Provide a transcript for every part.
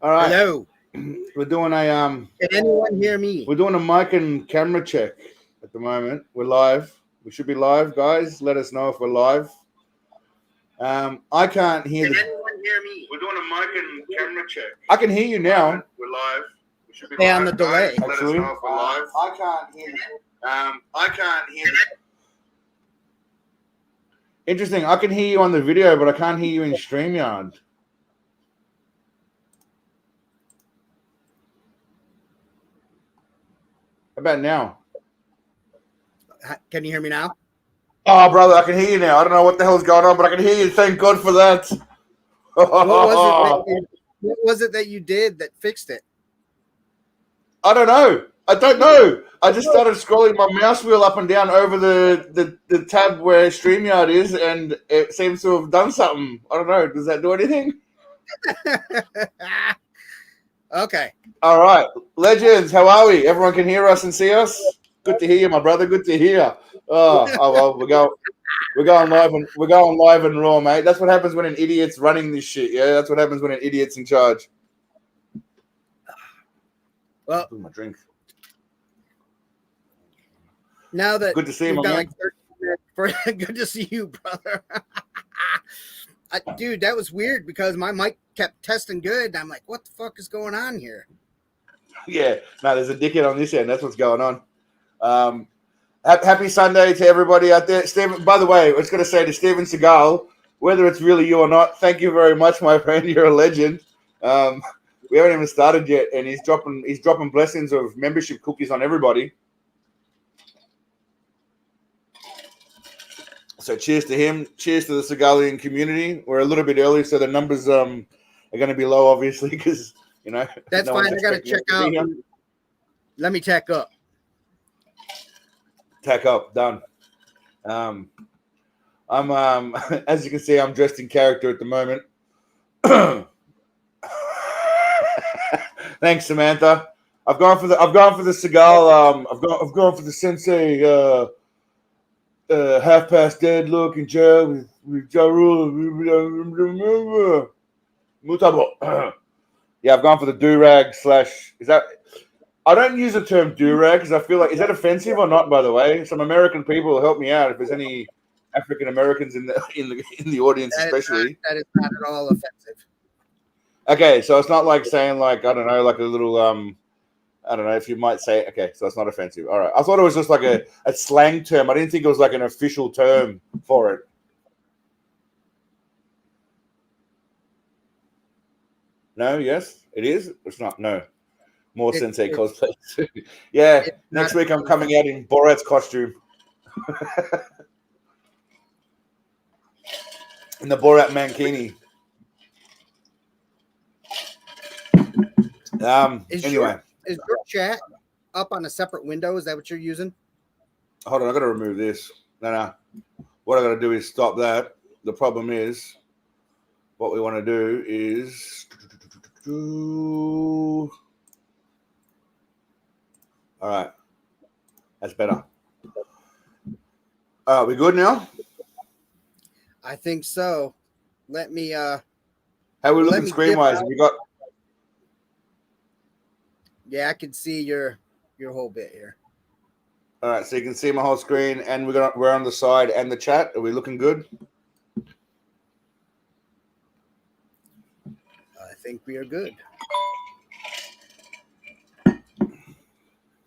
All right. Hello. We're doing Can anyone hear me? we're doing a mic and camera check at the moment. We're live. We should be live, guys. Let us know if we're live. I can't hear Can the. anyone hear me? We're doing a mic and camera check. I can hear you now. We're live. We should be Stay live, on the delay. guys. Let us know if we're live. I can't hear. I can't hear. Interesting. I can hear you on the video, but I can't hear you in StreamYard. How about now? Can you hear me now? Oh, brother, I can hear you now. I don't know what the hell's going on, but I can hear you. Thank God for that. What was it that you did that fixed it? I don't know. I just started scrolling my mouse wheel up and down over the tab where StreamYard is, and it seems to have done something. I don't know. Does that do anything? Okay. All right. Legends, how are we? Everyone can hear us and see us? Good to hear you, my brother. Good to hear. Oh well, we're going live and raw, mate. That's what happens when an idiot's running this shit. Yeah, that's what happens when an idiot's in charge. Well, my drink. Now that good to see you, my man. Like 30 minutes good to see you, brother. Dude, that was weird because my mic kept testing good. And I'm like, what the fuck is going on here? Yeah, no, there's a dickhead on this end. That's what's going on. Happy Sunday to everybody out there. Stephen, by the way, I was going to say to Steven Seagal, whether it's really you or not, thank you very much, my friend. You're a legend. We haven't even started yet, and he's dropping blessings of membership cookies on everybody. So cheers to him. Cheers to the Seagalian community. We're a little bit early, so the numbers are going to be low, obviously, because that's no fine. I got to check out. Let me tack up. Tack up, done. I'm as you can see, I'm dressed in character at the moment. Thanks, Samantha. I've gone for the Seagal. I've gone for the Sensei half past dead look in jail with Ja Rule. Mutabo. Yeah, I've gone for the do-rag / is that. I don't use the term do-rag because I feel like, is that offensive or not, by the way? Some American people will help me out if there's any African Americans in the audience, especially. That is not at all offensive. Okay, so it's not like saying like, I don't know, like a little I don't know if you might say, okay, so it's not offensive. All right. I thought it was just like a slang term. I didn't think it was like an official term for it. No, yes, it is. It's not. No. More Sensei cosplay. Yeah, next week I'm coming out in Borat's costume. In the Borat mankini. Anyway. Is your chat up on a separate window? Is that what you're using? Hold on, I got to remove this. No. What I got to do is stop that. The problem is, what we want to do is... All right. That's better. We good now? I think so. Let me how we looking screen-wise? We got... Yeah, I can see your whole bit here. All right, so you can see my whole screen, and we're on the side and the chat. Are we looking good? I think we are good.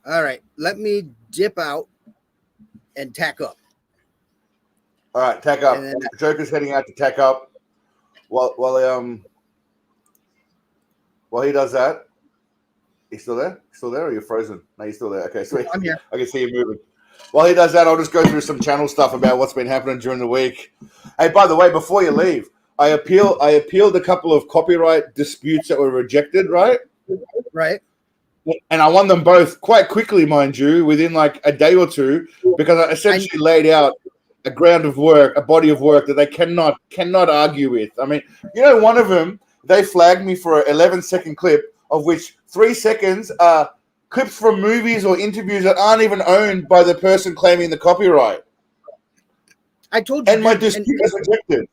All right, let me dip out and tack up. All right, tack up. Joker's heading out to tack up. While he does that, he's still there? Still there, or you're frozen? No, you're still there. Okay, sweet. I'm here. I can see you moving. While he does that, I'll just go through some channel stuff about what's been happening during the week. Hey, by the way, before you leave, I appealed a couple of copyright disputes that were rejected, right? Right. And I won them both quite quickly, mind you, within like a day or two, because I essentially laid out a body of work that they cannot argue with. I mean, one of them, they flagged me for an 11-second clip, of which 3 seconds are clips from movies or interviews that aren't even owned by the person claiming the copyright. I told you. And my dispute is rejected.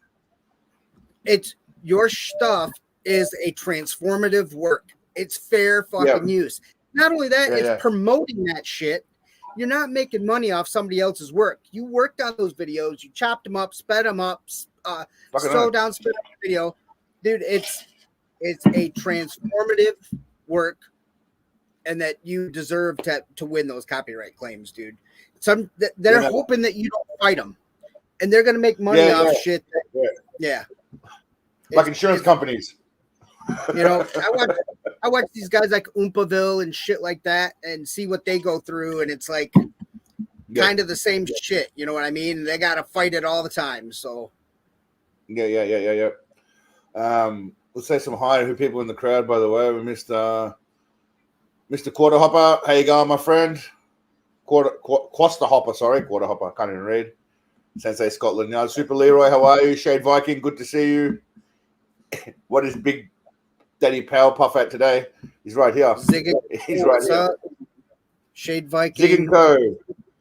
It's your stuff is a transformative work. It's fair fucking Yeah. use. Not only that, Yeah, it's yeah. promoting that shit. You're not making money off somebody else's work. You worked on those videos. You chopped them up, sped them up, Fucking slowed hell. down, sped up the video. Dude, it's a transformative work, and that you deserve to win those copyright claims, dude. They're hoping that you don't fight them, and they're gonna make money off shit. Yeah. Like insurance companies. You know, I watch these guys like Oompaville and shit like that, and see what they go through, and it's like kind of the same shit. You know what I mean? They got to fight it all the time. So Yeah. Let's say some hi to people in the crowd. By the way, we missed Mr. Quarter Hopper. How you going, my friend? Quaster Hopper. Sorry, Quarter Hopper. Can't even read. Sensei Scotland Yard. Super Leroy. How are you? Shade Viking. Good to see you. What is Big Daddy Powerpuff at today? He's right here. He's right here. Shade Viking. Zig and Co.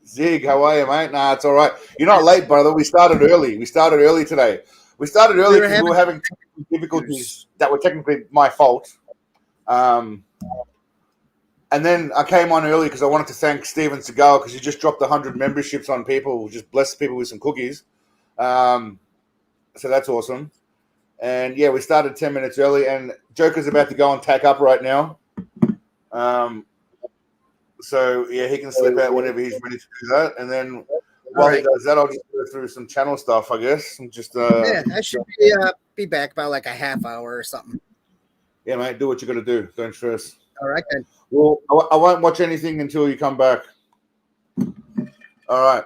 Zig, how are you, mate? Nah, it's all right. You're not late, brother. We started early. We started early today. We started early because we were having technical difficulties that were technically my fault. And then I came on early because I wanted to thank Steven Seagal because he just dropped 100 memberships on people, just blessed people with some cookies. So that's awesome. And yeah, we started 10 minutes early, and Joker's about to go and tack up right now. So yeah, he can slip out whenever he's ready to do that. And then while he does that, I'll just go through some channel stuff, I guess. And just yeah, I should be back by like a half hour or something. Yeah, mate, do what you got to do. Don't stress. All right then. Well, I won't watch anything until you come back. All right,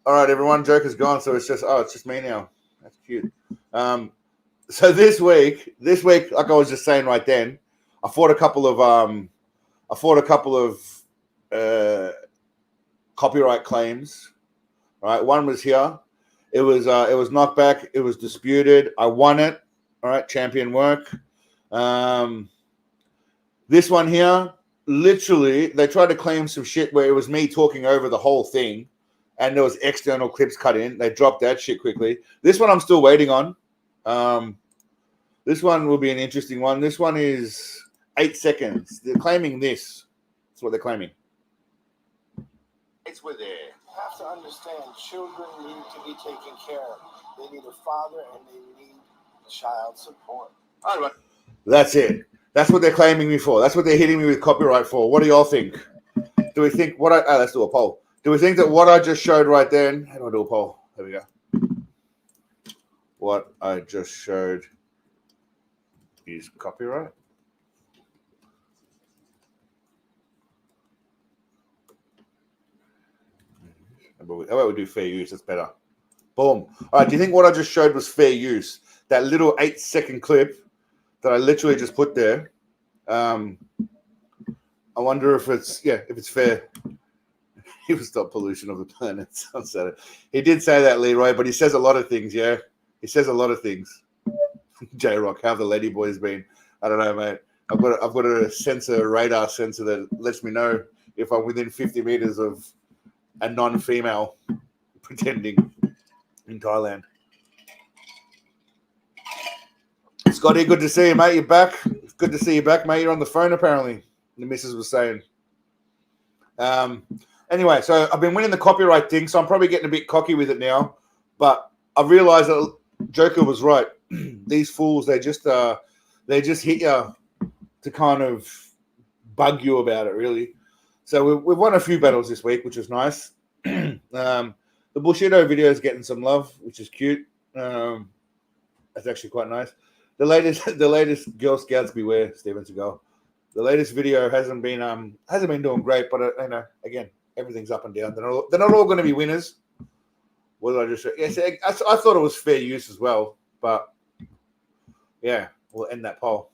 everyone. Joker's gone, so it's just me now. That's cute. So this week, like I was just saying right then, I fought a couple of copyright claims. Right, one was here. It was knockback. It was disputed. I won it. All right, champion work. This one here, literally, they tried to claim some shit where it was me talking over the whole thing, and there was external clips cut in. They dropped that shit quickly. This one I'm still waiting on. This one will be an interesting one. This one is 8 seconds. They're claiming this. That's what they're claiming. It's where they have to understand children need to be taken care of. They need a father and they need child support. All right. That's it. That's what they're claiming me for. That's what they're hitting me with copyright for. What do y'all think? Do we think let's do a poll. Do we think that what I just showed right then? How do I do a poll? There we go. What I just showed is copyright. How about we do fair use? That's better. Boom. All right. Do you think what I just showed was fair use? That little 8-second clip that I literally just put there. I wonder if it's fair. He will stop pollution of the planet. He did say that, Leroy, but he says a lot of things. Yeah, he says a lot of things. J Rock, how have the lady boys been? I don't know, mate. I've got a radar sensor that lets me know if I'm within 50 meters of a non-female pretending in Thailand. Scotty, good to see you, mate. You're back. It's good to see you back, mate. You're on the phone, apparently. The missus was saying. Anyway, so I've been winning the copyright thing, so I'm probably getting a bit cocky with it now. But I realized that Joker was right. These fools, they just hit you to kind of bug you about it, really. So we've won a few battles this week, which is nice. The Bushido video is getting some love, which is cute. That's actually quite nice. The latest Girl Scouts beware, Steven Seagal. The latest video hasn't been doing great, but again, everything's up and down. They're not all going to be winners. What did I just say? Yes, I thought it was fair use as well, but yeah, we'll end that poll.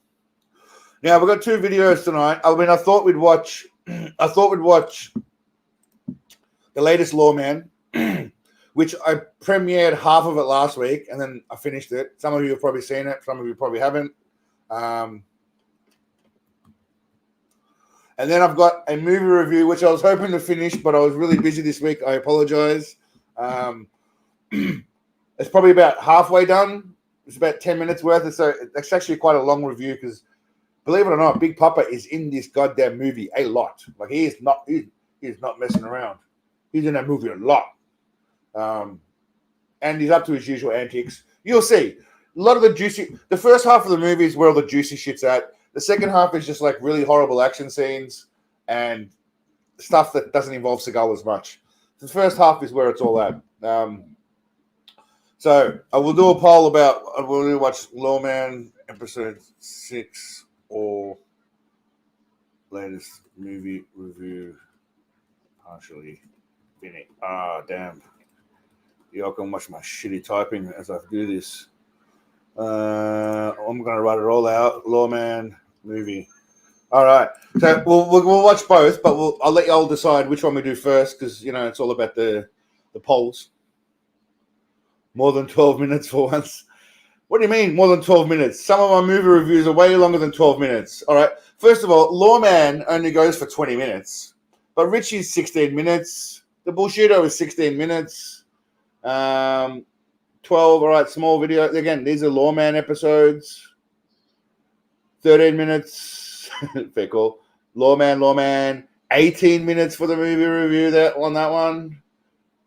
Now we've got 2 videos tonight. I mean, I thought we'd watch the latest Lawman, which I premiered half of it last week, and then I finished it. Some of you have probably seen it. Some of you probably haven't. And then I've got a movie review, which I was hoping to finish, but I was really busy this week. I apologize. It's probably about halfway done. It's about 10 minutes worth. So it's actually quite a long review because, believe it or not, Big Papa is in this goddamn movie a lot. Like he is not messing around. He's in that movie a lot. And he's up to his usual antics. You'll see. A lot of the first half of the movie is where all the juicy shit's at. The second half is just like really horrible action scenes and stuff that doesn't involve Seagal as much. The first half is where it's all at. So I will do a poll about will you watch Lawman episode 6 or latest movie review partially finished. Damn. Y'all can watch my shitty typing as I do this. I'm gonna write it all out. Lawman movie. All right. So we'll watch both, but I'll let you all decide which one we do first because it's all about the polls. More than 12 minutes for once. What do you mean more than 12 minutes? Some of my movie reviews are way longer than 12 minutes. All right. First of all, Lawman only goes for 20 minutes. But Richie's 16 minutes. The Bullshito is 16 minutes. 12, all right, small video. Again, these are Lawman episodes. 13 minutes. Very cool. Lawman. 18 minutes for the movie review on that one.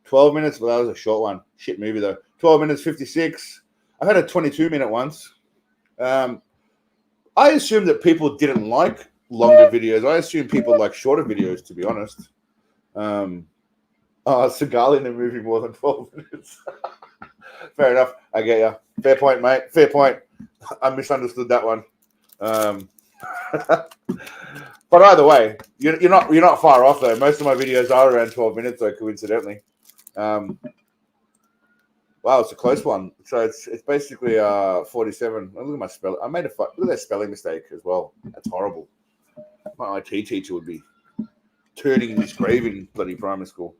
12 minutes. Well, that was a short one. Shit movie, though. 12 minutes, 56. I had a 22-minute once. I assume that people didn't like longer videos. I assume people like shorter videos, to be honest. Seagal in a movie more than 12 minutes. Fair enough. I get you. Fair point, mate. Fair point. I misunderstood that one. But either way, you're not far off though. Most of my videos are around 12 minutes, though, coincidentally. Wow, it's a close one. So it's basically 47. Oh, look at my spelling. I made look at that spelling mistake as well. That's horrible. My IT teacher would be turning in his grave in bloody primary school.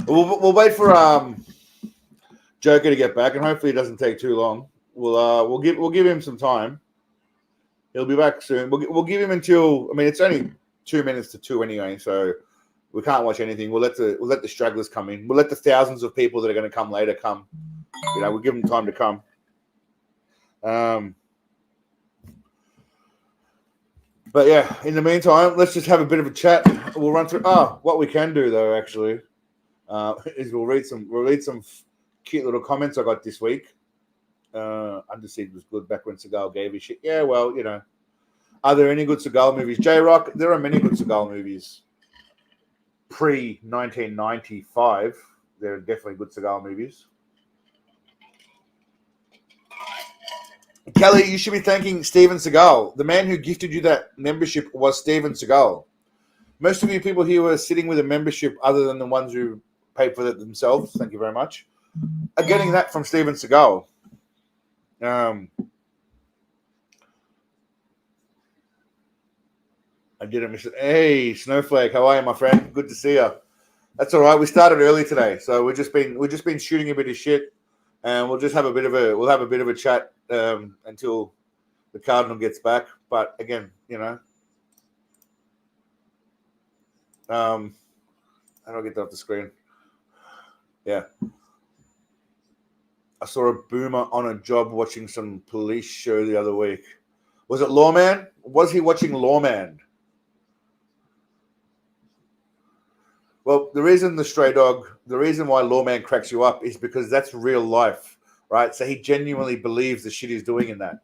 We'll wait for Joker to get back, and hopefully it doesn't take too long. We'll give him some time. He'll be back soon. We'll give him until. I mean, it's only 2 minutes to 2 anyway, so we can't watch anything. We'll let the stragglers come in. We'll let the thousands of people that are going to come later come. We'll give them time to come. But yeah, in the meantime, let's just have a bit of a chat. We'll run through. What we can do though, actually, is we'll read some cute little comments I got this week. Underseed was good back when Seagal gave his shit. Yeah, well, are there any good Seagal movies? J-Rock, there are many good Seagal movies. Pre-1995, there are definitely good Seagal movies. Kelly, you should be thanking Steven Seagal. The man who gifted you that membership was Steven Seagal. Most of you people here who are sitting with a membership other than the ones who paid for it themselves, thank you very much, are getting that from Steven Seagal. I didn't miss it. Hey, Snowflake, how are you, my friend? Good to see you. That's all right. We started early today, so we've just been shooting a bit of shit, and we'll have a bit of a chat until the Cardinal gets back. But again, how do I get that off the screen? Yeah. I saw a boomer on a job watching some police show the other week. Was it Lawman? Was he watching Lawman? Well, the reason why Lawman cracks you up is because that's real life, right? So he genuinely believes the shit he's doing in that.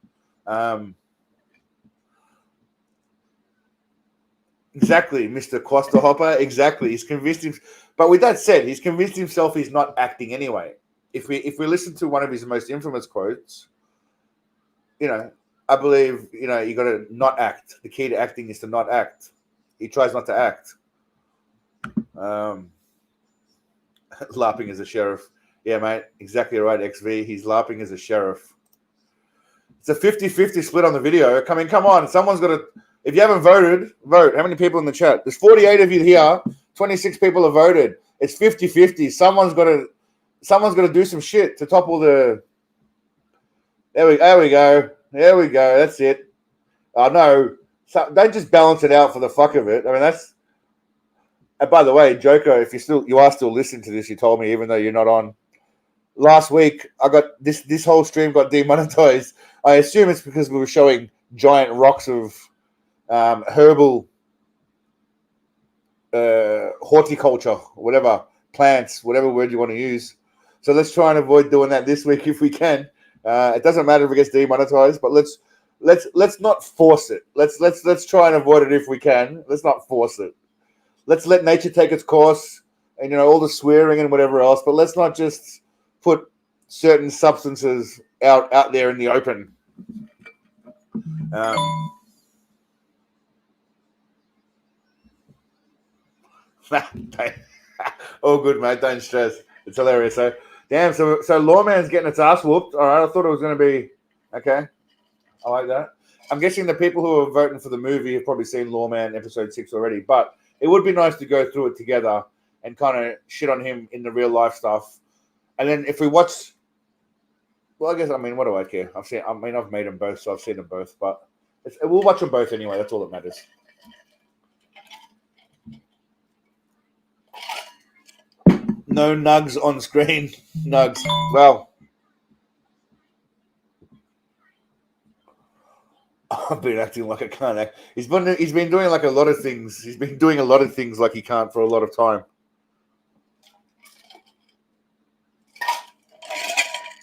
Exactly, Mr. Costa Hopper. Exactly. He's convinced him. But with that said, he's convinced himself he's not acting anyway. If we listen to one of his most infamous quotes, I believe, you got to not act. The key to acting is to not act. He tries not to act. LARPing as a sheriff. Yeah, mate. Exactly right, XV. He's LARPing as a sheriff. It's a 50-50 split on the video. Come on. Someone's got to... If you haven't voted, vote. How many people in the chat? There's 48 of you here. 26 people have voted. It's 50-50. Someone's got to do some shit to topple the... There we go. That's it. Oh, no. Don't just balance it out for the fuck of it. I mean, that's... And by the way, Joker, if you are still listening to this, you told me, even though you're not on, last week I got this whole stream got demonetized. I assume it's because we were showing giant rocks of herbal horticulture, whatever, plants, whatever word you want to use. So let's try and avoid doing that this week if we can. It doesn't matter if it gets demonetized, but let's not force it. Let's try and avoid it if we can. Let's not force it. Let's let nature take its course, and all the swearing and whatever else. But let's not just put certain substances out there in the open. Oh, good, mate. Don't stress. It's hilarious. So, damn. So Lawman's getting its ass whooped. All right. I thought it was going to be okay. I like that. I'm guessing the people who are voting for the movie have probably seen Lawman episode 6 already, but it would be nice to go through it together and kind of shit on him in the real life stuff. And then if we watch, well, I guess, what do I care? I've made them both, so I've seen them both, but we'll watch them both anyway. That's all that matters. No nugs on screen. Nugs. Well, I've been acting like I can't act. He's been doing like a lot of things. He's been doing a lot of things like he can't for a lot of time.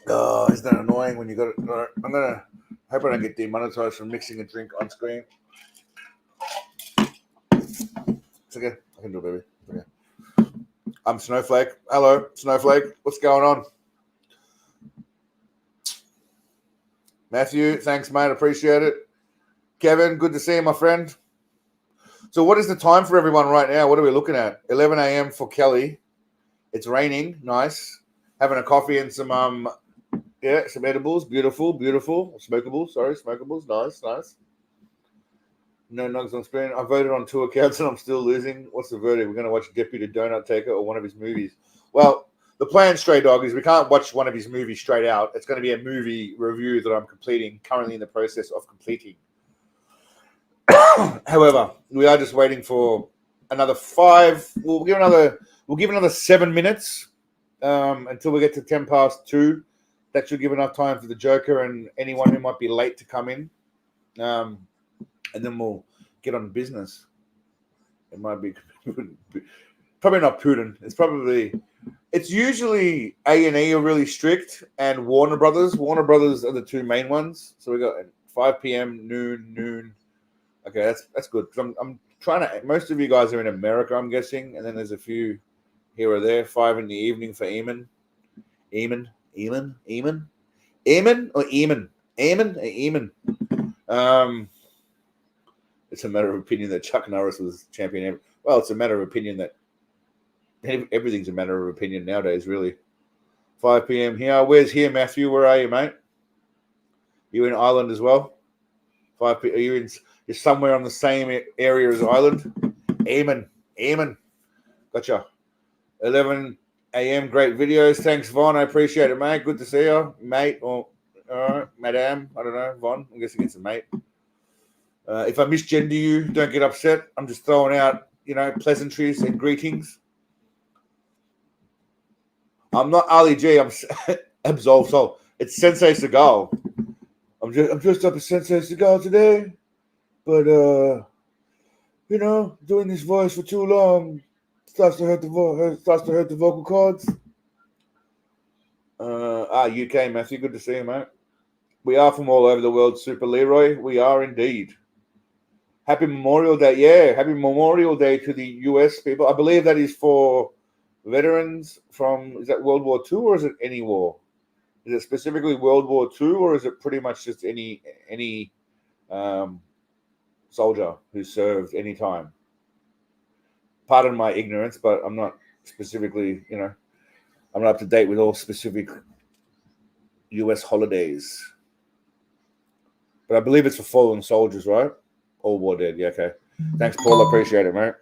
Oh, isn't that annoying when you got it? Right, I'm gonna hope I don't get demonetized from mixing a drink on screen. It's okay. I can do it, baby. It's okay. I'm Snowflake. Hello, Snowflake. What's going on? Matthew, thanks, mate. Appreciate it. Kevin, good to see you, my friend. So what is the time for everyone right now? What are we looking at? 11 a.m. for Kelly. It's raining. Nice. Having a coffee and some edibles. Beautiful. Smokables. Nice. No nugs on screen. I voted on 2 accounts and I'm still losing. What's the verdict? We're going to watch Deputy Donut Taker or one of his movies. Well, the plan, Stray Dog, is we can't watch one of his movies straight out. It's going to be a movie review that I'm currently in the process of completing. However, we are just waiting for another 5. We'll give another 7 minutes until we get to 10 past 2. That should give enough time for the Joker and anyone who might be late to come in. And then we'll get on business. It might be probably not Putin. It's usually A&E are really strict and Warner Brothers. Warner Brothers are the 2 main ones. So we got 5 p.m., noon. Okay, that's good. I'm trying to. Most of you guys are in America, I'm guessing, and then there's a few here or there. 5 in the evening for Eamon. Eamon or Eamon. It's a matter of opinion that Chuck Norris was champion. Well, it's a matter of opinion that everything's a matter of opinion nowadays, really. 5 p.m. here. Where's here, Matthew? Where are you, mate? You in Ireland as well? 5 p.m. You're somewhere on the same area as Ireland? Eamon. Gotcha. 11 a.m. Great videos. Thanks, Vaughn. I appreciate it, mate. Good to see you, mate. Or madam. I don't know, Vaughn. I'm guessing it's a mate. If I misgender you, don't get upset. I'm just throwing out, pleasantries and greetings. I'm not Ali G. I'm absolved. So it's Sensei Seagal. I'm dressed up as Sensei Seagal today, but doing this voice for too long starts to hurt the vocal cords. UK, Matthew. Good to see you, mate. We are from all over the world, Super Leroy. We are indeed. Happy Memorial Day. Yeah, happy Memorial Day to the US people. I believe that is for veterans from, is that World War II or is it any war? Is it specifically World War II or is it pretty much just any soldier who served any time? Pardon my ignorance, but I'm not specifically, I'm not up to date with all specific US holidays. But I believe it's for fallen soldiers, right? All war dead. Yeah, okay. Thanks, Paul. I appreciate it, mate.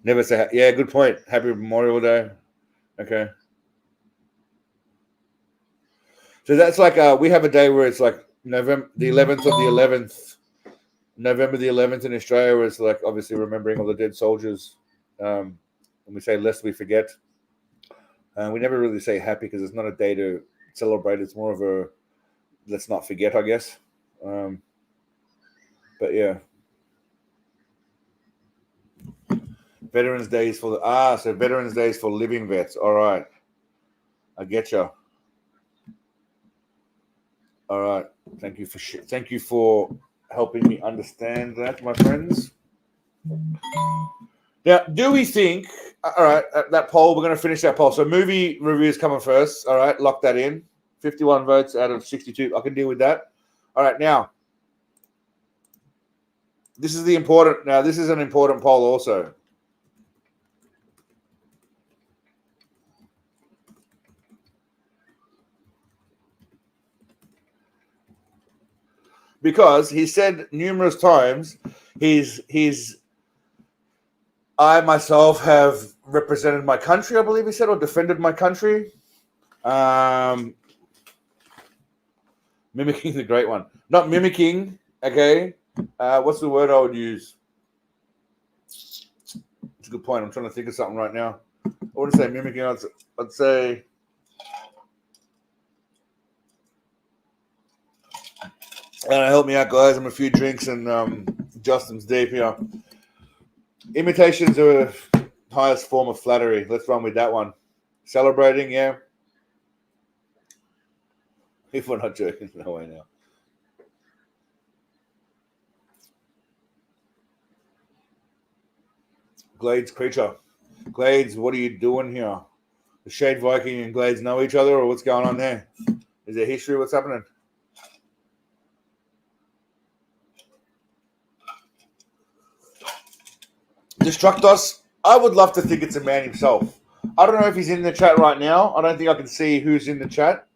Never say, yeah, good point. Happy Memorial Day. Okay. So that's like, we have a day where it's like November the 11th in Australia, where it's like obviously remembering all the dead soldiers. And we say, lest we forget. We never really say happy because it's not a day to celebrate. It's more of a let's not forget, I guess. But yeah. Veterans Day is for so Veterans Day is for living vets. All right. I get you. All right. Thank you for helping me understand that, my friends. Now, do we think? All right, that poll. We're going to finish that poll. So, movie reviews coming first. All right, lock that in. 51 votes out of 62. I can deal with that. All right, now this is this is an important poll also. Because he said numerous times I myself have represented my country, I believe he said, or defended my country. Mimicking the great one. Not mimicking, okay? What's the word I would use? It's a good point. I'm trying to think of something right now. I wouldn't say mimicking. I'd say... help me out, guys. I'm a few drinks and Justin's deep here. Imitations are the highest form of flattery. Let's run with that one. Celebrating, yeah. If we're not joking, no way now. Glades creature. Glades, what are you doing here? The Shade Viking and Glades know each other, or what's going on there? Is there history? What's happening? Destructos, I would love to think it's a man himself. I don't know if he's in the chat right now. I don't think I can see who's in the chat.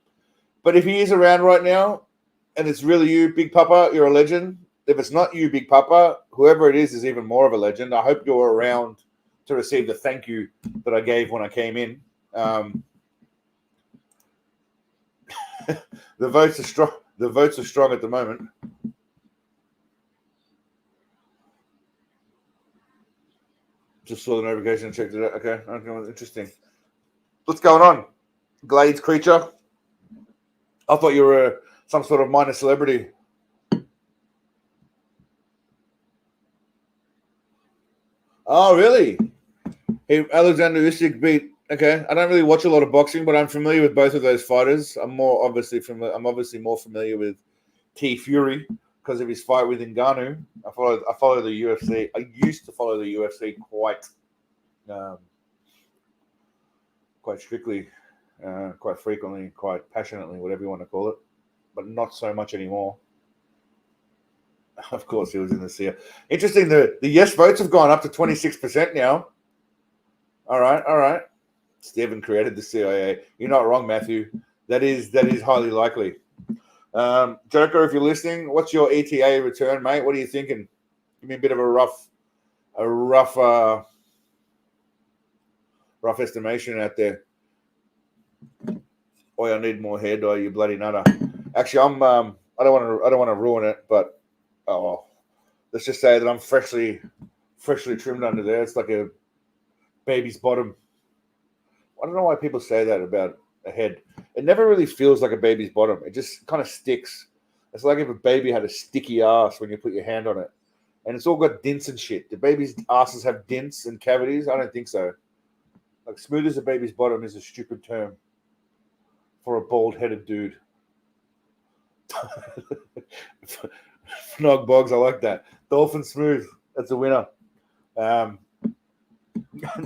But if he is around right now, and it's really you, Big Papa, you're a legend. If it's not you, Big Papa, whoever it is even more of a legend. I hope you're around to receive the thank you that I gave when I came in. The votes are strong. The votes are strong at the moment. Just saw the notification and checked it out. Okay, interesting. What's going on, Glades creature? I thought you were some sort of minor celebrity. Oh, really? Hey, Alexander Usyk beat. Okay, I don't really watch a lot of boxing, but I'm familiar with both of those fighters. I'm obviously more familiar with T Fury because of his fight with Ngannou. I follow the UFC. I used to follow the UFC quite strictly, quite frequently, quite passionately, whatever you want to call it, but not so much anymore. Of course, he was in the CIA. Interesting. The yes votes have gone up to 26% now. All right. Stephen created the CIA. You're not wrong, Matthew. That is highly likely. Joker, if you're listening, what's your ETA return, mate? What are you thinking? Give me a bit of a rough estimation out there. I need more hair dye, you bloody nutter. Actually, I don't want to ruin it, but let's just say that I'm freshly trimmed under there. It's like a baby's bottom. I don't know why people say that about a head. It never really feels like a baby's bottom. It just kind of sticks. It's like if a baby had a sticky ass when you put your hand on it. And it's all got dents and shit. Do babies' asses have dents and cavities? I don't think so. Like smooth as a baby's bottom is a stupid term for a bald-headed dude. Nog Boggs, I like that. Dolphin Smooth, that's a winner.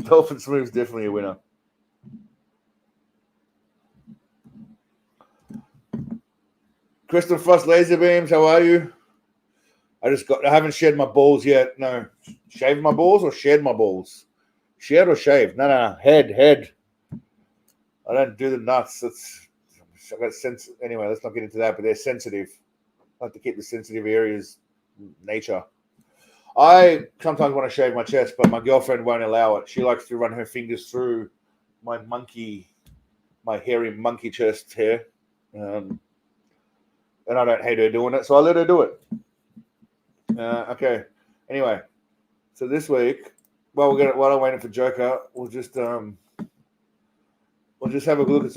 Dolphin Smooth is definitely a winner. Kristen Frost Laser Beams, how are you? I haven't shed my balls yet. No. Shaved my balls or shed my balls? Shed or shaved? No. Head. I don't do the nuts. I got sense. Anyway, let's not get into that, but they're sensitive. I like to keep the sensitive areas nature. I sometimes want to shave my chest, but my girlfriend won't allow it. She likes to run her fingers through my hairy monkey chest hair. And I don't hate her doing it, so I let her do it. Okay. Anyway, so this week, while I'm waiting for Joker, we'll We'll just have a look at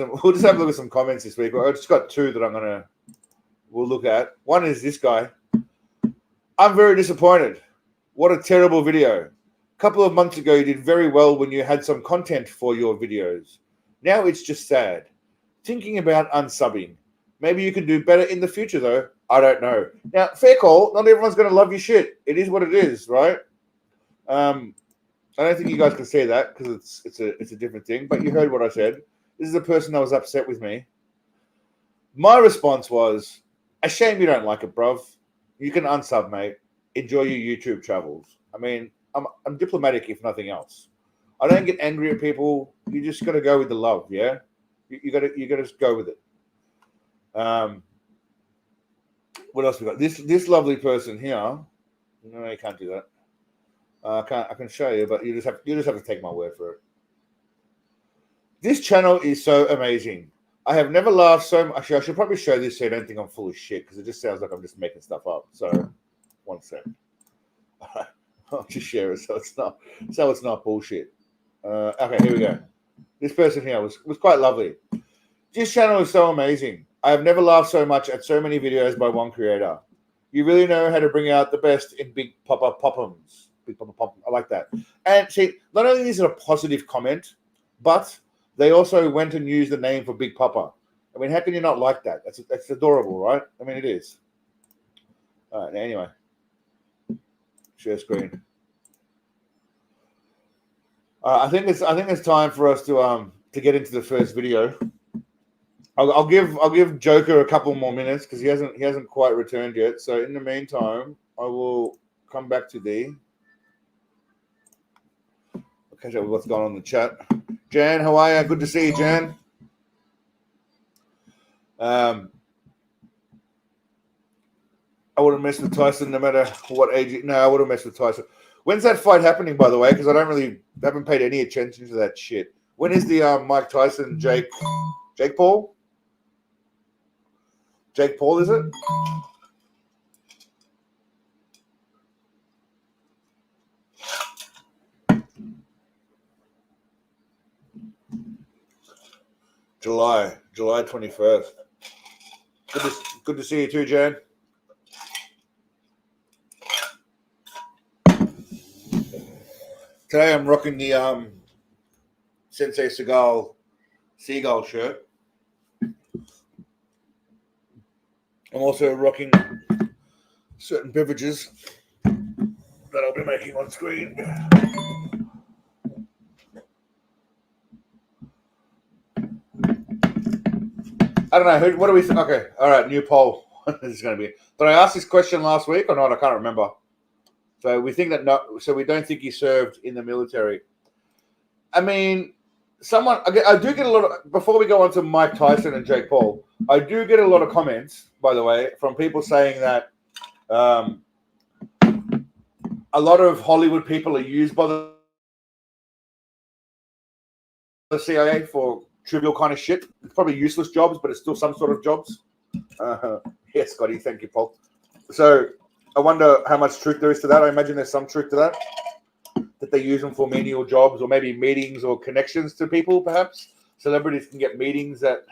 some comments this week. I've just got two that we'll look at. One is this guy. I'm very disappointed. What a terrible video. A couple of months ago, you did very well when you had some content for your videos. Now it's just sad. Thinking about unsubbing. Maybe you can do better in the future, though. I don't know. Now, fair call. Not everyone's going to love your shit. It is what it is, right? I don't think you guys can say that because it's a different thing. But you heard what I said. This is a person that was upset with me. My response was, a shame you don't like it, bruv. You can unsub, mate. Enjoy your YouTube travels. I mean, I'm diplomatic if nothing else. I don't get angry at people. You just got to go with the love, yeah? You got to just go with it. What else we got? This lovely person here. No, you can't do that. I can show you, but you just have to take my word for it. This channel is so amazing. I have never laughed so much. Actually, I should probably show this so you don't think I'm full of shit because it just sounds like I'm just making stuff up. So, one sec. I'll just share it so it's not bullshit. Okay, here we go. This person here was quite lovely. This channel is so amazing. I have never laughed so much at so many videos by one creator. You really know how to bring out the best in Big Papa Poppums. Big Papa Poppums. I like that. And see, not only is it a positive comment, but they also went and used the name for Big Papa. I mean, how can you not like that? That's adorable, right? I mean, it is. All right. Anyway, share screen. I think it's time for us to get into the first video. I'll give Joker a couple more minutes because he hasn't quite returned yet. So in the meantime, I will come back to thee. I'll catch up with what's going on in the chat. Jan, how are you? Good to see you, Jan. I wouldn't mess with Tyson no matter what age. No, I wouldn't mess with Tyson. When's that fight happening, by the way? Because I haven't paid any attention to that shit. When is the Mike Tyson, Jake Paul? Jake Paul, is it? July 21st. Good to see you too, Jan. Today I'm rocking the Sensei Seagull shirt. I'm also rocking certain beverages that I'll be making on screen. I don't know. What do we think? Okay. All right. New poll. This is going to be. Did I ask this question last week or not? I can't remember. So we think that no. So we don't think he served in the military. I mean, I do get a lot of, before we go on to Mike Tyson and Jake Paul, I do get a lot of comments, by the way, from people saying that a lot of Hollywood people are used by the CIA for trivial kind of shit. It's probably useless jobs, but it's still some sort of jobs. Yes, Scotty, thank you, Paul. So I wonder how much truth there is to that. I imagine there's some truth to that they use them for menial jobs or maybe meetings or connections to people, perhaps. Celebrities can get meetings that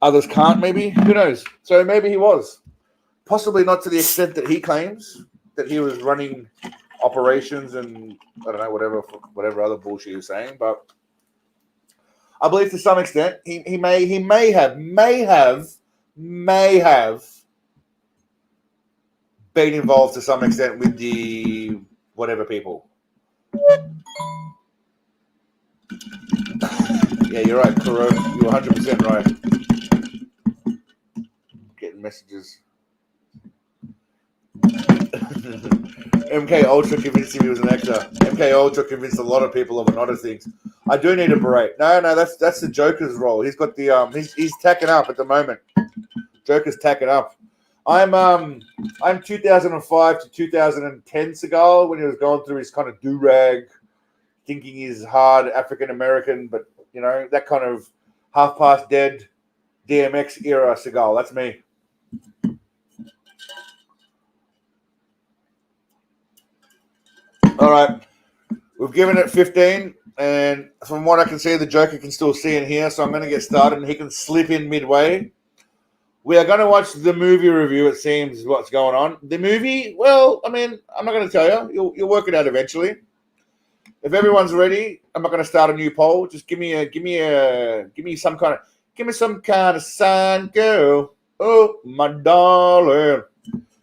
others can't, maybe. Who knows? So maybe he was. Possibly not to the extent that he claims, that he was running operations and, I don't know, whatever other bullshit he was saying, but I believe to some extent he may have been involved to some extent with the whatever people. Yeah, you're right, Kuro. You're 100% right. Getting messages. MK Ultra convinced him he was an actor. MK Ultra convinced a lot of people of a lot of things. I do need a beret. No, that's the Joker's role. He's got the he's tacking up at the moment. Joker's tacking up. I'm 2005 to 2010 Seagal when he was going through his kind of do-rag, thinking he's hard African American, but you know, that kind of half past dead DMX era Seagal. That's me. All right. We've given it 15. And from what I can see, the Joker can still see and hear, so I'm going to get started, and he can slip in midway. We are going to watch the movie review, it seems, is what's going on. The movie, well, I mean, I'm not going to tell you. You'll work it out eventually. If everyone's ready, I'm not going to start a new poll. Just give me some kind of sign, girl. Oh, my darling.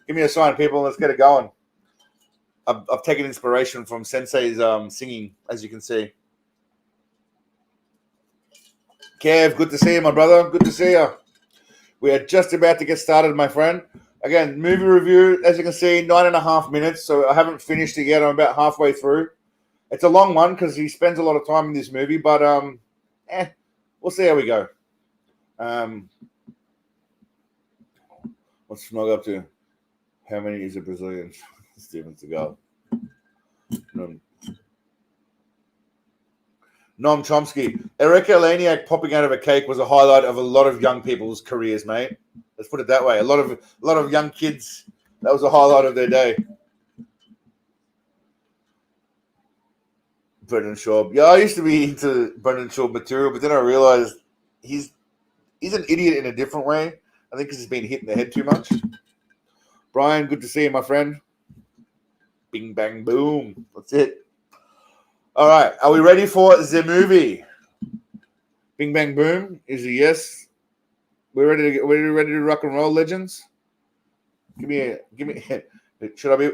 Give me a sign, people. Let's get it going. I've taken inspiration from Sensei's singing, as you can see. Kev, good to see you, my brother. Good to see you. We are just about to get started, my friend. Again, movie review, as you can see, 9.5 minutes. So I haven't finished it yet. I'm about halfway through. It's a long one because he spends a lot of time in this movie, but we'll see how we go. What's Snog up to? How many is a Brazilian? Steven Seagal. Noam Chomsky. Eric Eleniak popping out of a cake was a highlight of a lot of young people's careers, mate. Let's put it that way. A lot of young kids, that was a highlight of their day. Brendan Schaub. Yeah, I used to be into Brendan Schaub material, but then I realized he's an idiot in a different way. I think because he's been hit in the head too much. Brian, good to see you, my friend. Bing, bang, boom. That's it. All right. Are we ready for the movie? Bing, bang, boom is a yes. We're ready to rock and roll, legends. Give me. Should I be?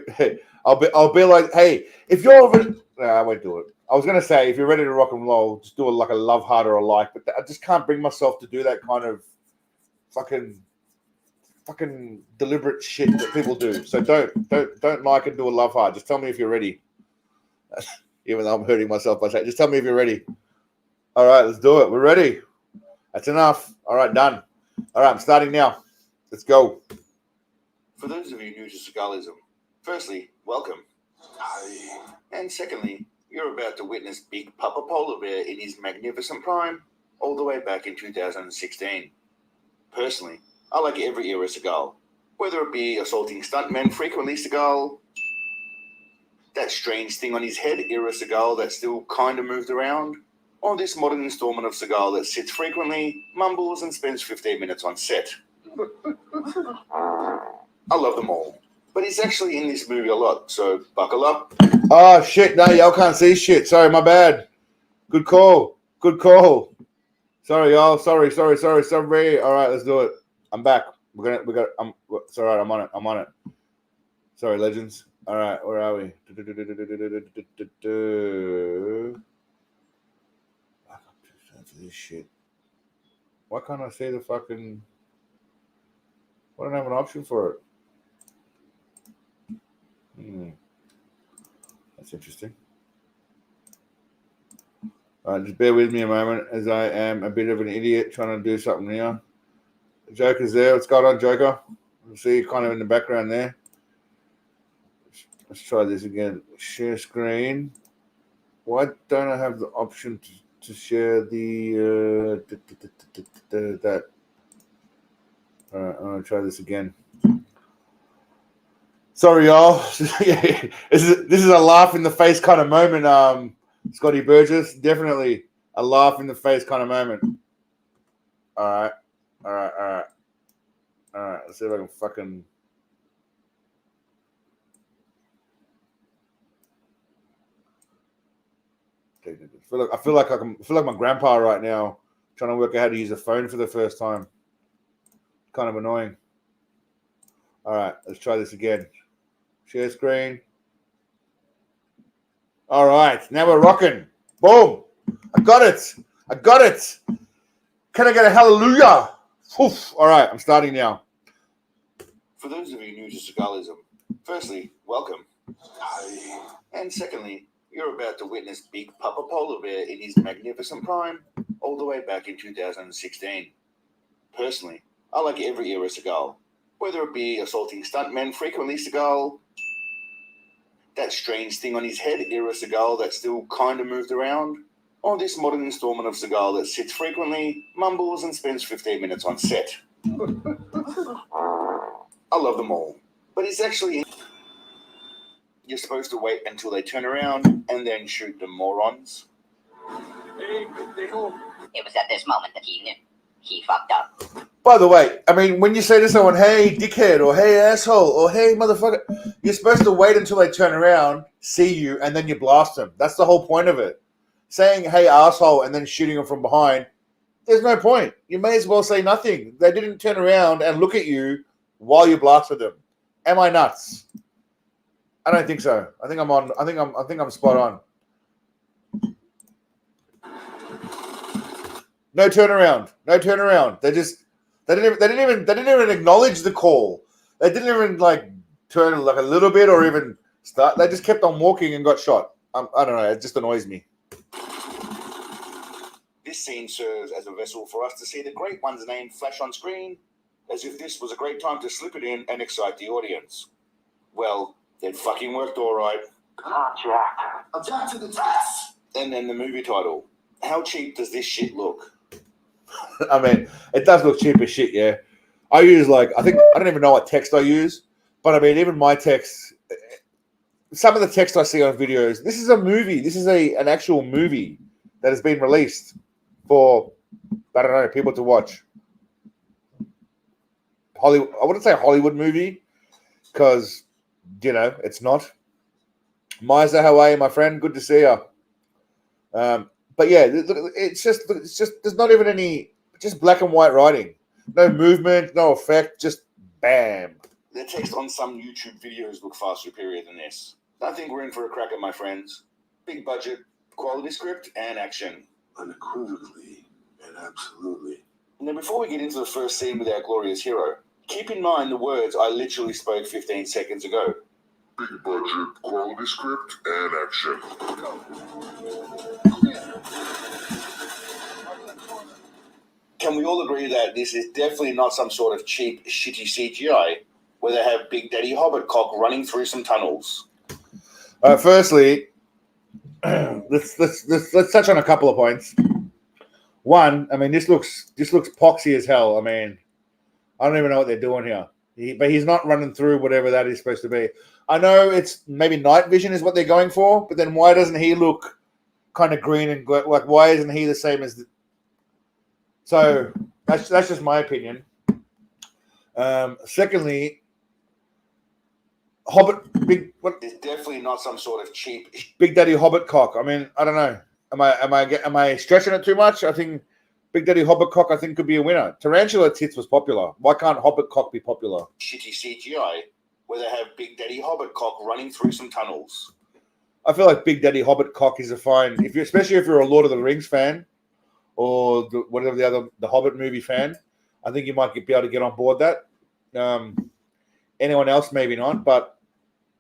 I'll be like, hey, if you're. I won't do it. I was gonna say if you're ready to rock and roll, just do it like a love heart or a like. But I just can't bring myself to do that kind of fucking deliberate shit that people do. So don't like and do a love heart. Just tell me if you're ready. Even though I'm hurting myself by saying, just tell me if you're ready. All right, let's do it. We're ready. That's enough. All right, done. All right, I'm starting now. Let's go. For those of you new to Seagalism, firstly, welcome. And secondly, you're about to witness Big Papa Polar Bear in his magnificent prime, all the way back in 2016. Personally, I like every era Seagal, whether it be assaulting stuntmen frequently Seagal, that strange thing on his head era Seagal that still kind of moved around, or this modern installment of Seagal that sits frequently, mumbles, and spends 15 minutes on set. I love them all, but he's actually in this movie a lot, so buckle up. Oh, shit. No, y'all can't see shit. Sorry, my bad. Good call. Sorry, y'all. Sorry. All right, let's do it. I'm back. It's all right. I'm on it. Sorry, legends. All right, where are we? I can't do this shit. Why can't I say the fucking? Why don't I have an option for it? That's interesting. Just bear with me a moment, as I am a bit of an idiot trying to do something here. Joker's there. What's going on, Joker? You see you kind of in the background there. Let's try this again. Share screen. Why don't I have the option to share the that? All right, I'm gonna try this again. Sorry, y'all. This is a laugh in the face kind of moment. Scotty Burgess, definitely a laugh in the face kind of moment. All right. Let's see if I can fucking. I feel like my grandpa right now, trying to work out how to use a phone for the first time. Kind of annoying. All right, let's try this again. Share screen. All right, now we're rocking. Boom! I got it. Can I get a hallelujah? Oof. All right, I'm starting now. For those of you new to Seagalism, firstly, welcome. And secondly, you're about to witness Big Papa Polar Bear in his magnificent prime, all the way back in 2016. Personally, I like every era Seagal, whether it be assaulting stuntmen frequently Seagal, that strange thing on his head era Seagal that still kind of moved around, or this modern installment of Seagal that sits frequently, mumbles, and spends 15 minutes on set. I love them all, but he's actually... You're supposed to wait until they turn around and then shoot the morons. It was at this moment that he knew. He fucked up. By the way, I mean, when you say to someone, hey, dickhead, or hey, asshole, or hey, motherfucker, you're supposed to wait until they turn around, see you, and then you blast them. That's the whole point of it. Saying, hey, asshole, and then shooting them from behind, there's no point. You may as well say nothing. They didn't turn around and look at you while you blasted them. Am I nuts? I don't think so. I think I'm spot on. No turnaround. They didn't even acknowledge the call. They didn't even like turn like a little bit or even start. They just kept on walking and got shot. I don't know. It just annoys me. This scene serves as a vessel for us to see the Great One's name flash on screen, as if this was a great time to slip it in and excite the audience. Well, it fucking worked all right. Attack to the task. And then the movie title. How cheap does this shit look? I mean, it does look cheap as shit, yeah. I use I don't even know what text I use, but I mean, even my text, some of the text I see on videos, this is a movie. This is an actual movie that has been released for, I don't know, people to watch. Hollywood, I wouldn't say a Hollywood movie because, it's not. Miza, how are you, my friend? Good to see you. But yeah, it's just there's not even any, just black and white writing. No movement, no effect, just bam. The text on some YouTube videos look far superior than this. I think we're in for a cracker, my friends. Big budget, quality script, and action. Unequivocally and absolutely. Now, before we get into the first scene with our glorious hero, keep in mind the words I literally spoke 15 seconds ago. Big budget, quality script, and action. Can we all agree that this is definitely not some sort of cheap, shitty CGI where they have Big Daddy Hobbit cock running through some tunnels? Firstly, let's touch on a couple of points. One, I mean, this looks poxy as hell. I mean, I don't even know what they're doing here. But he's not running through whatever that is supposed to be. I know it's maybe night vision is what they're going for, but then why doesn't he look kind of green and like? Why isn't he the same as? So that's just my opinion. Secondly, Hobbit big. What? It's definitely not some sort of cheap Big Daddy Hobbit cock. I mean, I don't know. Am I stretching it too much? I think Big Daddy Hobbit cock, I think, could be a winner. Tarantula tits was popular. Why can't Hobbit cock be popular? shitty CGI where they have Big Daddy Hobbit cock running through some tunnels. I feel like Big Daddy Hobbit cock is a fine, especially if you're a Lord of the Rings fan or the Hobbit movie fan. I think you might be able to get on board that. Anyone else, maybe not, but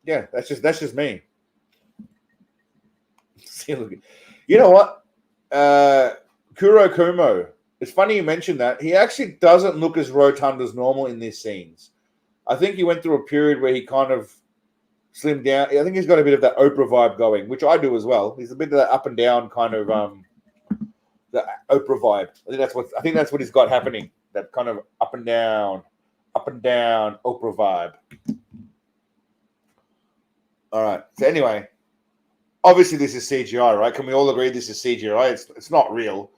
yeah, that's just me. See, look, you know what? Kuro Kumo. It's funny you mentioned that. He actually doesn't look as rotund as normal in these scenes. I think he went through a period where he kind of slimmed down. I think he's got a bit of that Oprah vibe going, which I do as well. He's a bit of that up and down kind of the Oprah vibe. I think that's what he's got happening. That kind of up and down Oprah vibe. All right. So anyway, obviously this is CGI, right? Can we all agree this is CGI? It's not real,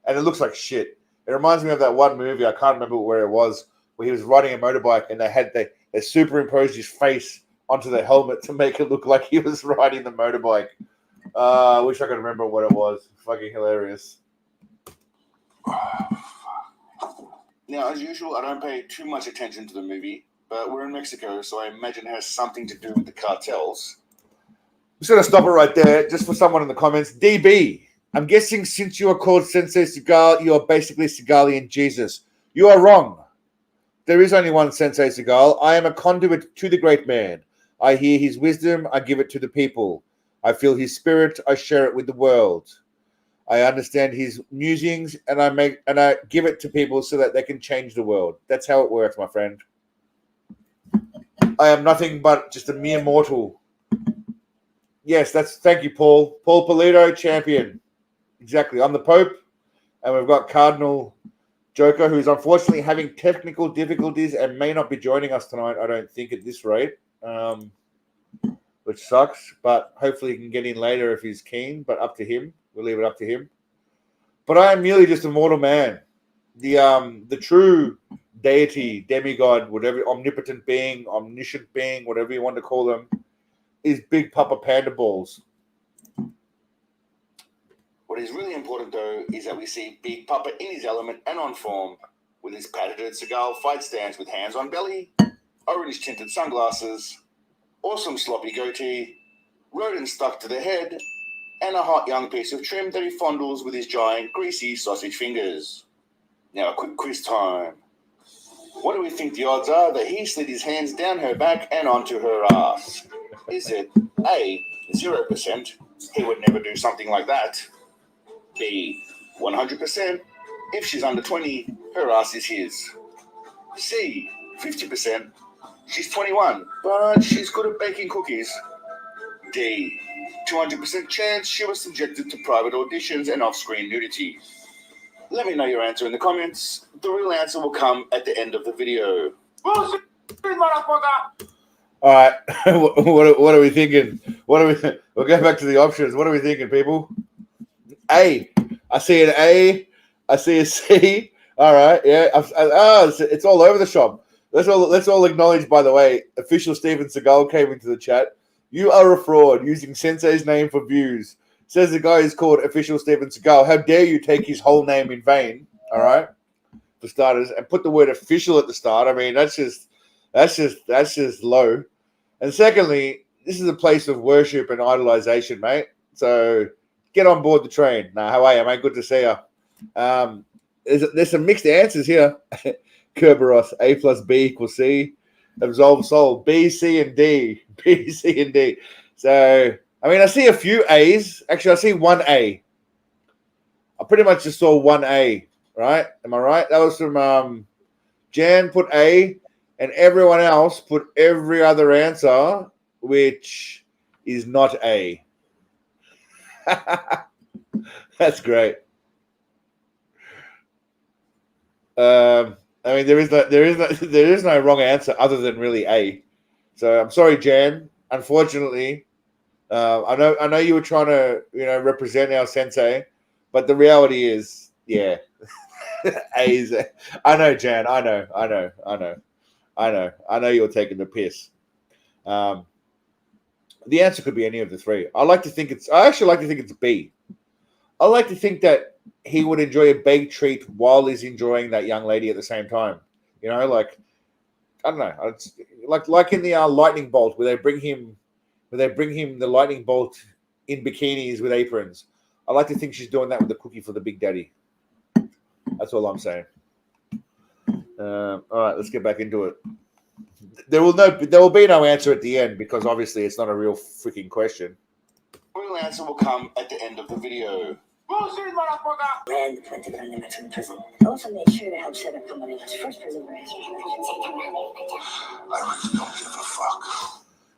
and it looks like shit. It reminds me of that one movie. I can't remember where it was, where he was riding a motorbike and they superimposed his face onto the helmet to make it look like he was riding the motorbike. I wish I could remember what it was. Fucking hilarious. Now, as usual, I don't pay too much attention to the movie, but we're in Mexico, so I imagine it has something to do with the cartels. I'm just going to stop it right there, just for someone in the comments. DB, I'm guessing since you are called Sensei Seagal, you are basically Seagalian Jesus. You are wrong. There is only one Sensei Seagal. I am a conduit to the great man. I hear his wisdom, I give it to the people. I feel his spirit, I share it with the world. I understand his musings, and I give it to people so that they can change the world. That's how it works, my friend. I am nothing but just a mere mortal. Yes, thank you, Paul. Paul Polito, champion. Exactly. I'm the Pope, and we've got Cardinal Joker, who's unfortunately having technical difficulties and may not be joining us tonight, I don't think, at this rate, which sucks, but hopefully he can get in later if he's keen, but up to him. We'll leave it up to him. but I am merely just a mortal man. The true deity, demigod, whatever, omnipotent being, omniscient being, whatever you want to call them, is Big Papa Panda Balls. What is really important, though, is that we see Big Papa in his element and on form, with his patented Seagal fight stance with hands on belly, orange-tinted sunglasses, awesome sloppy goatee, rodent stuck to the head, and a hot young piece of trim that he fondles with his giant, greasy sausage fingers. Now, a quick quiz time. What do we think the odds are that he slid his hands down her back and onto her ass? Is it A, 0%, he would never do something like that? B, 100%, if she's under 20, her ass is his? C, 50%, she's 21, but she's good at baking cookies? D, 200% chance she was subjected to private auditions and off-screen nudity? Let me know your answer in the comments. The real answer will come at the end of the video. All right, what are we thinking? We'll go back to the options. What are we thinking, people? A. I see an A. I see a C. All right, yeah. It's all over the shop. Let's all acknowledge, by the way, official Steven Seagal came into the chat. You are a fraud using Sensei's name for views. Says the guy who's called official Steven Seagal. How dare you take his whole name in vain? All right, for starters, and put the word official at the start. I mean, that's just low. And secondly, this is a place of worship and idolization, mate. So get on board the train. Now, how are you, mate? Good to see you. There's some mixed answers here. Kerberos, A plus B equals C. Absolve Soul, B, C, and D. B, C, and D. So, I mean, I see a few A's. Actually, I see one A. I pretty much just saw one A, right? Am I right? That was from Jan put A, and everyone else put every other answer, which is not A. That's great. I mean, there is no wrong answer other than really A. So I'm sorry, Jan. Unfortunately, I know you were trying to represent our sensei, but the reality is, yeah, A is. I know, Jan. I know you're taking the piss. The answer could be any of the three. I actually like to think it's B. I like to think that he would enjoy a baked treat while he's enjoying that young lady at the same time. Like, I don't know. It's like in the lightning bolt where they bring him the lightning bolt in bikinis with aprons. I like to think she's doing that with the cookie for the Big Daddy. That's all I'm saying. All right, let's get back into it. There will be no answer at the end because obviously it's not a real freaking question. The real answer will come at the end of the video. And went to the Mexican prison. Also made sure to help set up Kamali's first prison break. I really don't give a fuck.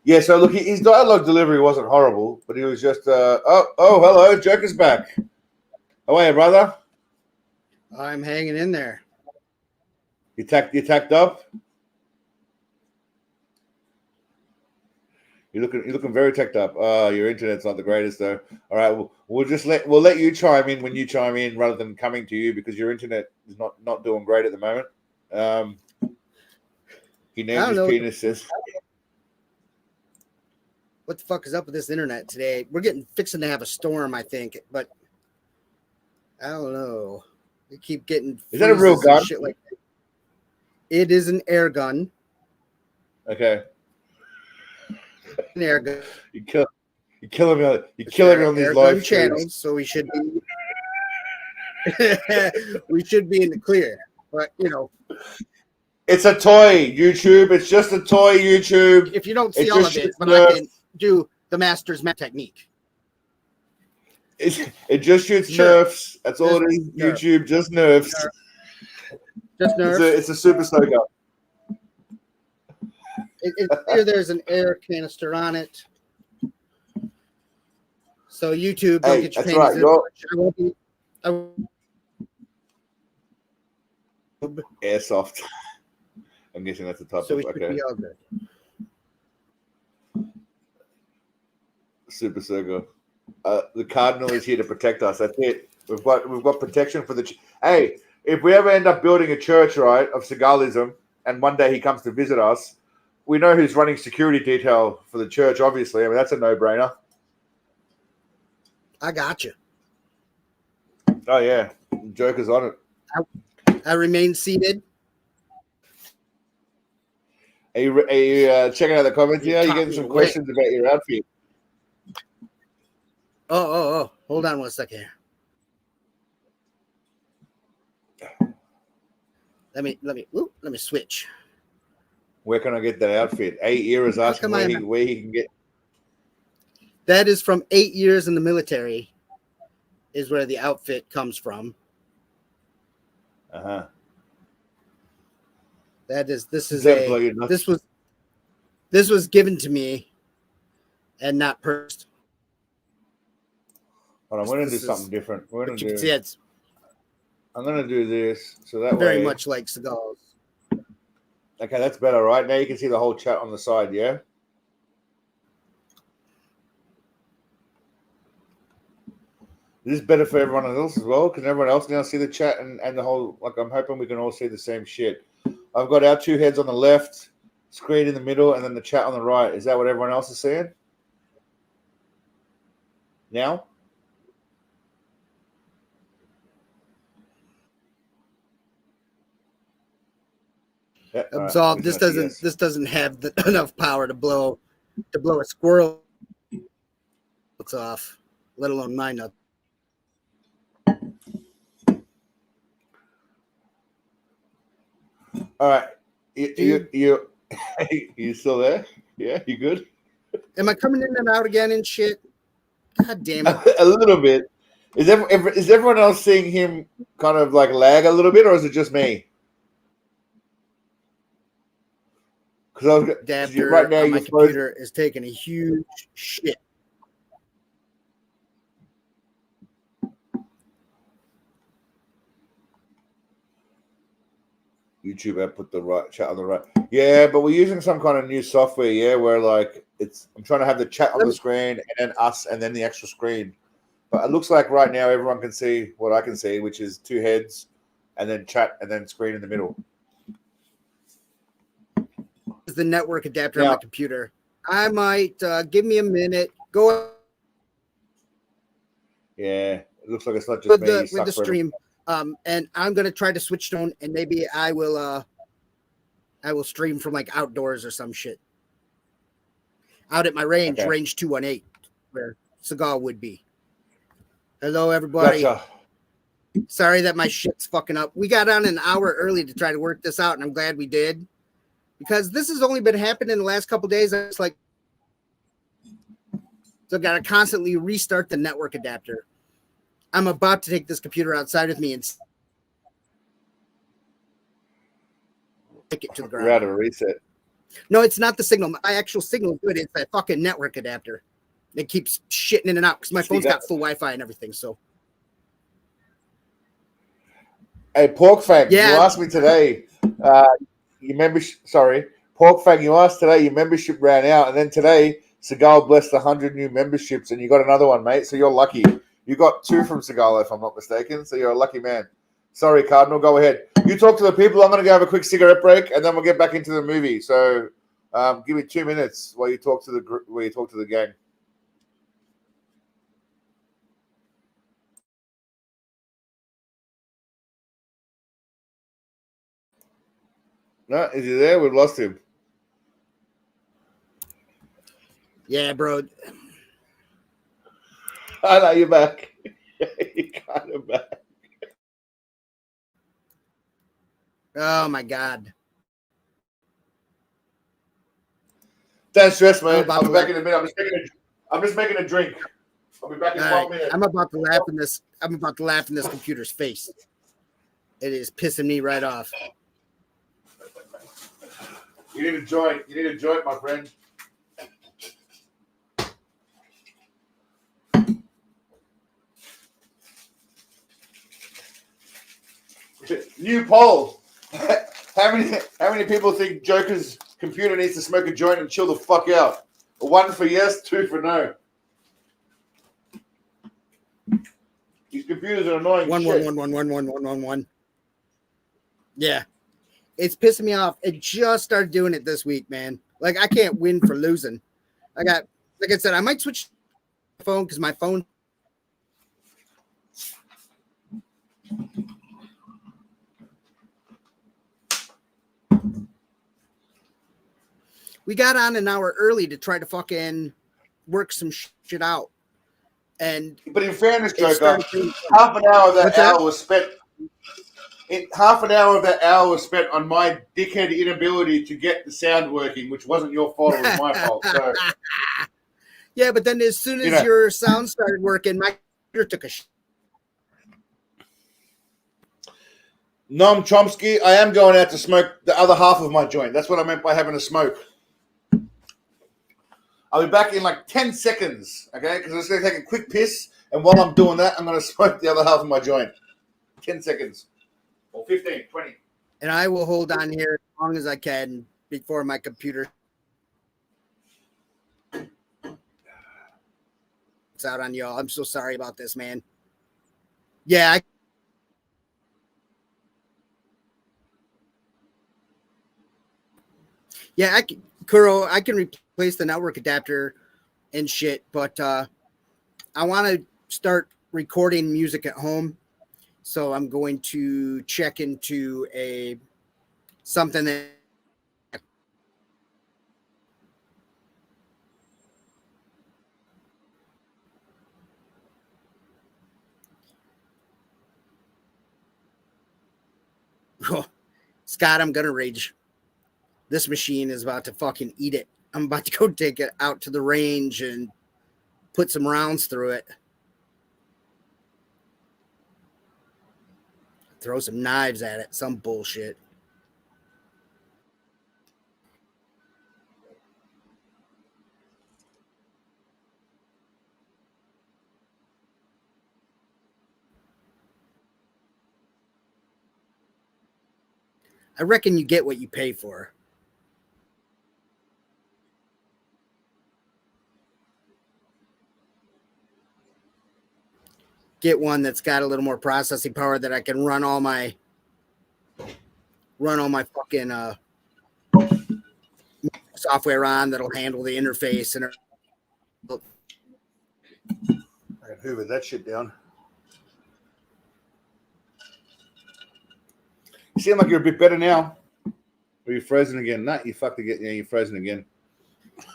Yeah, so look, his dialogue delivery wasn't horrible, but he was just, hello, Joker's back. How are you, brother? I'm hanging in there. You tacked up? You're looking very tacked up. Your internet's not the greatest though. All right, we'll let you chime in when you chime in rather than coming to you because your internet is not doing great at the moment. He named his penis says. What the fuck is up with this internet today? We're fixing to have a storm, I think, but I don't know. We keep getting. Is that a real gun? Shit like that. It is an air gun. Okay. An air gun. You kill him on these live channels, so we should be we should be in the clear. But it's a toy, YouTube. It's just a toy, YouTube. If you don't see all of it, but I can do the master's technique. It just shoots nerfs. That's all it is. YouTube, just nerfs. Just nerfs. It's a super soaker. There's an air canister on it. So YouTube, don't get your panties in. Airsoft. I'm guessing that's the type so of. We should be all good. Super soaker. The Cardinal is here to protect us. That's it. We've got protection for the. Hey, if we ever end up building a church, right, of Seagalism, and one day he comes to visit us, we know who's running security detail for the church. Obviously, I mean that's a no-brainer. I got you. Oh yeah, Joker's on it. I remain seated. Are you checking out the comments here? You getting some questions about your outfit? Oh. Hold on 1 second here. Let me switch. Where can I get that outfit? 8 years asking where he can get. That is from 8 years in the military, is where the outfit comes from. This was given to me and not purchased. Hold on, we're gonna do something different. I'm gonna do this so that very way. much like Seagal's. Okay, that's better, right? Now you can see the whole chat on the side, yeah? Is this better for everyone else as well? Can everyone else now see the chat and the whole, like, I'm hoping we can all see the same shit. I've got our two heads on the left, screen in the middle, and then the chat on the right. Is that what everyone else is seeing? Now? Yeah, Absolve. Right. This doesn't have enough power to blow a squirrel off, let alone mine up. All right. You still there? Yeah, you good? Am I coming in and out again and shit? God damn it. A little bit. Is everyone else seeing him kind of like lag a little bit, or is it just me? Because adapter right now my computer is taking a huge shit. YouTube, I put the right chat on the right. Yeah, but we're using some kind of new software, yeah, where like I'm trying to have the chat on the screen and then us and then the extra screen. But it looks like right now everyone can see what I can see, which is two heads and then chat and then screen in the middle. Is the network adapter on my computer. I might give me a minute. Go. Yeah, it looks like it's not just me. With the stream. And I'm gonna try to switch tone, and maybe I will stream from like outdoors or some shit. Out at my range, range 218, where Seagal would be. Hello, everybody. Gotcha. Sorry that my shit's fucking up. We got on an hour early to try to work this out, and I'm glad we did. Because this has only been happening in the last couple of days. It's like, so I've got to constantly restart the network adapter. I'm about to take this computer outside with me and take it to the ground. We're out of a reset. No, it's not the signal. My actual signal is good. It's that fucking network adapter. It keeps shitting in and out because my phone's got full Wi-Fi and everything. So, hey, Pork Fang, yeah. You asked me today. Your membership. Sorry, Pork Fang. You asked today. Your membership ran out, and then today Seagal blessed 100 new memberships, and you got another one, mate. So you're lucky. You got 2 from Seagal, if I'm not mistaken. So you're a lucky man. Sorry, Cardinal. Go ahead. You talk to the people. I'm going to go have a quick cigarette break, and then we'll get back into the movie. So give me 2 minutes while you talk to the gang. No, is he there? We've lost him. Yeah, bro. I know you're back. You're kind of back. Oh my God. Don't stress, man. I'll be back in a minute. I'm just making a drink. I'll be back in 1 minute. I'm about to laugh in this. I'm about to laugh in this computer's face. It is pissing me right off. You need a joint. You need a joint, my friend. New poll. How many people think Joker's computer needs to smoke a joint and chill the fuck out? 1 for yes, 2 for no. These computers are annoying. 111111111. Yeah, it's pissing me off. It just started doing it this week, man. Like I can't win for losing. Like I said, I might switch the phone because my phone. We got on an hour early to try to fucking work some shit out. But in fairness, Joker, half an hour of that hour was spent. Half an hour of that hour was spent on my dickhead inability to get the sound working, which wasn't your fault; it was my fault. So. Yeah, but then as soon as your sound started working, my computer took a shit. Noam Chomsky, I am going out to smoke the other half of my joint. That's what I meant by having a smoke. I'll be back in like 10 seconds, okay? Because I'm just going to take a quick piss, and while I'm doing that, I'm going to smoke the other half of my joint. 10 seconds. Or 15, 20. And I will hold on here as long as I can before my computer. It's out on y'all. I'm so sorry about this, man. Yeah, Kuro, I can replace the network adapter and shit, but I want to start recording music at home. So I'm going to check into something that Scott, I'm gonna rage. This machine is about to fucking eat it. I'm about to go take it out to the range and put some rounds through it. Throw some knives at it. Some bullshit. I reckon you get what you pay for. Get one that's got a little more processing power that I can run all my fucking software on that'll handle the interface and I can hoover that shit down. You seem like you're a bit better now. Or you frozen again? Not you fucked again. Yeah, you're frozen again.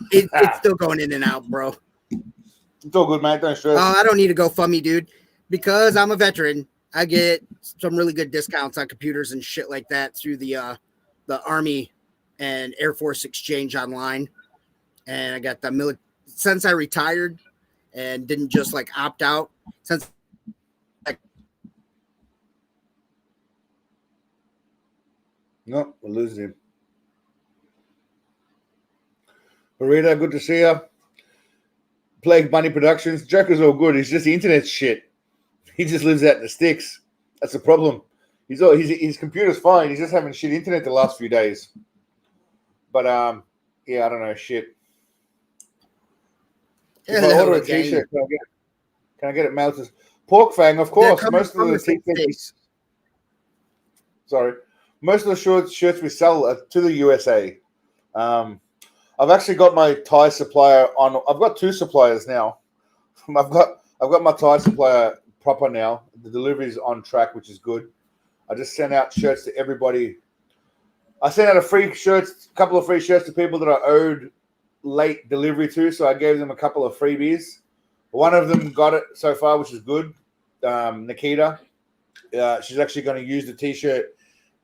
It's still going in and out, bro. It's all good, mate. Don't stress. I don't need to go funny, dude. Because I'm a veteran, I get some really good discounts on computers and shit like that through the Army and Air Force Exchange online. And I got the since I retired and didn't just like opt out. Since No, we're losing him. Burrito, good to see you. Plague Bunny Productions. Joker's all good. He's just the internet shit. He just lives out in the sticks. That's the problem. His computer's fine. He's just having shit internet the last few days. But yeah, I don't know shit. If I order a t-shirt, can I get it mailed to Pork Fang? Of course. Most of the t-shirts. Sorry. Most of the shirts we sell are to the USA. I've actually got my Thai supplier on. I've got two suppliers now. I've got my Thai supplier proper now. The delivery's on track, which is good. I just sent out shirts to everybody. I sent out a couple of free shirts to people that I owed late delivery to. So I gave them a couple of freebies. One of them got it so far, which is good. Nikita. She's actually going to use the t-shirt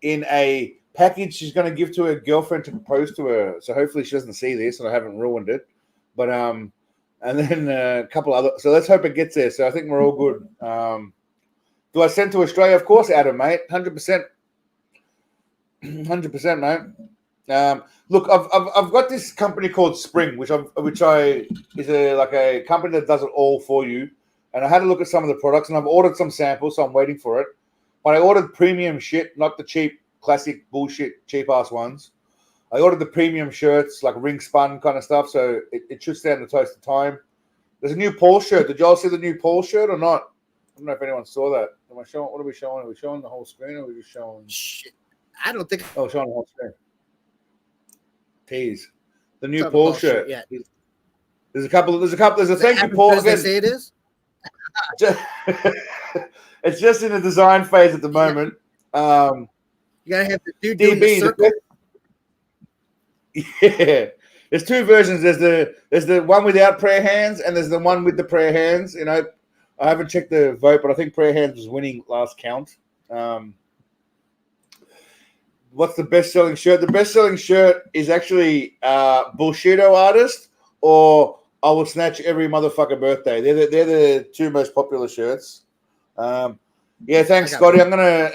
in a package she's going to give to her girlfriend to propose to her. So hopefully she doesn't see this and I haven't ruined it. But and then a couple other. So let's hope it gets there. So I think we're all good. Do I send to Australia? Of course, Adam, mate. 100%. 100%, mate. Look, I've got this company called Spring, which is a company that does it all for you. And I had a look at some of the products, and I've ordered some samples, so I'm waiting for it. But I ordered premium shit, not the cheap, classic bullshit, cheap-ass ones. I ordered the premium shirts, like ring spun kind of stuff, so it should stand the test of time. There's a new Paul shirt. Did y'all see the new Paul shirt or not? don't know if anyone saw that. Am I showing? What are we showing? Are we showing the whole screen, or are we just showing? Shit. I don't think. Oh, showing the whole screen. Tease. The new Saw the Paul Paul shirt. shirt, yeah. There's a couple. There's a thank you, As Paul. they Again, say it is. it's just in the design phase at the moment. You gotta have the dude doing the DB, circle. yeah. There's two versions. There's the one without prayer hands, and there's the one with the prayer hands. You know, I haven't checked the vote, but I think prayer hands was winning last count. What's the best-selling shirt? The best-selling shirt is actually Bullshito Artist or I Will Snatch Every Motherfucker Birthday. They're the two most popular shirts. Yeah, thanks, Scotty. I'm gonna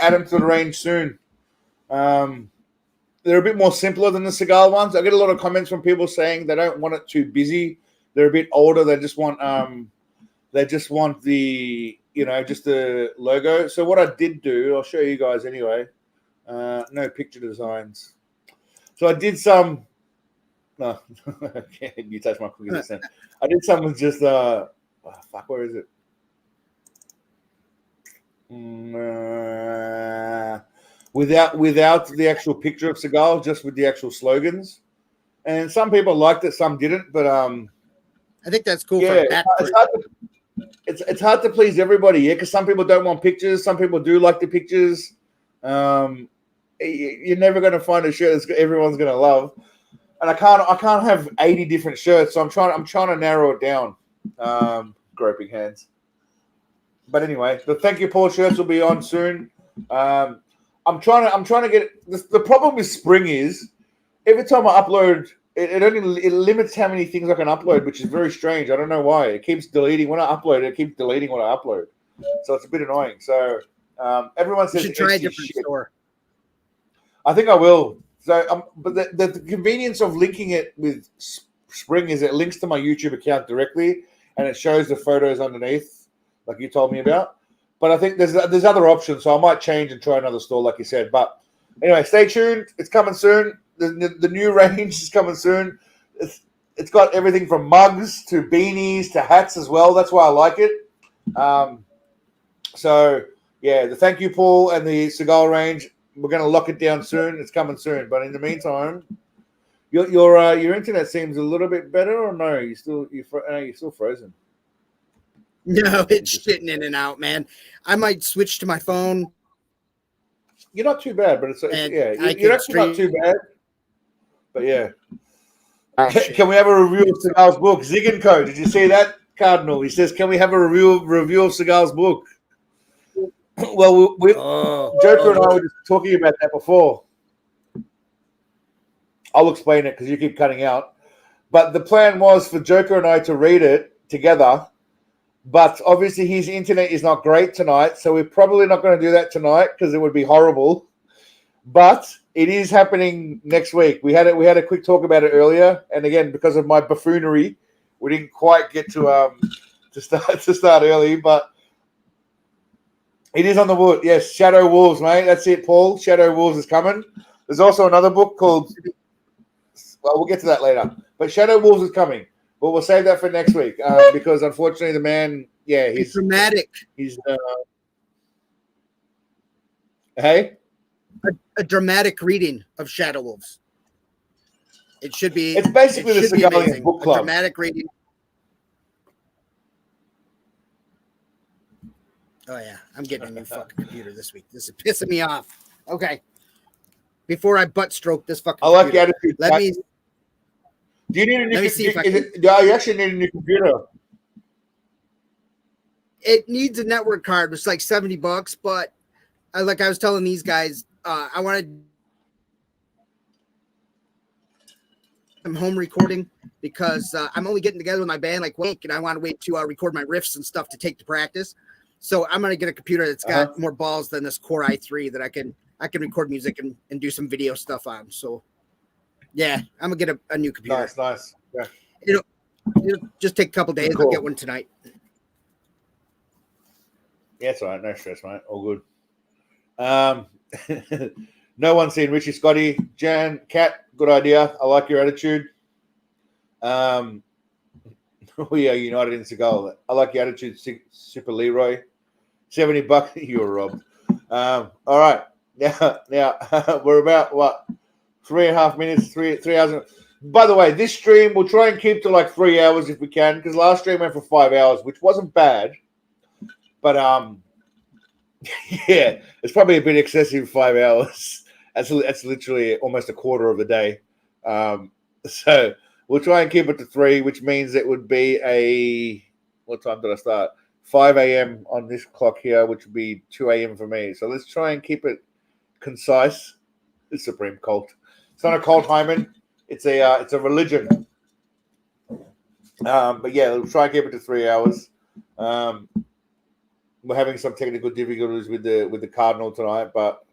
add them to the range soon. They're a bit more simpler than the Seagal ones. I get a lot of comments from people saying they don't want it too busy. They're a bit older. They just want the just the logo. So what I did do, I'll show you guys anyway. No picture designs. So I did some. No, you touched my cookies. I did some with just fuck. Where is it? Without the actual picture of Seagal, just with the actual slogans. And some people liked it, some didn't. But I think that's cool. yeah, For it's hard to please everybody. Yeah, because some people don't want pictures, some people do like the pictures. You're never going to find a shirt that everyone's going to love. And I can't have 80 different shirts, so I'm trying to narrow it down. Groping hands. But anyway, the thank you Paul shirts will be on soon. I'm trying to get the problem with Spring is every time I upload, it limits how many things I can upload, which is very strange. I don't know why. It keeps deleting when I upload. It keeps deleting what I upload, so it's a bit annoying. So everyone says you should try a different store. I think I will. So, but the convenience of linking it with Spring is it links to my YouTube account directly, and it shows the photos underneath, like you told me about. But I think there's other options, so I might change and try another store, like you said. But anyway, stay tuned. It's coming soon. The new range is coming soon. It's got everything from mugs to beanies to hats as well. That's why I like it. So yeah, the thank you Paul and the Seagal range. We're going to lock it down soon. It's coming soon. But in the meantime, your internet seems a little bit better, or no? You're still frozen. No, it's shitting in and out, man. I might switch to my phone. You're not too bad, but you're actually not too bad. But yeah. Can we have a review of Seagal's book? Zig and Co. Did you see that, Cardinal? He says, can we have a review of Seagal's book? Well, Joker and I were just talking about that before. I'll explain it because you keep cutting out. But the plan was for Joker and I to read it together. But obviously his internet is not great tonight, so we're probably not going to do that tonight because it would be horrible. But it is happening next week. We had a quick talk about it earlier, and again because of my buffoonery, we didn't quite get to start early. But it is on the wood. Yes, Shadow Wolves, mate. That's it, Paul. Shadow Wolves is coming. There's also another book called. Well, we'll get to that later. But Shadow Wolves is coming. But we'll save that for next week because unfortunately the man, he's dramatic. He's hey, a dramatic reading of Shadow Wolves. It should be. It's basically the Seagalian book club. A dramatic reading. Oh yeah, I'm getting a new fucking computer this week. This is pissing me off. Okay, before I butt stroke this fucking. I like computer, the attitude. Let me. Do you need a new? Let me see if you actually need a new computer. It needs a network card. It's like $70, but I was telling these guys, I wanted some home recording because I'm only getting together with my band like week, and I want to wait to record my riffs and stuff to take to practice. So I'm gonna get a computer that's got more balls than this Core i3 that I can record music and do some video stuff on. So. Yeah, I'm gonna get a new computer. Nice. Yeah. It'll just take a couple days. Cool. I'll get one tonight. Yeah, it's all right. No stress, mate. All good. No one's seen Richie Scotty. Jan, Kat, good idea. I like your attitude. We are united in Seagal. I like your attitude, Super Leroy. $70. You were robbed. All right. Now we're about what 3.5 minutes, three hours. By the way, this stream we'll try and keep to like 3 hours if we can, because last stream went for 5 hours, which wasn't bad. But yeah, it's probably a bit excessive. 5 hours. That's literally almost a quarter of the day. So we'll try and keep it to 3, which means it would be what time did I start? 5 a.m. on this clock here, which would be 2 a.m. for me. So let's try and keep it concise. The Supreme Cult. It's not a cult, Hyman. It's a religion. But yeah, we'll try and keep it to 3 hours. We're having some technical difficulties with the Cardinal tonight, but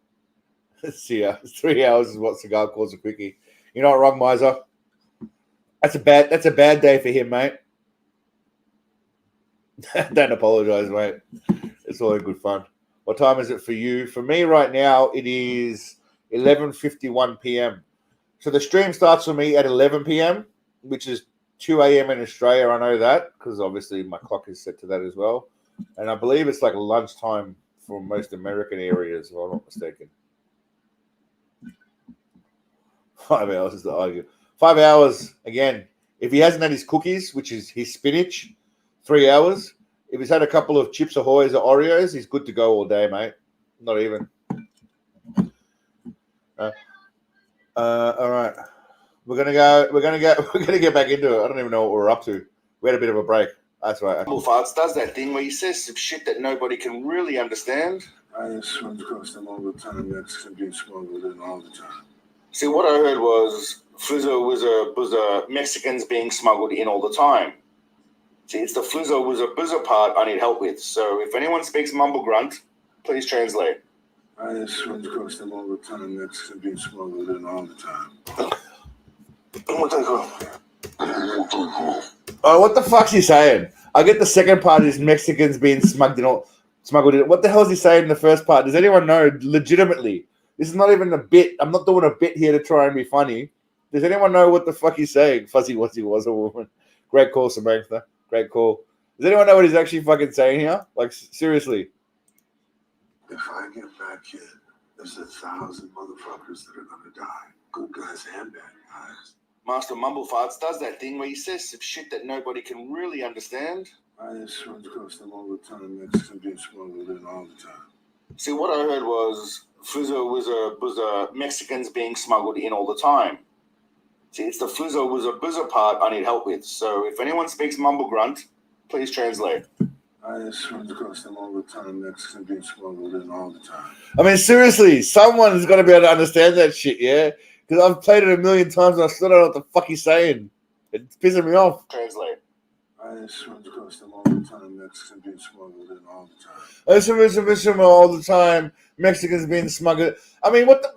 let's see. 3 hours is what Cigar calls a quickie. You're not wrong, Miser. That's a bad day for him, mate. Don't apologize, mate. It's all in good fun. What time is it for you? For me right now, it is 11:51 p.m. So the stream starts for me at 11 p.m., which is 2 a.m. in Australia. I know that because obviously my clock is set to that as well. And I believe it's like lunchtime for most American areas, if I'm not mistaken. 5 hours is the argue. 5 hours, again, if he hasn't had his cookies, which is his spinach, 3 hours. If he's had a couple of Chips Ahoy's or Oreos, he's good to go all day, mate. Not even. All right. We're gonna get back into it. I don't even know what we're up to. We had a bit of a break. That's right. Mumble Farts does that thing where he says some shit that nobody can really understand. I swim across them all the time. That's being smuggled in all the time. See, what I heard was Flizzo was Mexicans being smuggled in all the time. See, it's the Flizzo was a buzzer part I need help with. So if anyone speaks mumble grunt, please translate. I swim across them all the time. That's being smuggled in all the time. Oh, what the fuck's he saying? I get the second part is Mexicans being smuggled in. What the hell is he saying in the first part? Does anyone know? Legitimately, this is not even a bit. I'm not doing a bit here to try and be funny. Does anyone know what the fuck he's saying? Fuzzy Wuzzy was a woman. Great call, Samantha. Great call. Does anyone know what he's actually fucking saying here? Like, seriously. If I get back here, there's 1,000 motherfuckers that are gonna die. Good guys and bad guys. Master Mumble Farts does that thing where he says some shit that nobody can really understand. I swim across them all the time. That's being smuggled in all the time. See, what I heard was Flizzo was Mexicans being smuggled in all the time. See, it's the Flizzo was a buzzer part I need help with. So if anyone speaks mumble grunt, please translate. I swim across them all the time. That's being smuggled in all the time. I mean, seriously, someone's got to be able to understand that shit, yeah? Because I've played it a million times and I still don't know what the fuck he's saying. It's pissing me off. Translate. I swim across them all the time. That's being smuggled in all the time. I swim all the time. Mexicans being smuggled. I mean, what the...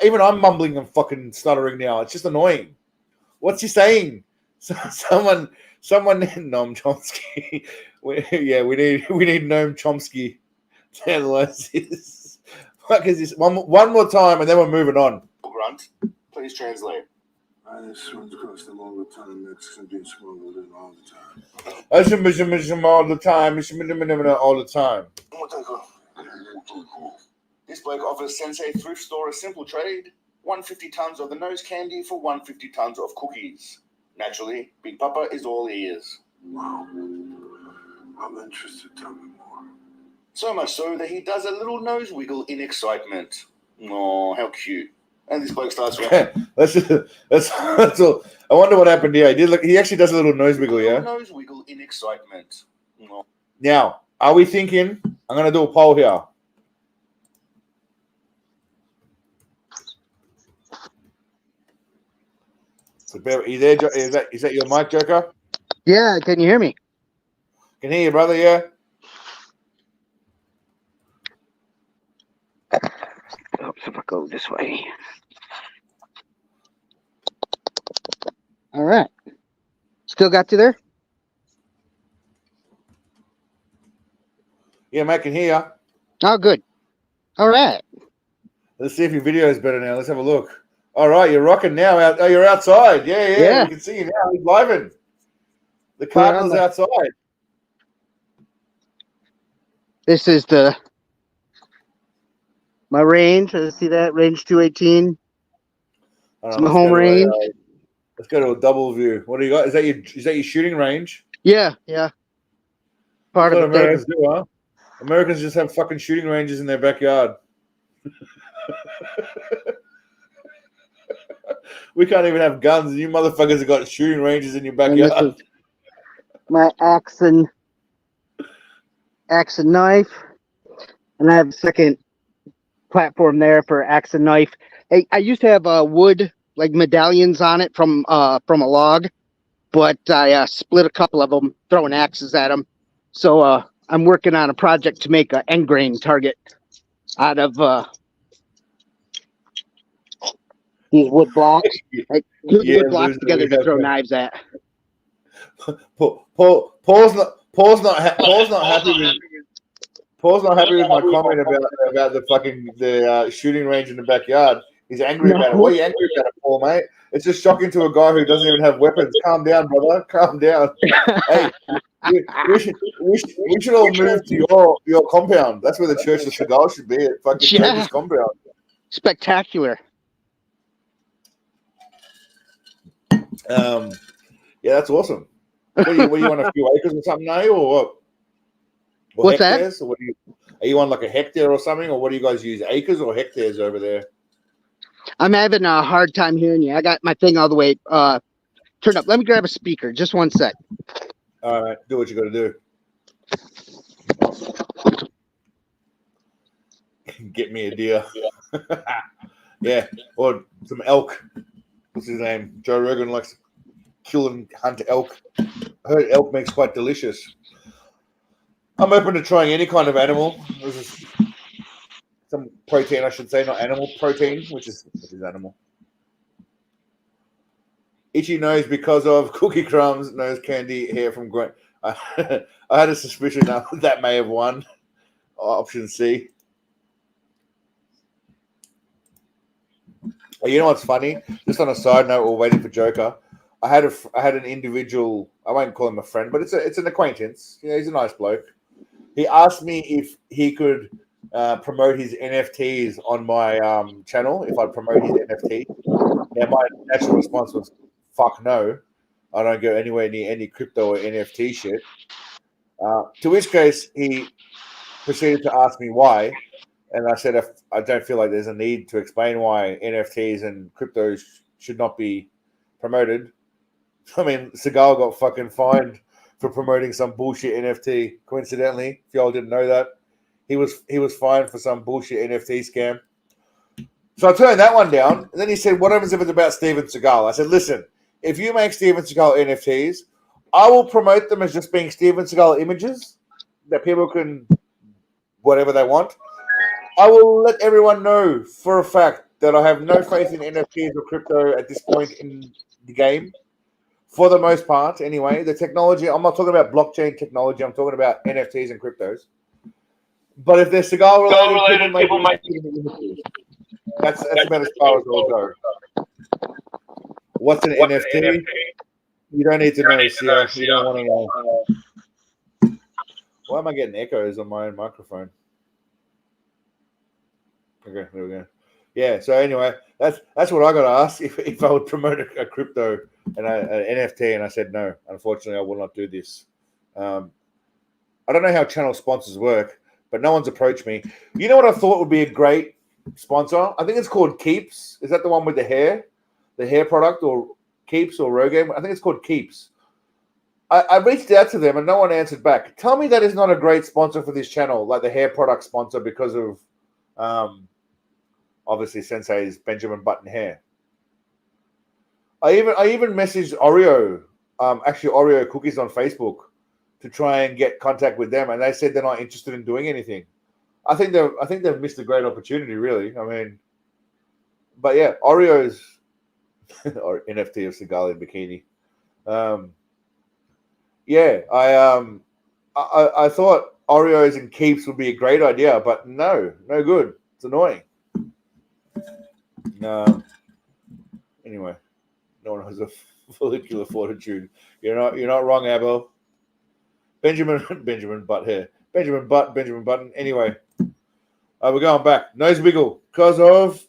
even I'm mumbling and fucking stuttering now. It's just annoying. What's he saying? Someone Noam Chomsky. We need Noam Chomsky to analyze this. Fuck is this? One more time and then we're moving on. Grunt, please translate. I swim across them all the time. That's being smuggled in all the time. I swim all the time. All the time. This bloke offers Sensei Thrift Store a simple trade: 150 tons of the nose candy for 150 tons of cookies. Naturally, Big Papa is all ears. Wow. I'm interested. Tell me more. So much so that he does a little nose wiggle in excitement. Oh, how cute. And this bloke starts around. That's all. I wonder what happened here. He actually does a little nose wiggle, yeah? Nose wiggle in excitement. Oh. Now, are we thinking? I'm going to do a poll here. So, are you there? Is that your mic, Joker? Yeah, can you hear me? Can hear you, brother, yeah? If I go this way. All right. Still got you there? Yeah, mate, I can hear you. Oh, good. All right. Let's see if your video is better now. Let's have a look. All right, you're rocking now. You're outside. Yeah. Yeah. We can see you now. He's living. The We're on Cardinals the- outside. This is my range. See that range 218. It's my home range. Let's go to a double view. What do you got? Is that your shooting range? Yeah. Part That's of what it. Americans do, huh? Americans just have fucking shooting ranges in their backyard. We can't even have guns, and you motherfuckers have got shooting ranges in your backyard. And this is my axe and knife, and I have a second platform there for axe and knife. I used to have wood like medallions on it from a log, but I split a couple of them, throwing axes at them. So I'm working on a project to make an end grain target out of these wood blocks. I glue the wood blocks together to throw knives at. Paul's not happy with my comment about the shooting range in the backyard. He's angry about it. What are you angry about it, Paul, mate? It's just shocking to a guy who doesn't even have weapons. Calm down, brother. Calm down. Hey, we should all move to your compound. That's where the Church of Seagal should be, at fucking Church's compound. Spectacular. Yeah, that's awesome. What do you want, a few acres or something now, or what? Or what's hectares? that? Or are you on like a hectare or something, or what do you guys use? Acres or hectares over there? I'm having a hard time hearing you. I got my thing all the way turned up. Let me grab a speaker. Just one sec. All right, do what you got to do. Get me a deer. Yeah, or some elk. What's his name? Joe Rogan likes to kill and hunt elk. I heard elk makes quite delicious. I'm open to trying any kind of animal. This is some protein, I should say, not animal protein, which is animal. Itchy nose because of cookie crumbs, nose candy, hair from grain. I had a suspicion that may have won. Option C. You know what's funny? Just on a side note, we're waiting for Joker. I had an individual. I won't call him a friend, but it's an acquaintance. You know, he's a nice bloke. He asked me if he could promote his NFTs on my channel. If I promote his NFT, now my natural response was, "Fuck no, I don't go anywhere near any crypto or NFT shit." To which case, he proceeded to ask me why. And I said, I don't feel like there's a need to explain why NFTs and cryptos should not be promoted. I mean, Seagal got fucking fined for promoting some bullshit NFT. Coincidentally, if y'all didn't know that, he was fined for some bullshit NFT scam. So I turned that one down. And then he said, what happens if it's about Steven Seagal? I said, listen, if you make Steven Seagal NFTs, I will promote them as just being Steven Seagal images that people can whatever they want. I will let everyone know for a fact that I have no faith in NFTs or crypto at this point in the game. For the most part, anyway. The technology, I'm not talking about blockchain technology, I'm talking about NFTs and cryptos. But if they're cigar related, people might that's about as far as I'll go. What's an NFT? You don't need to know, Sia. You don't want to know. Why am I getting echoes on my own microphone? Okay, there we go. Yeah, so anyway, that's what I got to ask if I would promote a crypto and an NFT, and I said no. Unfortunately, I will not do this. I don't know how channel sponsors work, but no one's approached me. You know what I thought would be a great sponsor? I think it's called Keeps. Is that the one with the hair product, or Keeps or Rogaine? I think it's called Keeps. I reached out to them and no one answered back. Tell me that is not a great sponsor for this channel, like the hair product sponsor, because of obviously Sensei's Benjamin Button hair. I even messaged Oreo, actually Oreo Cookies on Facebook, to try and get contact with them, and they said they're not interested in doing anything. I think they've missed a great opportunity, really. I mean, but yeah, Oreo's or NFT of Seagalian bikini. Yeah, I thought Oreos and Keeps would be a great idea, but no good. It's annoying. Anyway, no one has a follicular fortitude. You're not wrong, Abel. Benjamin Button. Anyway, we're going back. Nose wiggle because of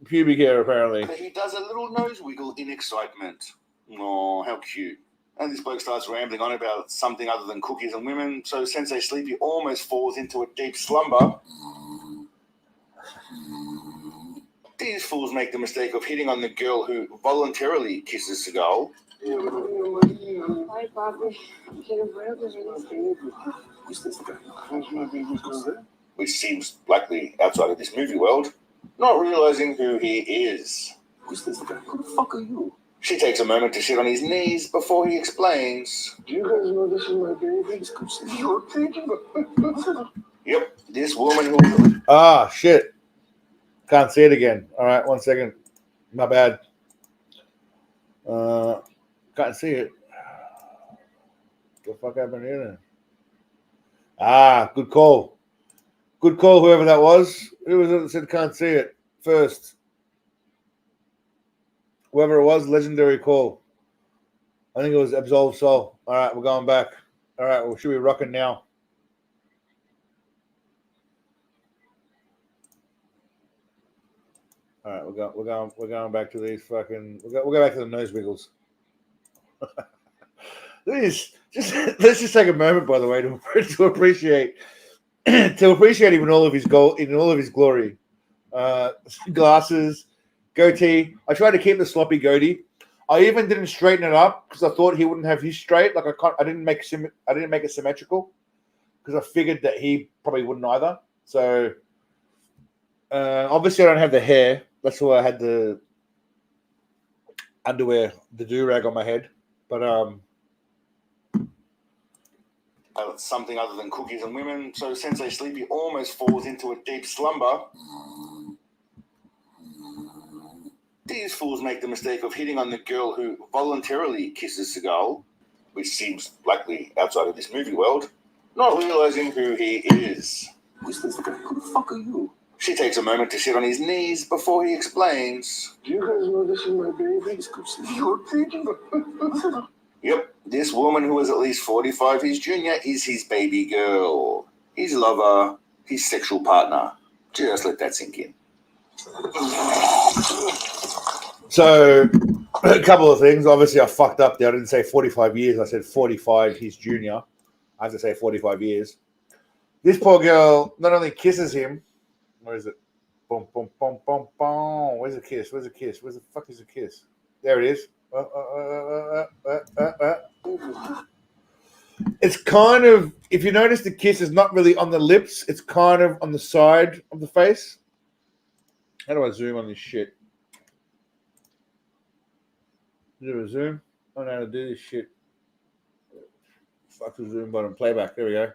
pubic hair, apparently. He does a little nose wiggle in excitement. Oh, how cute. And this bloke starts rambling on about something other than cookies and women, so Sensei Sleepy almost falls into a deep slumber. These fools make the mistake of hitting on the girl who voluntarily kisses Seagal. Hi, Bobby. Which seems likely outside of this movie world, not realizing who he is. Who the fuck are you? She takes a moment to sit on his knees before he explains. Do you guys know this is my baby? You're thinking. Yep, this woman who... Ah, shit. Can't see it again. All right, 1 second. My bad. Can't see it. What the fuck happened here then? Ah, good call. Good call, whoever that was. Who was it that said can't see it first? Whoever it was, legendary call. I think it was Absolve Soul. All right, we're going back. All right, well, should we rocking now? All right, we're going back to these fucking. We'll go back to the nose wiggles. Let's just take a moment, by the way, to appreciate him in all of his glory. Glasses, goatee. I tried to keep the sloppy goatee. I even didn't straighten it up because I thought he wouldn't have his straight. Like I didn't make it symmetrical because I figured that he probably wouldn't either. So obviously I don't have the hair. That's why I had the underwear, the do-rag on my head. But something other than cookies and women, so Sensei Sleepy almost falls into a deep slumber. These fools make the mistake of hitting on the girl who voluntarily kisses Seagal, which seems likely outside of this movie world, not realizing who he is. Who the fuck are you? She takes a moment to sit on his knees before he explains. Do you guys know this is my baby? You're thinking. Yep, this woman who is at least 45 his junior is his baby girl, his lover, his sexual partner. Just let that sink in. So, a couple of things. Obviously, I fucked up there. I didn't say 45 years. I said 45 his junior. I have to say 45 years. This poor girl not only kisses him. Where is it? Boom, boom, boom, boom, boom. Where's the kiss? Where's the kiss? Where the fuck is the kiss? There it is. It's kind of, if you notice, the kiss is not really on the lips. It's kind of on the side of the face. How do I zoom on this shit? Do a zoom? I don't know how to do this shit. Fuck the zoom button. Playback. There we go.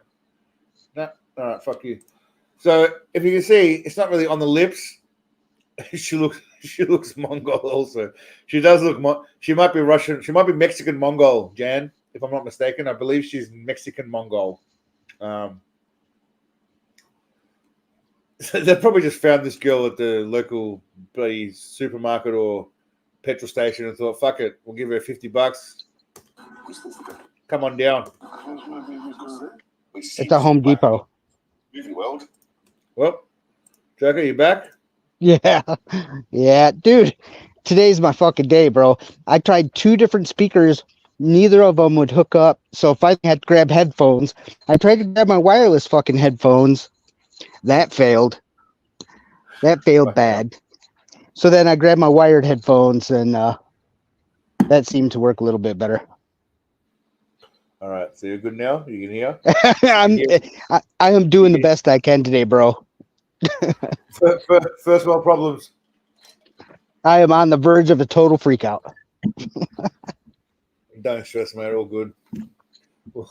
No. All right. Fuck you. So if you can see, it's not really on the lips. She looks Mongol also. She does look. She might be Russian. She might be Mexican Mongol, Jan, if I'm not mistaken. I believe she's Mexican Mongol. So they probably just found this girl at the local bloody supermarket or petrol station and thought, "Fuck it, we'll give her $50. Come on down." It's a Home Depot. Movie world. Well, Joker, you back? Yeah, dude. Today's my fucking day, bro. I tried 2 different speakers. Neither of them would hook up. So if I had to grab headphones, I tried to grab my wireless fucking headphones. That failed. That failed bad. So then I grabbed my wired headphones, and that seemed to work a little bit better. All right. So you're good now? You can hear? I am doing the best I can today, bro. First world problems. I am on the verge of a total freak out. Don't stress, mate. All good.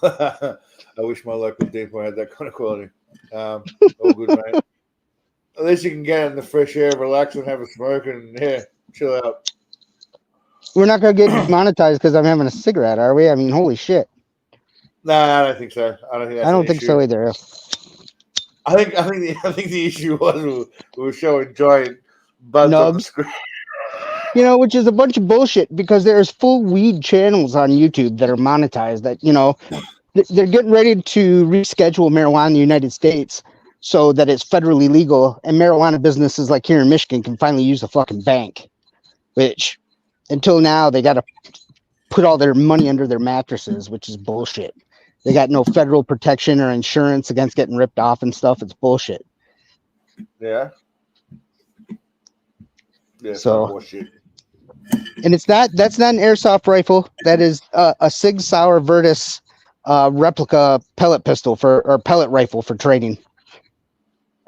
I wish my local depot had that kind of quality. All good, mate. At least you can get in the fresh air, relax, and have a smoke, and chill out. We're not gonna get monetized because I'm having a cigarette, are we? I mean, holy shit. No, I don't think so. I don't think so either. I think the issue was we were showing giant buds on the screen. You know, which is a bunch of bullshit because there's full weed channels on YouTube that are monetized that, you know, they're getting ready to reschedule marijuana in the United States so that it's federally legal and marijuana businesses like here in Michigan can finally use a fucking bank, which until now they got to put all their money under their mattresses, which is bullshit. They got no federal protection or insurance against getting ripped off and stuff. It's bullshit. Yeah. Yeah. So, bullshit. and that's not an airsoft rifle. That is a Sig Sauer Virtus replica pellet pistol or pellet rifle for training.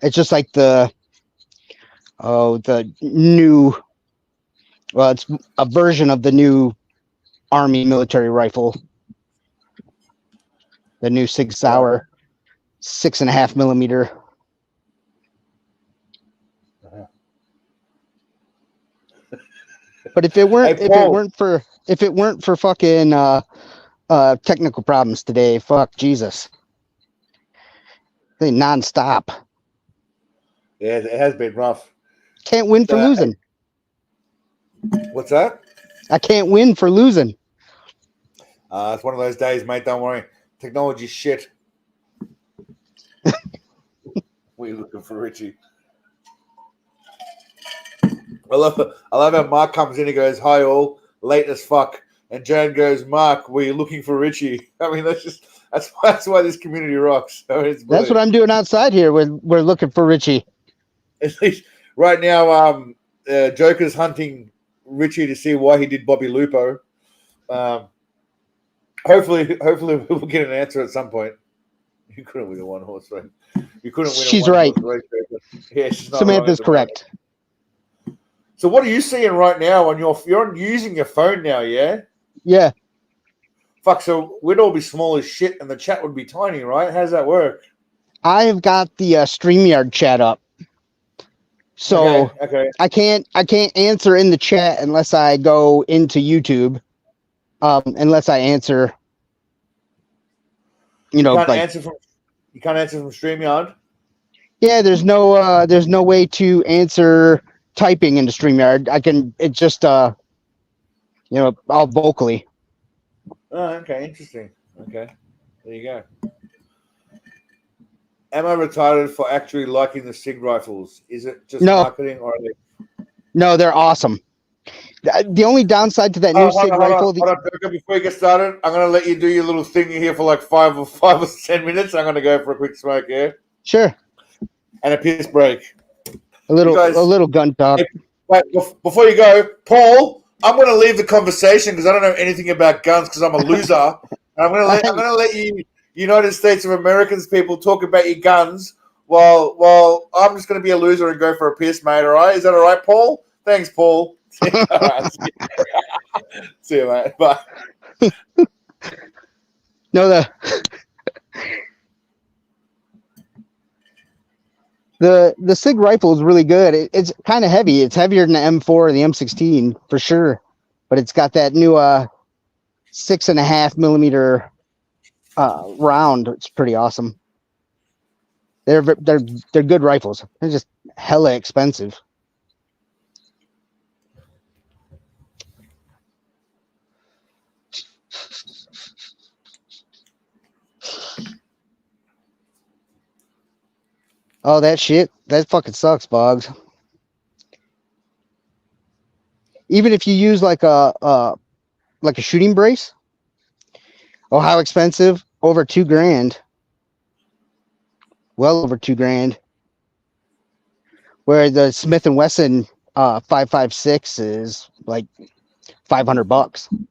It's just like the new, well, it's a version of the new Army military rifle. The new Sig Sauer 6.5 millimeter. But if it weren't for fucking technical problems today, fuck Jesus. They nonstop. Yeah, it has been rough. Can't win for losing. What's that? I can't win for losing. It's one of those days, mate. Don't worry. Technology shit. What are you looking for, Richie? I love how Mark comes in and goes, "Hi all, late as fuck," and Jan goes, "Mark, were you looking for Richie?" I mean, that's why this community rocks. I mean, that's what I'm doing outside here. We're looking for Richie. At least right now, Joker's hunting Richie to see why he did Bobby Lupo. Hopefully we'll get an answer at some point. You couldn't win a one horse race. You couldn't win. She's a right. Race. Yeah, she's not Samantha's right correct. So what are you seeing right now on you're using your phone now, yeah? Yeah. Fuck, so we'd all be small as shit and the chat would be tiny, right? How does that work? I've got the StreamYard chat up. So okay. I can't answer in the chat unless I go into YouTube. Unless I answer you can't answer from StreamYard? Yeah, there's no way to answer typing into StreamYard. It's just all vocally. Oh, okay, interesting. Okay. There you go. Am I retarded for actually liking the SIG rifles? Is it just marketing or are they... No, they're awesome. The only downside to that new SIG rifle... Hold on, before you get started, I'm going to let you do your little thing here for like 5 or 10 minutes. I'm going to go for a quick smoke, yeah? Sure. And a piss break. A little gun talk. Hey, wait, before you go, Paul, I'm going to leave the conversation because I don't know anything about guns because I'm a loser. And I'm going to let you United States of Americans people talk about your guns while I'm just going to be a loser and go for a piss, mate, all right? Is that all right, Paul? Thanks, Paul. All right, see you, mate. Bye. No, the SIG rifle is really good. It's kind of heavy. It's heavier than the M4 or the M16 for sure, but it's got that new 6.5 millimeter round. It's pretty awesome. They're good rifles. They're just hella expensive. Oh, that shit. That fucking sucks, Boggs. Even if you use like a shooting brace. Oh, how expensive? Over $2,000. Well over $2,000. Where the Smith & Wesson 5.56 is like $500.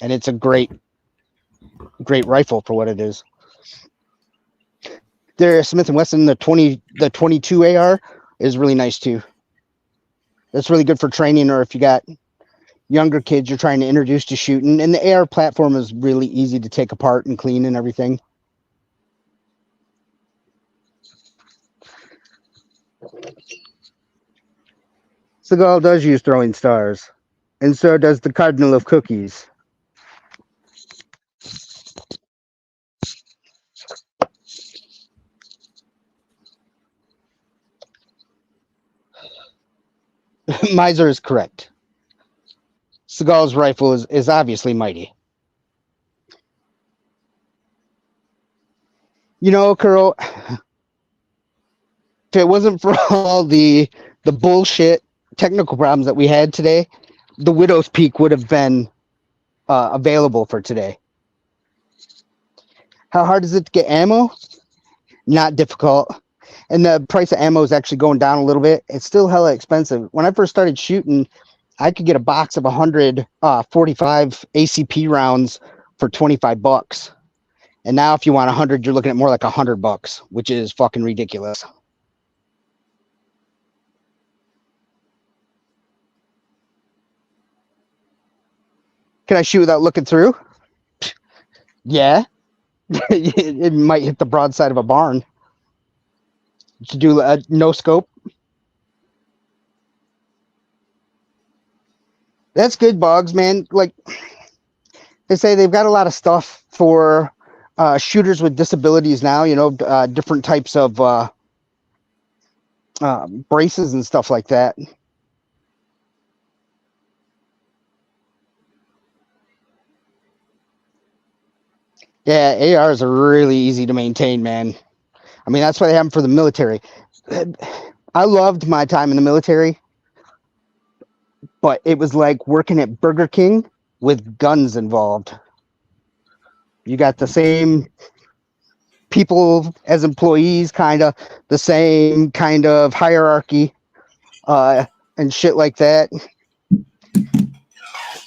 And it's a great rifle for what it is. Their Smith & Wesson, the 22 AR is really nice too. That's really good for training, or if you got younger kids you're trying to introduce to shooting. And the AR platform is really easy to take apart and clean and everything. Seagal does use throwing stars, and so does the Cardinal of Cookies. Miser is correct. Seagal's rifle is obviously mighty. You know, Curl, if it wasn't for all the bullshit technical problems that we had today, the Widow's Peak would have been available for today. How hard is it to get ammo? Not difficult. And the price of ammo is actually going down a little bit. It's still hella expensive. When I first started shooting, I could get a box of 100 45 ACP rounds for $25. And now if you want 100, you're looking at more like $100, which is fucking ridiculous. Can I shoot without looking through? Yeah. It might hit the broadside of a barn. To do a no scope. That's good, Boggs, man. Like they say, they've got a lot of stuff for shooters with disabilities now. You know, different types of braces and stuff like that. Yeah, ARs are really easy to maintain, man. I mean, that's why they have them for the military. I loved my time in the military, but it was like working at Burger King with guns involved. You got the same people as employees, kind of the same kind of hierarchy and shit like that. You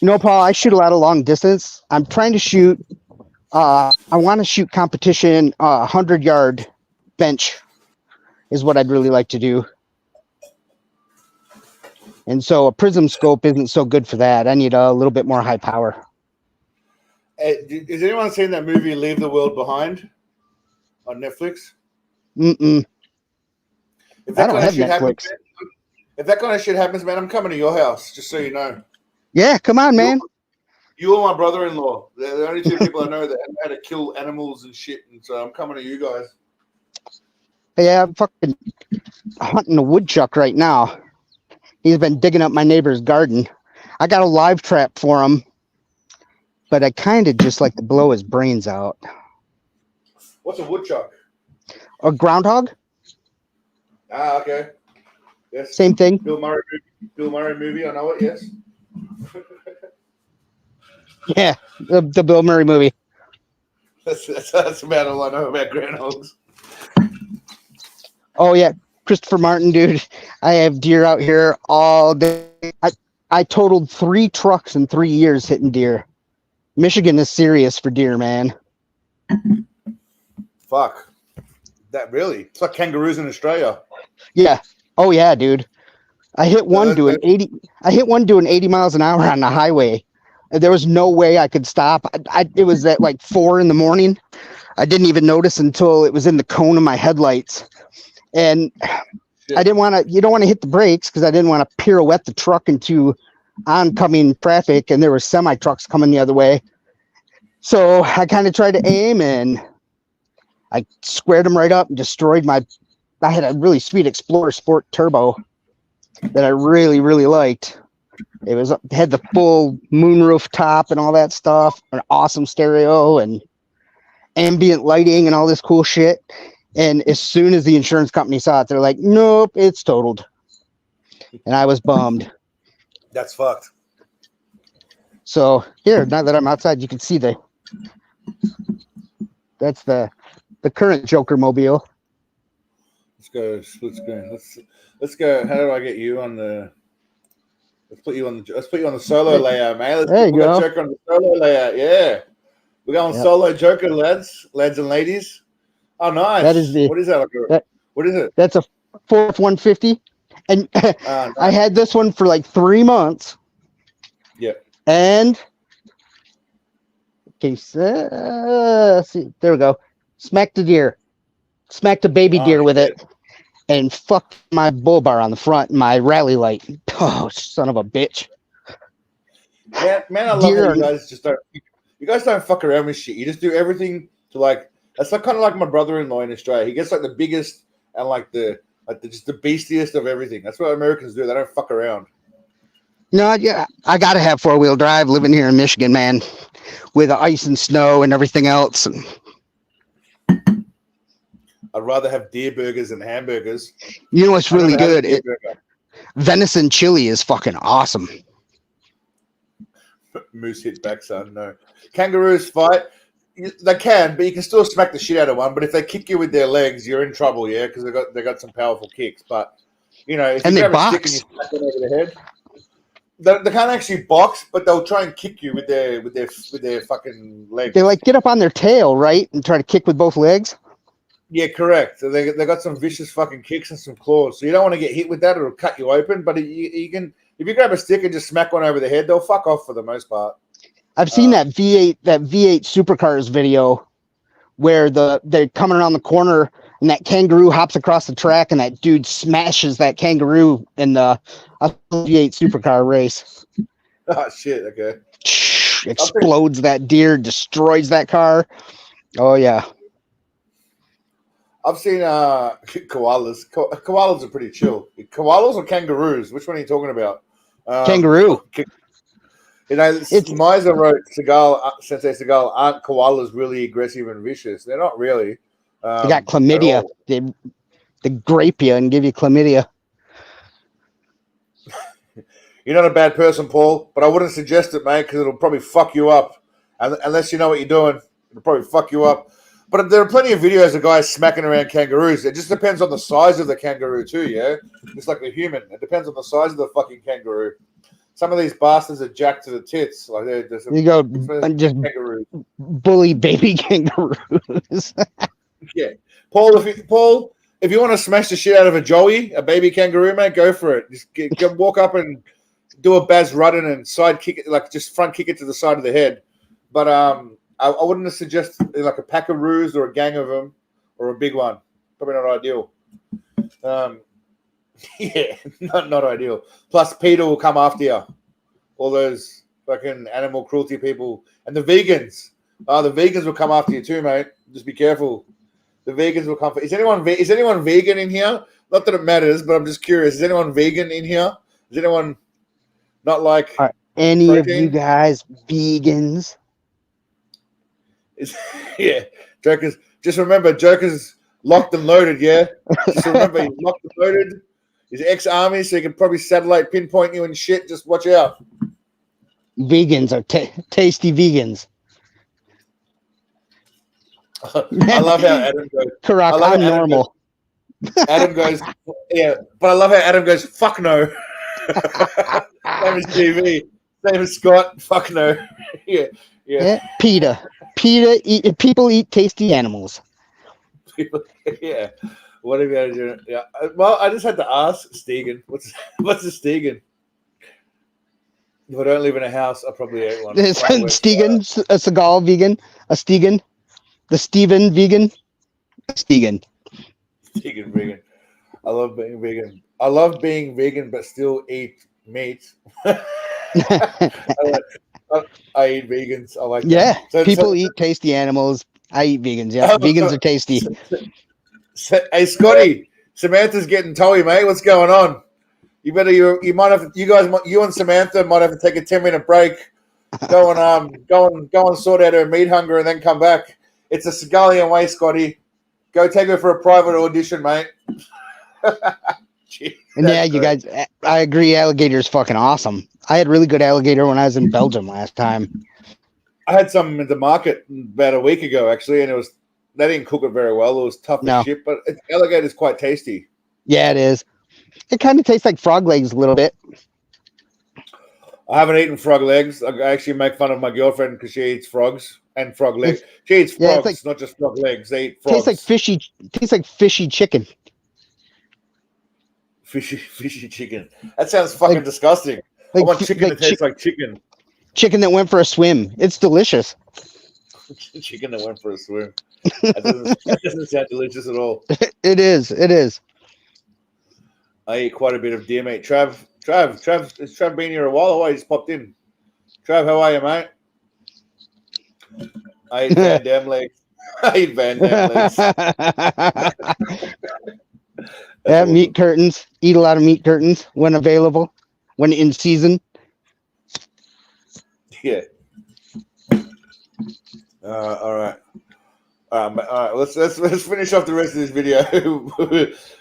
know, Paul, I shoot a lot of long distance. I'm trying to shoot. I want to shoot competition 100-yard bench is what I'd really like to do. And so a prism scope isn't so good for that. I need a little bit more high power. Hey, has anyone seen that movie Leave the World Behind on Netflix? Mm-mm. If that I don't kind have of shit Netflix. if that kind of shit happens, man, I'm coming to your house, just so you know. Yeah, come on, man. You are my brother-in-law. They're the only two people I know that know how to kill animals and shit, and so I'm coming to you guys. Yeah, I'm fucking hunting a woodchuck right now. He's been digging up my neighbor's garden. I got a live trap for him, but I kind of just like to blow his brains out. What's a woodchuck? A groundhog? Ah, okay. Yes. Same thing. Bill Murray movie. I know it. Yes. Yeah, the Bill Murray movie. That's about all I know about groundhogs. Oh yeah, Christopher Martin, dude. I have deer out here all day. I totaled 3 trucks in 3 years hitting deer. Michigan is serious for deer, man. Fuck. That really? It's like kangaroos in Australia. Yeah. Oh yeah, dude. I hit one doing 80 miles an hour on the highway. There was no way I could stop. It was at like 4 a.m. I didn't even notice until it was in the cone of my headlights. And I didn't want to, you don't want to hit the brakes because I didn't want to pirouette the truck into oncoming traffic, and there were semi trucks coming the other way. So I kind of tried to aim, and I squared them right up and destroyed I had a really sweet Explorer Sport Turbo that I really, really liked. It had the full moonroof top and all that stuff, an awesome stereo and ambient lighting and all this cool shit. And as soon as the insurance company saw it, they're like, nope, it's totaled. And I was bummed. That's fucked. So here, now that I'm outside, you can see that's the current Joker mobile. Let's go. How do I get you on the? Let's put you on the solo layout, man. There you go. Joker on the solo layout. Yeah, we're going solo Joker, lads and ladies. Oh, nice. That is what is that? What is it? That's a Ford 150, and Nice. I had this one for like 3 months. Yeah. And okay, see, there we go. Smacked a deer, smacked a baby deer with it, and fucked my bull bar on the front, my rally light. Oh, son of a bitch! Man, I love how you guys just don't. You guys don't fuck around with shit. You just do everything to like. That's like kind of like my brother-in-law in Australia. He gets like the biggest and just the beastiest of everything. That's what Americans do. They don't fuck around. No, yeah, I gotta have 4-wheel drive living here in Michigan, man, with ice and snow and everything else. I'd rather have deer burgers than hamburgers. You know what's I've really never had a good? deer burger. Venison chili is fucking awesome. Moose hit back, son. No. Kangaroos fight. They can, but you can still smack the shit out of one. But if they kick you with their legs, you're in trouble, yeah, because they got some powerful kicks. But you know, if And you they grab a stick and you box. smack them over the head, they can't actually box, but they'll try and kick you with their fucking legs. They like get up on their tail, right, and try to kick with both legs. Yeah, correct. So they got some vicious fucking kicks and some claws. So you don't want to get hit with that; it'll cut you open. But you can, if you grab a stick and just smack one over the head, they'll fuck off for the most part. I've seen that V8 supercars video where they're coming around the corner and that kangaroo hops across the track and that dude smashes that kangaroo in the V8 supercar race. Oh shit! Okay. Explodes that deer, destroys that car. Oh yeah. I've seen koalas. Koalas are pretty chill. Koalas or kangaroos? Which one are you talking about? Kangaroo. You know, Miser wrote Sensei Seagal, aren't koalas really aggressive and vicious? They're not really. They got chlamydia. They grape you and give you chlamydia. You're not a bad person, Paul, but I wouldn't suggest it, mate, because it'll probably fuck you up. Unless you know what you're doing, it'll probably fuck you up. But there are plenty of videos of guys smacking around kangaroos. It just depends on the size of the kangaroo too, yeah? Just like the human. It depends on the size of the fucking kangaroo. Some of these bastards are jacked to the tits. Like they're some, you go and just kangaroos. Bully baby kangaroos. Yeah. Paul, if you want to smash the shit out of a joey, a baby kangaroo, mate, go for it. Just walk up and do a Baz Rutten and side kick it, like just front kick it to the side of the head. But I wouldn't suggest like a pack of roos or a gang of them or a big one. Probably not ideal. Yeah, not ideal. Plus, PETA will come after you. All those fucking animal cruelty people and the vegans. The vegans will come after you too, mate. Just be careful. The vegans will come. Is anyone vegan in here? Not that it matters, but I'm just curious. Is anyone vegan in here? Is anyone not like Are any protein? of you guys vegans? Yeah, Joker's. Just remember, Joker's locked and loaded. Yeah, just remember, he's locked and loaded. He's ex-army, so he can probably satellite pinpoint you and shit. Just watch out. Vegans are tasty vegans. I love how Adam goes. Karak, I'm normal. Adam goes, yeah, but I love how Adam goes, fuck no. Same as TV. Same as Scott, fuck no. Yeah. PETA. People eat tasty animals. Yeah. What are you going to do? Yeah. Well, I just had to ask Stegan. What's a Stegan? If I don't live in a house, I'll probably eat one. Stegan, a Seagal vegan, a Stegan, the Steven vegan, Stegan. Stegan vegan. I love being vegan. I love being vegan, but still eat meat. I eat vegans. I like that. So, people eat tasty animals. I eat vegans. Yeah, vegans are tasty. Hey, Scotty, Samantha's getting toey, mate. What's going on? You and Samantha might have to take a 10-minute break. Go and sort out her meat hunger and then come back. It's a Seagalian way, Scotty. Go take her for a private audition, mate. Gee, and yeah, you guys, I agree. Alligator's fucking awesome. I had really good alligator when I was in Belgium last time. I had some at the market about a week ago, actually, and they didn't cook it very well. It was tough as shit, but alligator's quite tasty. Yeah, it is. It kind of tastes like frog legs a little bit. I haven't eaten frog legs. I actually make fun of my girlfriend because she eats frogs and frog legs. She eats frogs, not just frog legs. They eat frogs. Tastes like fishy chicken. Fishy chicken. That sounds fucking disgusting. I want chicken that tastes like chicken. Chicken that went for a swim. It's delicious. Chicken that went for a swim. That doesn't sound delicious at all. It is. It is. I eat quite a bit of deer meat. Trav, has Trav been here a while? Oh, he just popped in. Trav, how are you, mate? I eat Van Damme legs. Yeah, meat curtains. Eat a lot of meat curtains when available, when in season. Yeah. All right. All right. Let's finish off the rest of this video.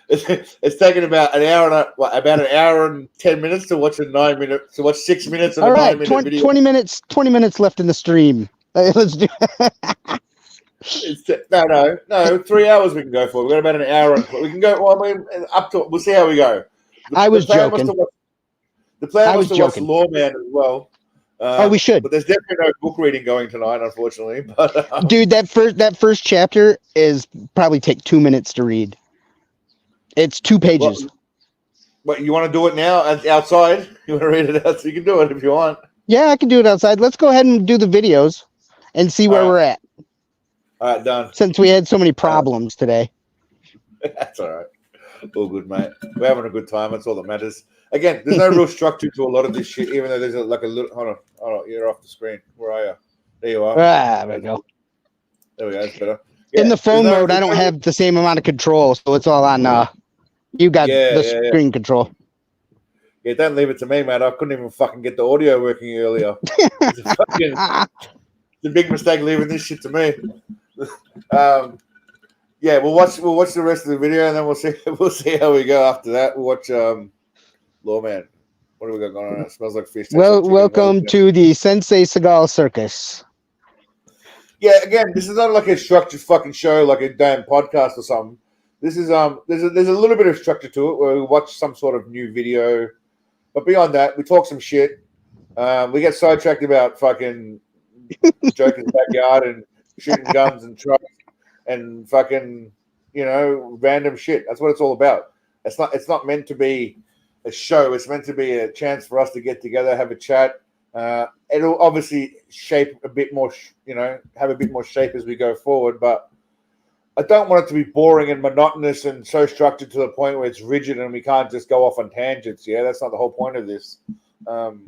it's taken about an hour and 10 minutes to watch 6 minutes of All a right, 9-minute video. 20 minutes left in the stream. Let's do. No. 3 hours we can go for. We've got about an hour. We can go. Well, I mean, up to. We'll see how we go. I was joking. The plan was to watch Lawman as well. We should. But there's definitely no book reading going tonight, unfortunately. But dude, that first chapter is probably take 2 minutes to read. It's 2 pages. What you want to do it now outside? You want to read it out? So you can do it if you want. Yeah, I can do it outside. Let's go ahead and do the videos and see where we're at. All right, done. Since we had so many problems today. That's all right. All good, mate. We're having a good time. That's all that matters. Again, there's no real structure to a lot of this shit, even though there's a little. Hold on. You're off the screen. Where are you? There you are. There we go. There we go. That's better. Yeah, in the phone mode, I don't have the same amount of control, so it's all on. You got the screen control. Yeah, don't leave it to me, man. I couldn't even fucking get the audio working earlier. It's a big mistake leaving this shit to me. Yeah, we'll watch the rest of the video and then we'll see how we go after that. We'll watch Lawman. What do we got going on? It smells like fish. Well, welcome to the Sensei Seagal Circus. Yeah, again, this is not like a structured fucking show, like a damn podcast or something. This is there's a little bit of structure to it where we watch some sort of new video, but beyond that, we talk some shit. We get sidetracked about fucking joking in the backyard and shooting guns and trucks and fucking random shit. That's what it's all about. It's not meant to be a show. It's meant to be a chance for us to get together, have a chat. It'll obviously shape a bit more, have a bit more shape as we go forward. But I don't want it to be boring and monotonous and so structured to the point where it's rigid and we can't just go off on tangents. Yeah, that's not the whole point of this. The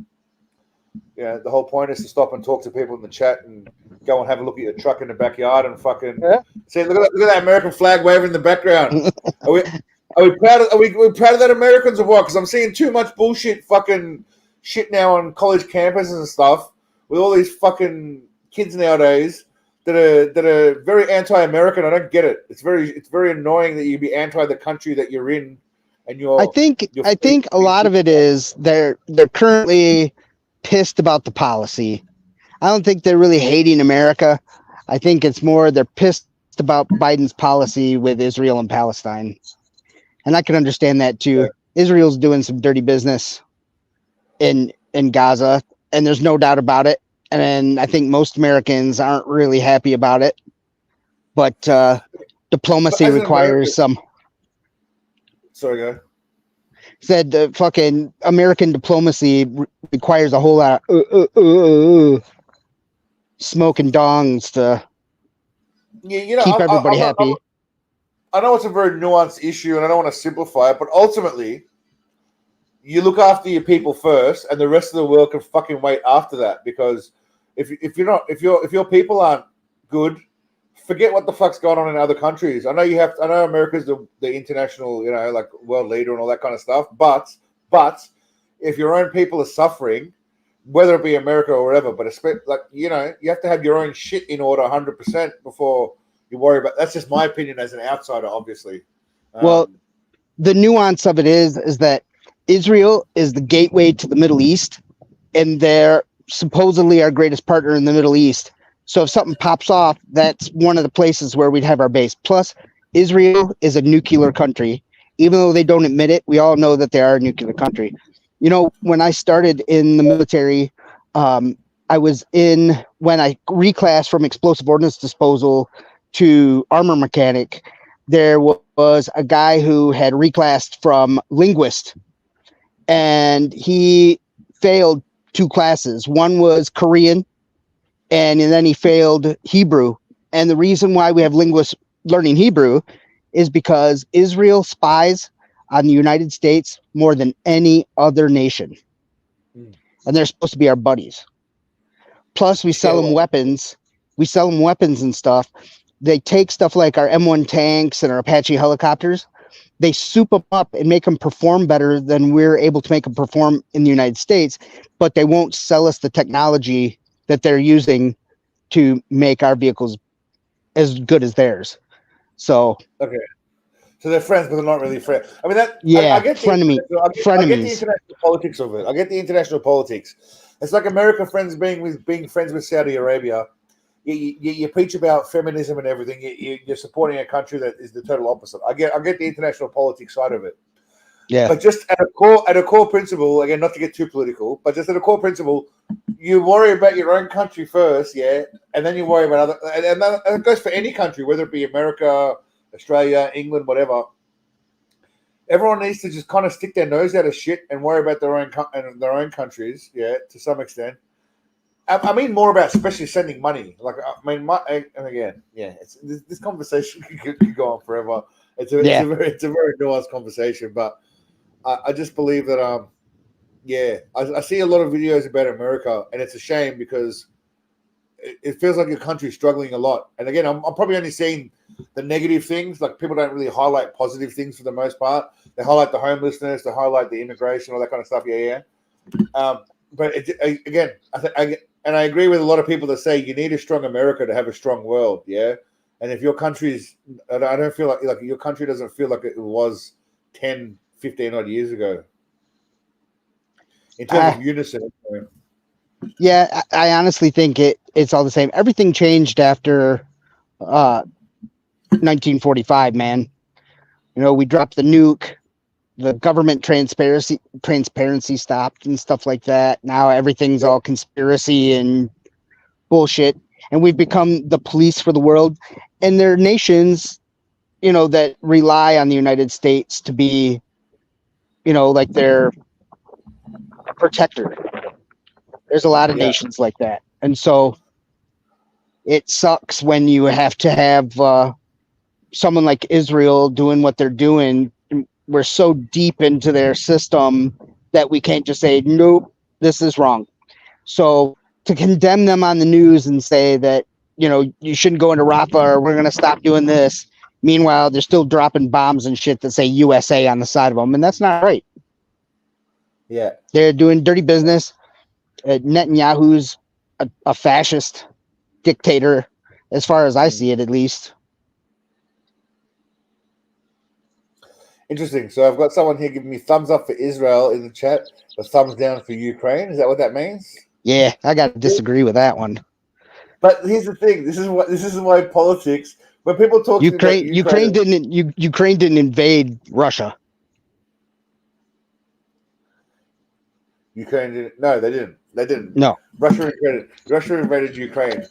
whole point is to stop and talk to people in the chat and go and have a look at your truck in the backyard and fucking see. Look at that American flag waving in the background. Are we proud of? Are we proud of that Americans or what? Because I'm seeing too much bullshit, fucking shit now on college campuses and stuff with all these fucking kids nowadays that are very anti-American. I don't get it. It's very annoying that you be anti the country that you're in, and you're. I think a lot of it is they're currently pissed about the policy. I don't think they're really hating America. I think it's more they're pissed about Biden's policy with Israel and Palestine. And I can understand that too. Yeah. Israel's doing some dirty business in Gaza, and there's no doubt about it. And I think most Americans aren't really happy about it. But diplomacy requires some. Sorry, go ahead. Said the fucking American diplomacy requires a whole lot of smoking dongs to keep everybody happy. I know it's a very nuanced issue, and I don't want to simplify it, but ultimately, you look after your people first, and the rest of the world can fucking wait after that. Because if your people aren't good, forget what the fuck's going on in other countries. I know America's the international, like world leader and all that kind of stuff. But if your own people are suffering, whether it be America or whatever, but you have to have your own shit in order 100% before you worry about. That's just my opinion as an outsider, obviously. Well, the nuance of it is that Israel is the gateway to the Middle East, and they're supposedly our greatest partner in the Middle East. So if something pops off, that's one of the places where we'd have our base. Plus, Israel is a nuclear country. Even though they don't admit it, we all know that they are a nuclear country. When I started in the military, when I reclassed from explosive ordnance disposal to armor mechanic, there was a guy who had reclassed from linguist, and he failed 2 classes. One was Korean, and then he failed Hebrew. And the reason why we have linguists learning Hebrew is because Israel spies on the United States more than any other nation. And they're supposed to be our buddies. Plus, we sell them weapons. We sell them weapons and stuff. They take stuff like our M1 tanks and our Apache helicopters. They soup them up and make them perform better than we're able to make them perform in the United States, but they won't sell us the technology that they're using to make our vehicles as good as theirs. So okay. So they're friends, but they're not really friends. I mean, I get the frenemies. I get the international politics of it. I get the international politics. It's like America being friends with Saudi Arabia. You preach about feminism and everything. You're supporting a country that is the total opposite. I get the international politics side of it. Yeah. But just at a core principle, again, not to get too political, but just at a core principle, you worry about your own country first, yeah, and then you worry about other. And it goes for any country, whether it be America, Australia, England, whatever. Everyone needs to just kind of stick their nose out of shit and worry about their own countries, yeah, to some extent. I mean more about especially sending money. Like, I mean, and again, yeah, this conversation could go on forever. It's a very nuanced conversation, but I just believe that I see a lot of videos about America, and it's a shame because it feels like your country's struggling a lot. And again, I'm probably only seeing the negative things. Like, people don't really highlight positive things for the most part. They highlight the homelessness, they highlight the immigration, all that kind of stuff. Yeah. But again, I agree with a lot of people that say you need a strong America to have a strong world. Yeah. And if your country's, I don't feel like your country doesn't feel like it was 10, 15 odd years ago in terms of unison. Yeah, I honestly think it's all the same. Everything changed after 1945, man. You know, we dropped the nuke, the government transparency stopped and stuff like that. Now everything's all conspiracy and bullshit, and we've become the police for the world. And there are nations, you know, that rely on the United States to be, you know, like their protector. There's a lot of nations like that. And so it sucks when you have to have someone like Israel doing what they're doing. We're so deep into their system that we can't just say, nope, this is wrong. So to condemn them on the news and say that, you know, you shouldn't go into Rafah or we're going to stop doing this. Meanwhile, they're still dropping bombs and shit that say USA on the side of them. And that's not right. Yeah. They're doing dirty business. Netanyahu's a fascist dictator, as far as I see it, at least. Interesting. So I've got someone here giving me thumbs up for Israel in the chat, but thumbs down for Ukraine. Is that what that means? Yeah, I got to disagree with that one. But here's the thing. This is why politics. When people talk Ukraine didn't invade Russia. Ukraine didn't. No, they didn't. They didn't. No. Russia invaded Ukraine.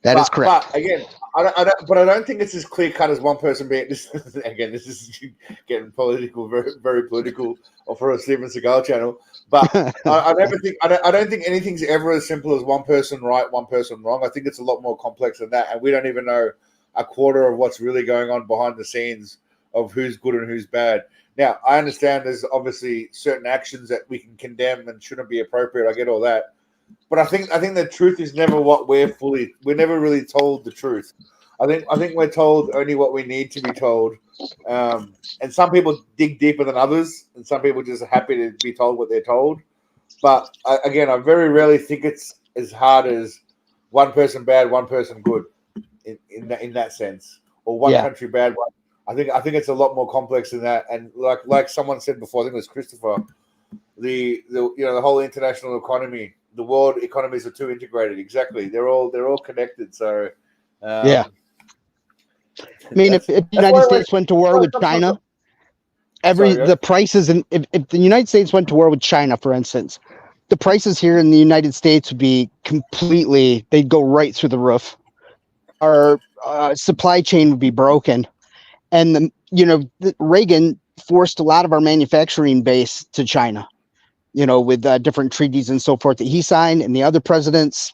That is correct. But again, I don't think it's as clear cut as one person being. This is getting political, very, very political, or for a Steven Seagal channel. But I don't think anything's ever as simple as one person right, one person wrong. I think it's a lot more complex than that, and we don't even know a quarter of what's really going on behind the scenes of who's good and who's bad. Now, I understand there's obviously certain actions that we can condemn and shouldn't be appropriate. I get all that. But I think the truth is never what we're never really told the truth. I think we're told only what we need to be told. And some people dig deeper than others, and some people just are happy to be told what they're told. But I very rarely think it's as hard as one person bad, one person good in that sense, or one country bad, one. I think it's a lot more complex than that. And like someone said before, I think it was Christopher, the whole international economy, the world economies are too integrated. Exactly, they're all connected. So I mean, if the United States went to war with China, the prices, and if the United States went to war with China, for instance, the prices here in the United States would be they'd go right through the roof. Our supply chain would be broken. And Reagan forced a lot of our manufacturing base to China, with different treaties and so forth that he signed, and the other presidents,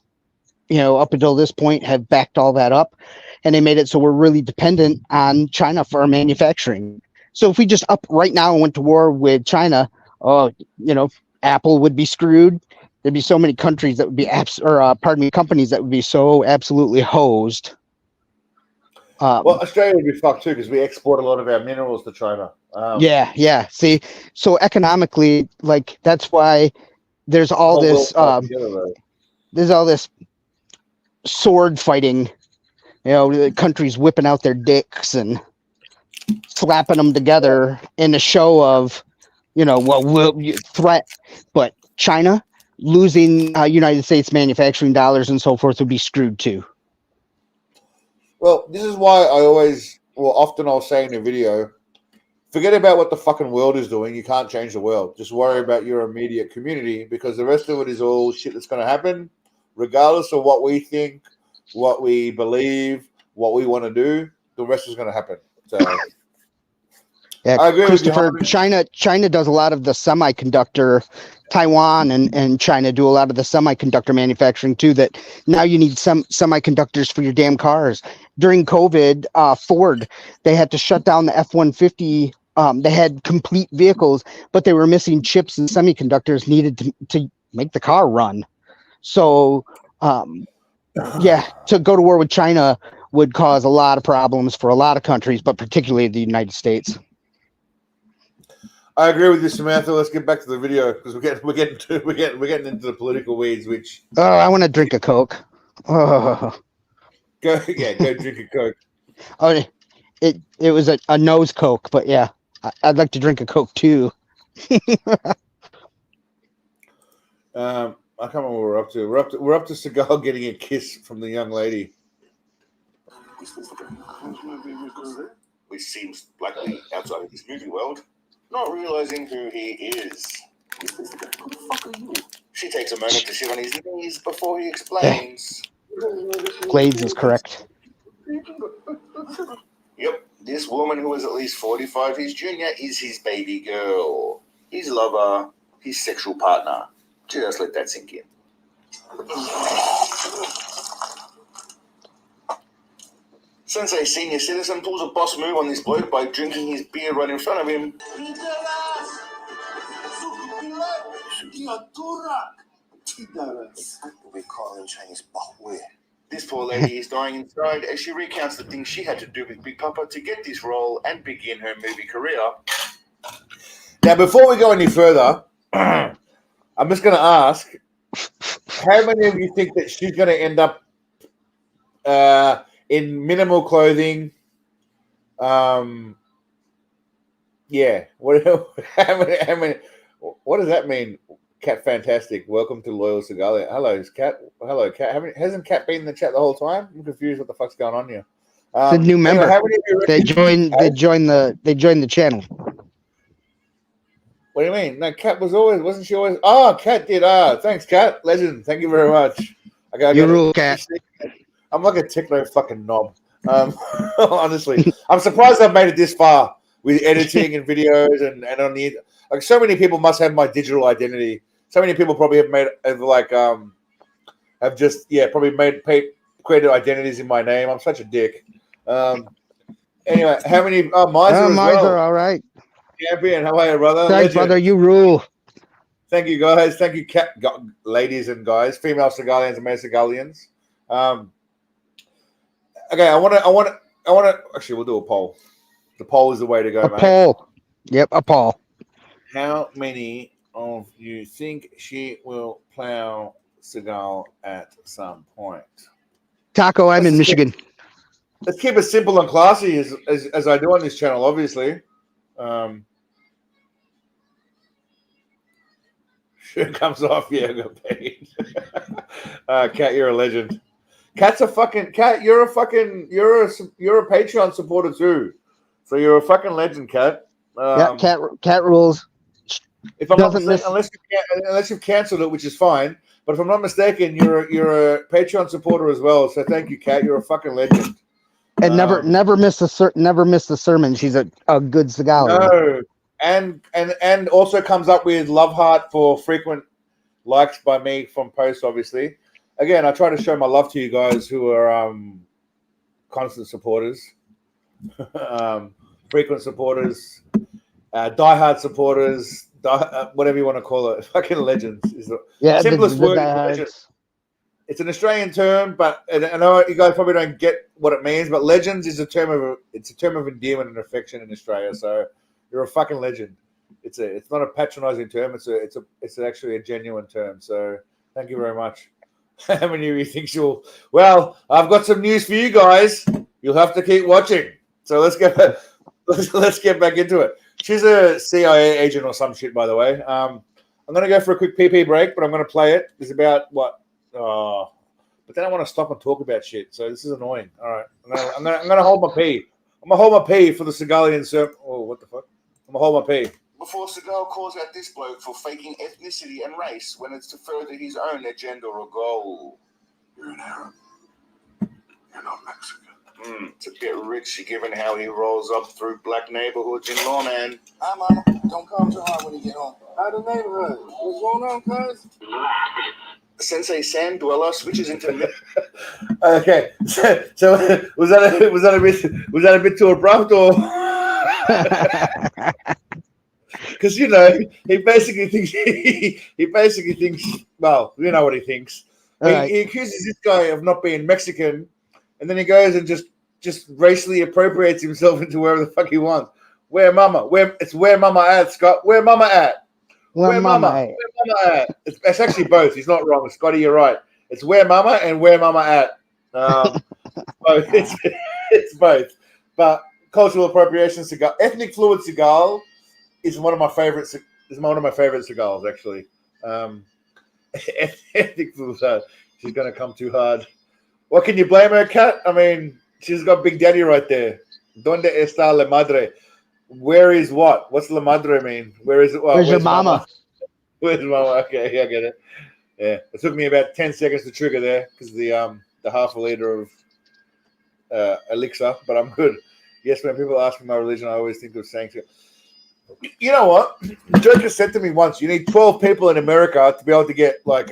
up until this point have backed all that up, and they made it so we're really dependent on China for our manufacturing. So if we just up right now and went to war with China, Apple would be screwed. There'd be so many countries that would be companies that would be so absolutely hosed. Australia would be fucked too because we export a lot of our minerals to China. Yeah. See, so economically, like that's why there's all this. There's all this sword fighting. The countries whipping out their dicks and slapping them together in a show of, threat. But China losing United States manufacturing dollars and so forth would be screwed too. Well, this is why often I'll say in a video, forget about what the fucking world is doing. You can't change the world. Just worry about your immediate community, because the rest of it is all shit that's going to happen, regardless of what we think, what we believe, what we want to do. The rest is going to happen. So, yeah, I agree Christopher. with you. China does a lot of the semiconductor. Taiwan and China do a lot of the semiconductor manufacturing too. That now you need some semiconductors for your damn cars. During COVID, Ford, they had to shut down the F-150. They had complete vehicles, but they were missing chips and semiconductors needed to make the car run. So, to go to war with China would cause a lot of problems for a lot of countries, but particularly the United States. I agree with you, Samantha. Let's get back to the video, because we're getting into the political weeds. Which I want to drink a Coke. Oh. Go drink a Coke. Oh, it was a nose Coke, but yeah, I'd like to drink a Coke too. I can't remember what we're up to. We're up to Seagal getting a kiss from the young lady. Which seems likely outside of his movie world, not realizing who he is. Who the fuck are you? She takes a moment to sit on his knees before he explains. Glades is correct. Yep, this woman, who is at least 45 his junior, is his baby girl, his lover, his sexual partner. Just let that sink in. Sensei senior citizen pulls a boss move on this bloke by drinking his beer right in front of him. We call in Chinese bahue. This poor lady is dying inside as she recounts the things she had to do with Big Papa to get this role and begin her movie career. Now, before we go any further, I'm just going to ask, how many of you think that she's going to end up in minimal clothing? Yeah. How many? What does that mean? Cat Fantastic. Welcome to Loyal Seagalian. Hello, Cat. Hello, Cat. Hasn't Cat been in the chat the whole time? I'm confused. What the fuck's going on here? It's a new member. How many of you They joined the channel. What do you mean? No, Cat wasn't she always? Oh, Cat did. Thanks, Cat. Legend. Thank you very much. You rule, Cat. I'm like a techno fucking knob. Honestly, I'm surprised I've made it this far with editing and videos and on the like. So many people must have my digital identity. So many people probably have created identities in my name. I'm such a dick. Anyway, how many? Miser as well. Are all right. Champion, how are you, brother? Thanks, brother. You rule. Thank you, guys. Thank you, ladies and guys, female Seagalians and male Seagalians. Okay, I want to. Actually, we'll do a poll. The poll is the way to go, mate. Poll. Yep, a poll. How many of you think she will plow Seagal at some point? Taco, I'm in Michigan. Let's keep it simple and classy, as I do on this channel, obviously. Shirt comes off. Yeah, I got paid. Cat, you're a legend. Cat's a fucking Cat. You're a Patreon supporter too, so you're a fucking legend, Cat. Yeah, Cat rules. If I'm not mistaken, unless you've cancelled it, which is fine. But if I'm not mistaken, you're a Patreon supporter as well. So thank you, Cat. You're a fucking legend. And never miss the sermon. She's a good Seagalian. No. And also comes up with love heart for frequent likes by me from posts, obviously. Again, I try to show my love to you guys who are constant supporters, frequent supporters, diehard supporters, whatever you want to call it. Fucking legends is the simplest word. Legends. It's an Australian term, but I know you guys probably don't get what it means. But legends is a term of endearment and affection in Australia. So you're a fucking legend. It's not a patronizing term. It's actually a genuine term. So thank you very much. How many of you think she'll? Well, I've got some news for you guys. You'll have to keep watching. So let's get back into it. She's a CIA agent or some shit, by the way. I'm going to go for a quick PP break, but I'm going to play it. It's about what? Oh, but then I want to stop and talk about shit. So this is annoying. All right, I'm going to hold my pee. I'm going to hold my pee for the Seagalian sermon. Oh, what the fuck? I'm going to hold my pee. Before Seagal calls out this bloke for faking ethnicity and race when it's to further his own agenda or goal. You're an Arab. You're not Mexican. It's a bit rich given how he rolls up through black neighborhoods in Lawman. Hi, Mama. Don't come too hard when you get home. How the neighborhood? What's going on, cuz? Sensei Sand Dweller switches into... Okay, so was that a bit too abrupt, or? Because he basically thinks. Well, you know what he thinks. He accuses this guy of not being Mexican, and then he goes and just racially appropriates himself into wherever the fuck he wants. Where mama at, Scott? Where mama at? Where mama at? It's actually both. He's not wrong, Scotty. You're right. It's where mama and where mama at. It's both. But cultural appropriation cigar, ethnic fluid cigar is one of my favorites. Is one of my favorite cigars, actually. Ethnic fluid. She's gonna come too hard. What can you blame her, Kat? I mean, she's got Big Daddy right there. Donde está la madre? Where is what? What's la madre mean? Where is it? Well, where's your mama? Where's mama? Okay, yeah, I get it. Yeah, it took me about 10 seconds to trigger there because the half a liter of elixir, but I'm good. Yes, when people ask me my religion, I always think of saying to you know what? The Joker said to me once, you need 12 people in America to be able to get like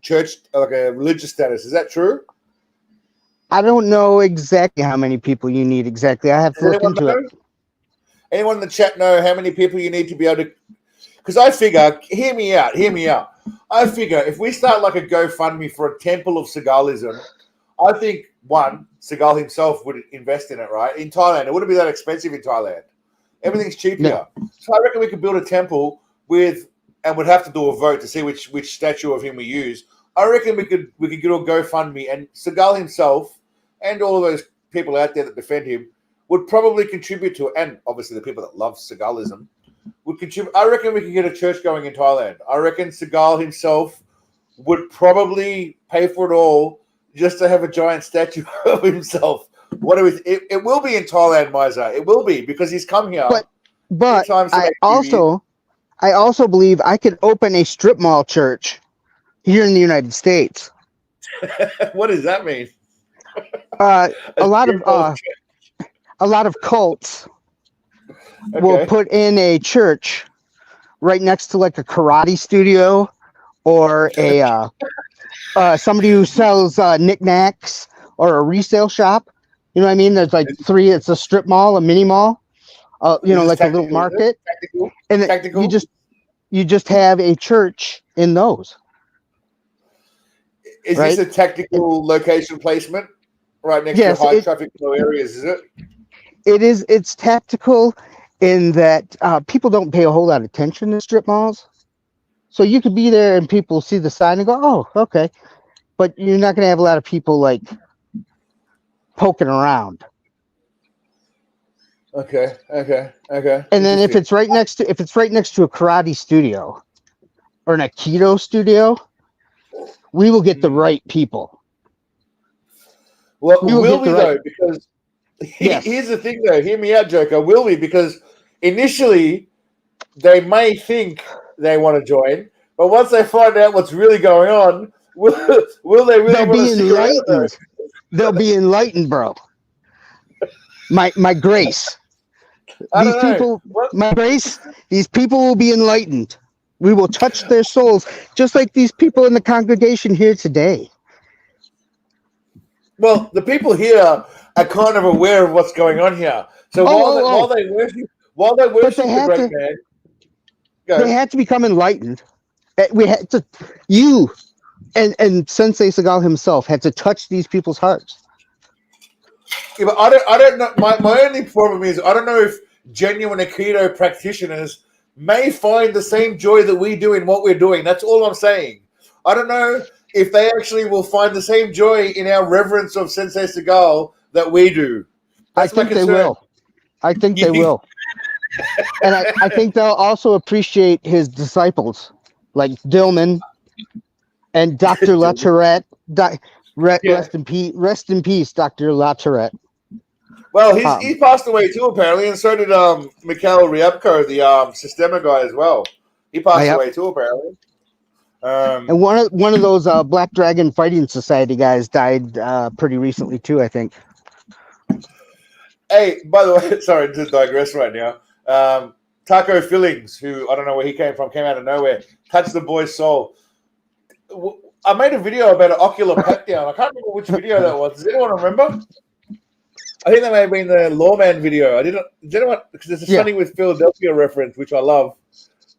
church, like a religious status. Is that true? I don't know exactly how many people you need exactly. I have to look into it. Anyone in the chat know how many people you need to be able to? Because I figure, hear me out. I figure if we start like a GoFundMe for a temple of Seagalism, I think Seagal himself would invest in it, right? In Thailand, it wouldn't be that expensive in Thailand. Everything's cheap here. So I reckon we could build a temple and would have to do a vote to see which statue of him we use. I reckon we could do a GoFundMe, and Seagal himself and all of those people out there that defend him would probably contribute to it, and obviously the people that love Seagalism would contribute. I reckon we could get a church going in Thailand. I reckon Seagal himself would probably pay for it all just to have a giant statue of himself. What do we? It will be in Thailand, Miza. It will be because he's come here. But I also believe I could open a strip mall church here in the United States. What does that mean? A lot of cults will put in a church right next to like a karate studio or a somebody who sells knickknacks or a resale shop. You know what I mean? There's like three. It's a strip mall, a mini mall. Like a little market. And you just have a church in those. Is this a tactical location placement right next to high traffic flow areas? Is it? It is. It's tactical in that people don't pay a whole lot of attention to strip malls. So you could be there and people see the sign and go, "Oh, okay," but you're not going to have a lot of people like poking around. Okay. And then if it's right next to a karate studio or an Aikido studio, we will get the right people. Well, will we though? Because here's the thing, though. Hear me out, Joker. Will we? Because initially they may think they want to join, but once they find out what's really going on, will they really want to stick around? They'll be enlightened, bro. My grace. These people will be enlightened. We will touch their souls, just like these people in the congregation here today. Well, the people here are kind of aware of what's going on here. So while they worship the great man, they had to become enlightened. We had to, and Sensei Seagal himself had to touch these people's hearts. Yeah, but I don't know. My only problem is I don't know if genuine Aikido practitioners may find the same joy that we do in what we're doing. That's all I'm saying. I don't know if they actually will find the same joy in our reverence of Sensei Seagal that we do. I think they will. I think they will. And I think they'll also appreciate his disciples, like Dillman and Dr. LaTourette. Rest in peace, Dr. LaTourette. Well, he passed away too, apparently, and so did Mikhail Ryabko, the Sistema guy as well. He passed away too, apparently. And one of those Black Dragon Fighting Society guys died pretty recently too, I think. Hey, by the way, sorry to digress right now. Taco Fillings, who I don't know where he came from, came out of nowhere, touched the boy's soul. I made a video about an ocular pat down. I can't remember which video that was. Does anyone remember? I think that may have been the Lawman video. Does anyone? Because there's a Sunny with Philadelphia reference, which I love.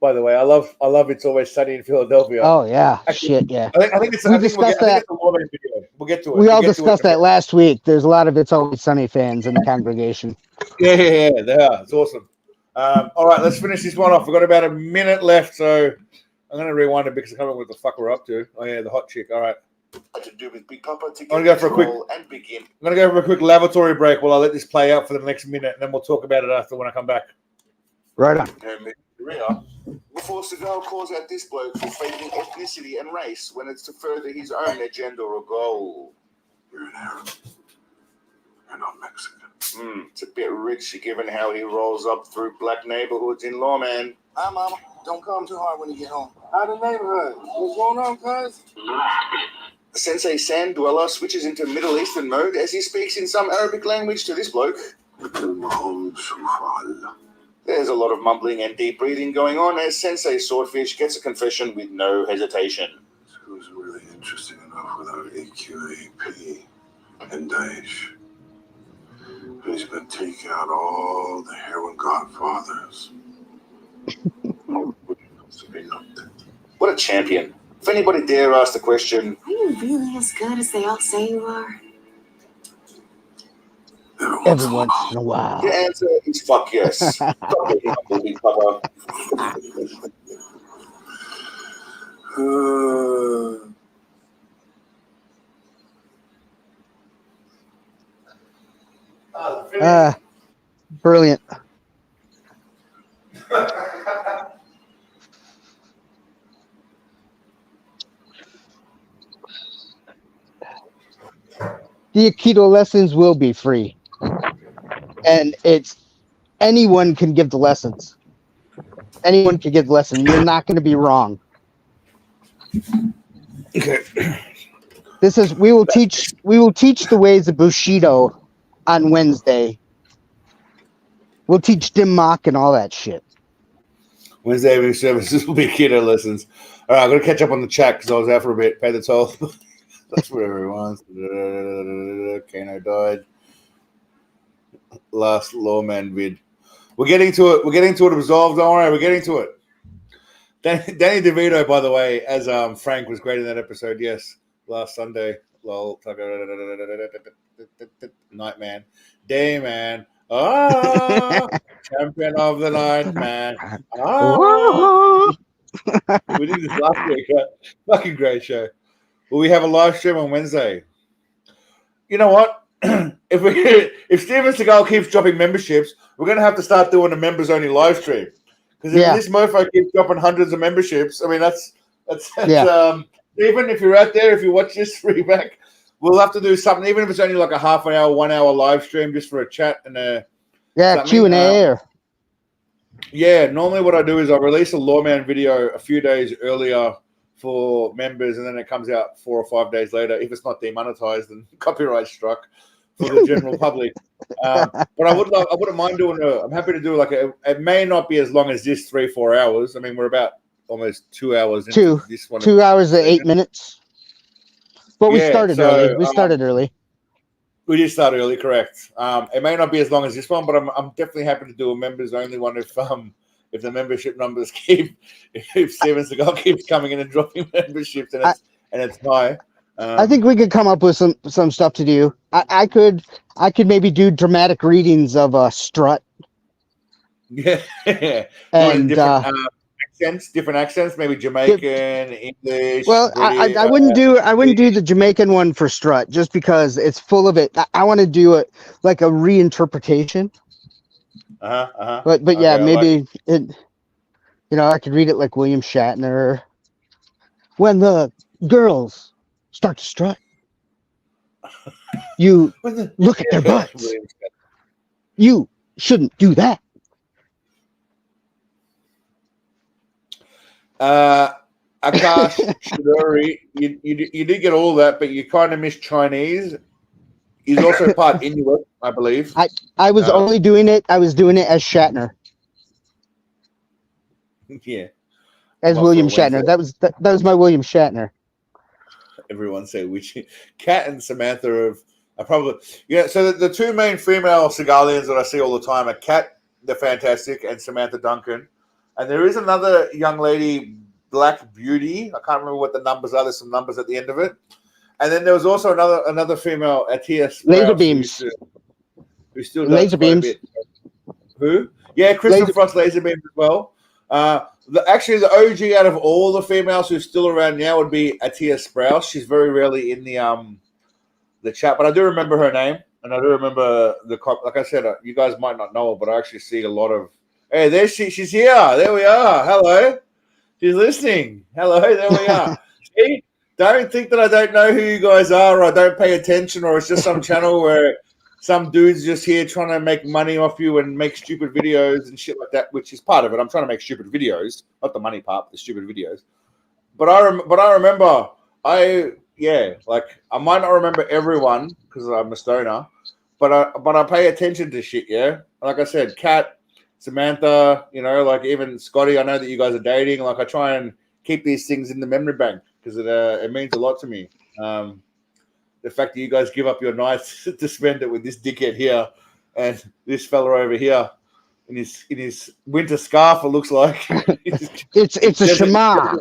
By the way, I love It's Always Sunny in Philadelphia. Oh yeah, shit yeah. I think it's the Lawman video. We'll get to it. We all discussed that last week. There's a lot of It's Always Sunny fans in the congregation. Yeah, they are. It's awesome. All right, let's finish this one off. We've got about a minute left, so I'm going to rewind it because I can't remember what the fuck we're up to. Oh yeah, the hot chick. All right. To do with Big Papa to I'm going to go for a quick lavatory break while I let this play out for the next minute, and then we'll talk about it after when I come back. Right on. Before Seagal calls out this bloke for faking ethnicity and race when it's to further his own agenda or goal. You're an Arab. You're not Mexican. It's a bit rich given how he rolls up through black neighborhoods in Lawman. Hi, Mama. Don't call him too hard when you get home. How the neighborhood? What's going on, cuz? Sensei Sand Dweller switches into Middle Eastern mode as he speaks in some Arabic language to this bloke. There's a lot of mumbling and deep breathing going on as Sensei Swordfish gets a confession with no hesitation. Who's really interesting enough without AQAP and Daesh? He's been taking out all the heroin godfathers. What a champion. If anybody dare ask the question, Are you really as good as they all say you are? Every once in a while. the answer is fuck yes. Stop it, Big Papa. Brilliant. The Aikido lessons will be free. And anyone can give the lessons. Anyone can give the lesson. You're not going to be wrong. Okay. We will teach the ways of Bushido on Wednesday. We'll teach Dim Mak and all that shit. Wednesday evening services will be Aikido lessons. All right, I'm going to catch up on the chat because I was out for a bit. Pay the toll. That's what everyone wants. Kano died. Last Lawman vid. We're getting to it. We're getting to it resolved. Don't worry. We're getting to it. Danny DeVito, by the way, as Frank was great in that episode. Yes, last Sunday. Lol. Nightman. Dayman. Champion of the night, man. We did this last week. Fucking great show. Will we have a live stream on Wednesday? You know what? If Steven Seagal keeps dropping memberships, we're going to have to start doing a members-only live stream. Because if this mofo keeps dropping hundreds of memberships, I mean, that's even if you're out there, if you watch this feedback, we'll have to do something, even if it's only like a half an hour, 1 hour live stream just for a chat and a Q&A. Normally what I do is I release a Lawman video a few days earlier for members, and then it comes out 4 or 5 days later if it's not demonetized and copyright struck for the general public. But I wouldn't mind doing I'm happy to do it may not be as long as this 3-4 hours. I mean, we're about almost 2 hours into this one. 2 hours and 8 minutes. But we started early. We started early. We did start early, correct. It may not be as long as this one, but I'm definitely happy to do a members only one if the membership numbers if Steven Seagal keeps coming in and dropping memberships and it's high. I think we could come up with some stuff to do. I could maybe do dramatic readings of Strut. Yeah. And different accents, maybe Jamaican, English, Well, British. I wouldn't do the Jamaican one for Strut just because it's full of it. I want to do it like a reinterpretation. But yeah, Okay, maybe it. I could read it like William Shatner. When the girls start to strut, you look at their butts. You shouldn't do that. Akash Shidori, you did get all that, but you kind of missed Chinese. He's also part Inuit, I believe. I was only doing it. I was doing it as Shatner. Yeah. As William Shatner. That was my William Shatner. Everyone say which Kat and Samantha are probably So the two main female Seagalians that I see all the time are Kat, the fantastic, and Samantha Duncan. And there is another young lady, Black Beauty. I can't remember what the numbers are. There's some numbers at the end of it. And then there was also another female, Atia Laser Beams. Who still does Laser quite a Beams. bit. Who? Yeah, Kristen Frost Laser Beams as well. Actually, the OG out of all the females who's still around now would be Atia Sprouse. She's very rarely in the chat, but I do remember her name, and I do remember like I said, you guys might not know her, but I actually see a lot of. Hey, there she's here. There we are. Hello, she's listening. Hello, there we are. See, don't think that I don't know who you guys are, or I don't pay attention, or it's just some channel where some dude's just here trying to make money off you and make stupid videos and shit like that, which is part of it. I'm trying to make stupid videos, not the money part, the stupid videos. But I remember, I might not remember everyone because I'm a stoner, but I pay attention to shit. Yeah, like I said, Kat, Samantha, like even Scotty. I know that you guys are dating. Like I try and keep these things in the memory bank because it means a lot to me. The fact that you guys give up your nights to spend it with this dickhead here and this fella over here in his winter scarf, it looks like. It's a Shema.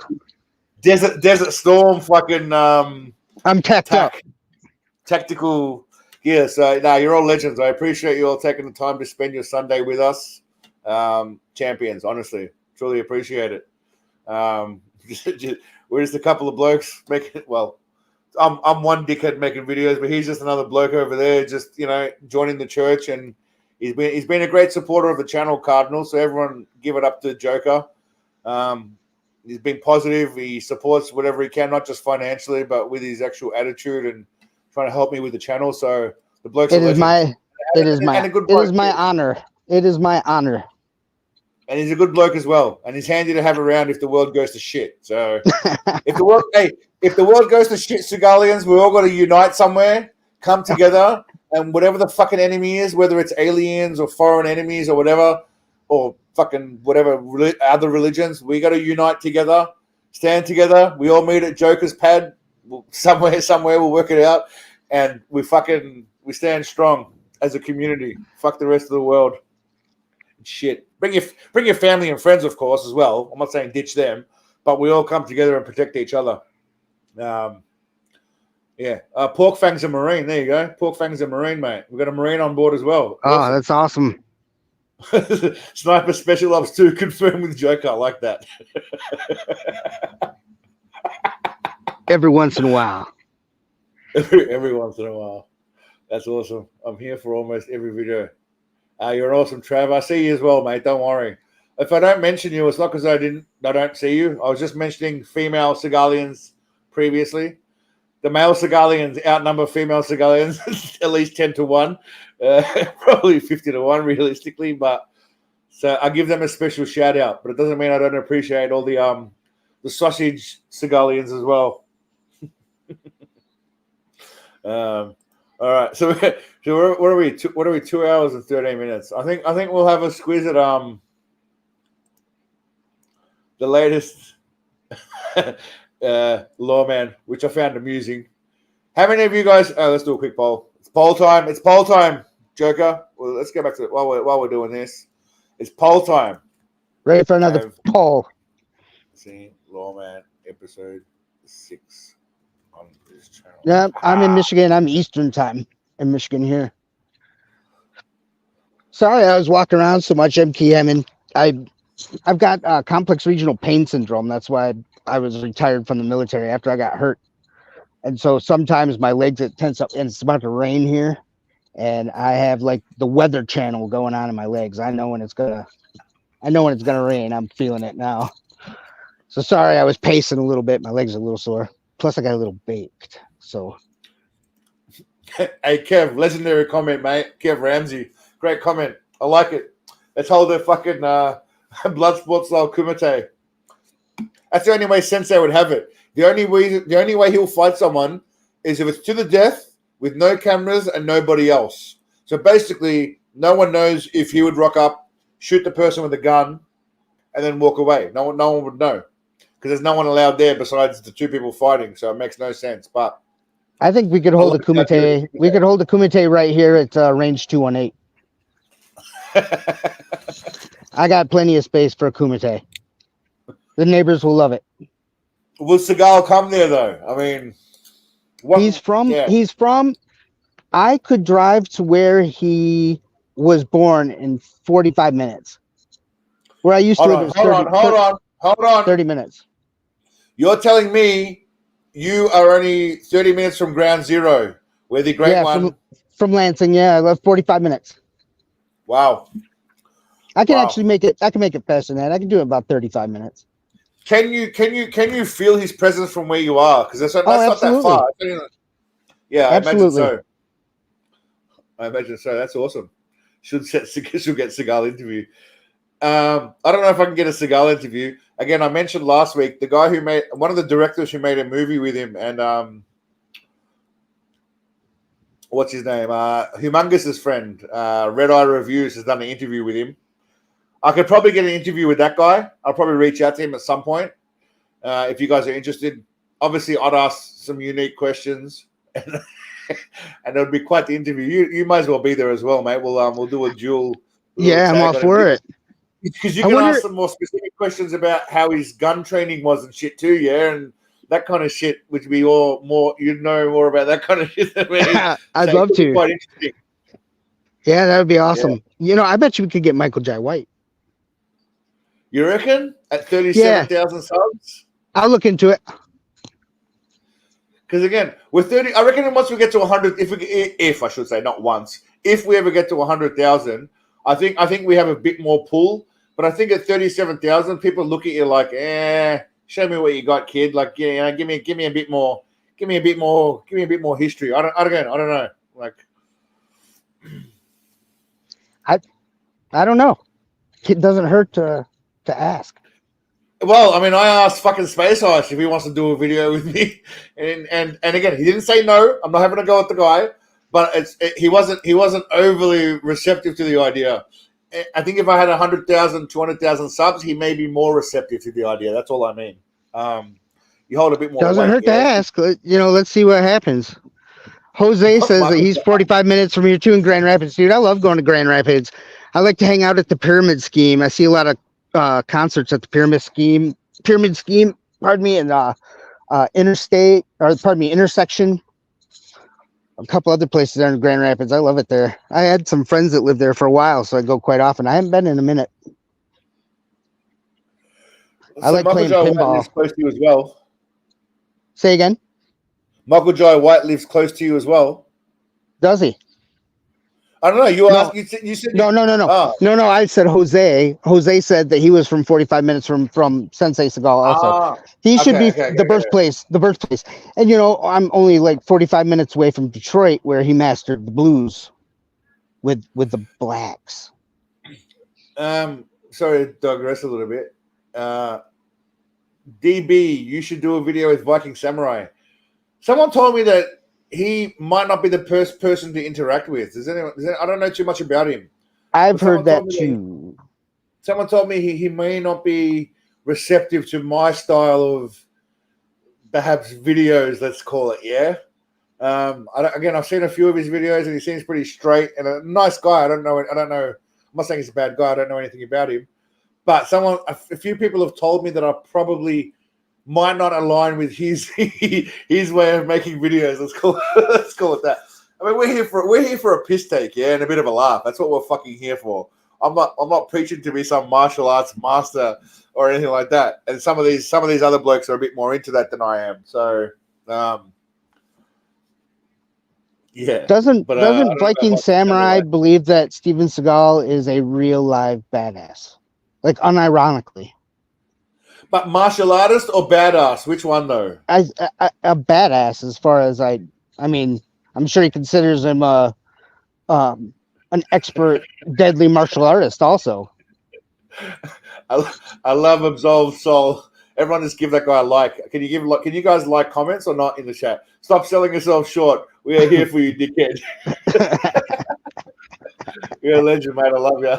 Desert Storm fucking I'm tacked up. Tactical gear. So you're all legends. I appreciate you all taking the time to spend your Sunday with us. Champions, honestly. Truly appreciate it. We're just a couple of blokes making it I'm one dickhead making videos, but he's just another bloke over there, just joining the church, and he's been a great supporter of the channel, Cardinal. So everyone, give it up to Joker. He's been positive. He supports whatever he can, not just financially, but with his actual attitude and trying to help me with the channel. So the bloke's it is my honor. It is my honor. And he's a good bloke as well, and he's handy to have around if the world goes to shit. So if the world goes to shit, Seagalians, we're all got to unite somewhere, come together, and whatever the fucking enemy is, whether it's aliens or foreign enemies or whatever, or fucking whatever other religions, we got to unite together, stand together. We all meet at Joker's pad somewhere. We'll work it out, and we stand strong as a community. Fuck the rest of the world. Shit. Bring your family and friends, of course, as well. I'm not saying ditch them, but we all come together and protect each other. Pork Fang's a Marine. There you go. Pork Fang's a Marine, mate. We've got a Marine on board as well. Oh, that's awesome. Sniper Special Ops 2 confirmed with Joker. I like that. Every once in a while. Every once in a while. That's awesome. I'm here for almost every video. You're an awesome, Trav. I see you as well, mate. Don't worry. If I don't mention you, it's not because I don't see you. I was just mentioning female Seagalians previously. The male Seagalians outnumber female Seagalians at least 10-1, probably 50-1 realistically. But so I give them a special shout out. But it doesn't mean I don't appreciate all the sausage Seagalians as well. All right, so what are we? What are we? 2 hours and 13 minutes. I think we'll have a squeeze at the latest Lawman, which I found amusing. How many of you guys? Oh, let's do a quick poll. It's poll time. It's poll time, Joker. Well, let's go back to it while we're doing this. It's poll time. Ready for another poll? See, Lawman episode 6. On this channel. Yeah, I'm in Michigan. I'm Eastern time in Michigan here. Sorry, I was walking around so much. I'm I've got complex regional pain syndrome. That's why I was retired from the military after I got hurt. And so sometimes my legs get tense up, and it's about to rain here, and I have like the weather channel going on in my legs. I know when it's gonna rain. I'm feeling it now. So sorry, I was pacing a little bit. My legs are a little sore. Plus, I got a little baked. So, Hey, Kev, legendary comment, mate. Kev Ramsey, great comment. I like it. Let's hold the fucking blood sports style kumite. That's the only way Sensei would have it. The only way he'll fight someone is if it's to the death with no cameras and nobody else. So basically, no one knows if he would rock up, shoot the person with a gun, and then walk away. No one would know because there's no one allowed there besides the two people fighting. So it makes no sense. But I think we could hold a kumite. We could hold a kumite right here at range 218. I got plenty of space for a kumite. The neighbors will love it. Will Seagal come there though? I mean, he's from. I could drive to where he was born in 45 minutes. Where I used to live, hold on. 30 minutes. You're telling me you are only 30 minutes from Ground Zero, where the Great One from Lansing. Yeah, I love 45 minutes. Wow. I can actually make it. I can make it faster than that. I can do it about 35 minutes. Can you feel his presence from where you are? Because that's not that far. Yeah, absolutely. I imagine so. That's awesome. Should get Seagal interview. I don't know if I can get a Seagal interview. Again, I mentioned last week the guy who made one of the directors who made a movie with him, and what's his name? Humongous's friend, Red Eye Reviews, has done an interview with him. I could probably get an interview with that guy. I'll probably reach out to him at some point if you guys are interested. Obviously, I'd ask some unique questions, and it would be quite the interview. You might as well be there as well, mate. We'll do a dual. Yeah, I'm all for it. Because you can ask some more specific questions about how his gun training was and shit too, yeah, and that kind of shit, which we all more you'd know more about that kind of shit than me. I'd love to. Quite interesting. Yeah, that would be awesome. Yeah. I bet you we could get Michael Jai White. You reckon at 37,000 subs? I'll look into it. Because again, with 30, I reckon once we get to 100, if I should say, not once, if we ever get to 100,000, I think we have a bit more pull. But I think at 37,000, people look at you like, show me what you got, kid. Like, yeah, give me a bit more, give me a bit more history. I don't know. Like, I don't know. It doesn't hurt to ask. Well, I mean, I asked fucking Space Ice if he wants to do a video with me, and again, he didn't say no. I'm not having a go at the guy, but he wasn't overly receptive to the idea. I think if I had 100,000, 200,000 subs, he may be more receptive to the idea. That's all I mean. You hold a bit more. Doesn't hurt to ask. Let's see what happens. Jose says that he's 45 minutes from here too in Grand Rapids. Dude, I love going to Grand Rapids. I like to hang out at the Pyramid Scheme. I see a lot of concerts at the Pyramid Scheme. Pardon me, and Intersection. A couple other places there in Grand Rapids. I love it there. I had some friends that lived there for a while, so I go quite often. I haven't been in a minute. I like playing pinball. Lives close to you as well. Say again. Michael Jai White lives close to you as well. Does he? I don't know. You said no. No, I said Jose. Jose said that he was from 45 minutes from Sensei Seagal also. He should be the birthplace. And I'm only like 45 minutes away from Detroit, where he mastered the blues with the blacks. Sorry to digress a little bit. DB, you should do a video with Viking Samurai. Someone told me that he might not be the first person to interact with. I don't know too much about him. I've heard that too. Someone told me he may not be receptive to my style of perhaps videos, let's call it, yeah? I've seen a few of his videos and he seems pretty straight and a nice guy. I don't know. I'm not saying he's a bad guy. I don't know anything about him. But a few people have told me that I probably might not align with his way of making videos. Let's call it that. I mean, we're here for a piss take, yeah, and a bit of a laugh. That's what we're fucking here for. I'm not preaching to be some martial arts master or anything like that. And some of these other blokes are a bit more into that than I am. So, yeah. Doesn't I don't know Viking about Samurai like, believe that Steven Seagal is a real live badass? Like unironically. but martial artist or badass? Which one though? As a badass, as far as I mean, I'm sure he considers him an expert deadly martial artist also. I love Absolved Soul. Everyone just give that guy a like. Can you guys like comments or not in the chat? Stop selling yourself short. We are here for you, dickhead. You're a legend, mate. I love you.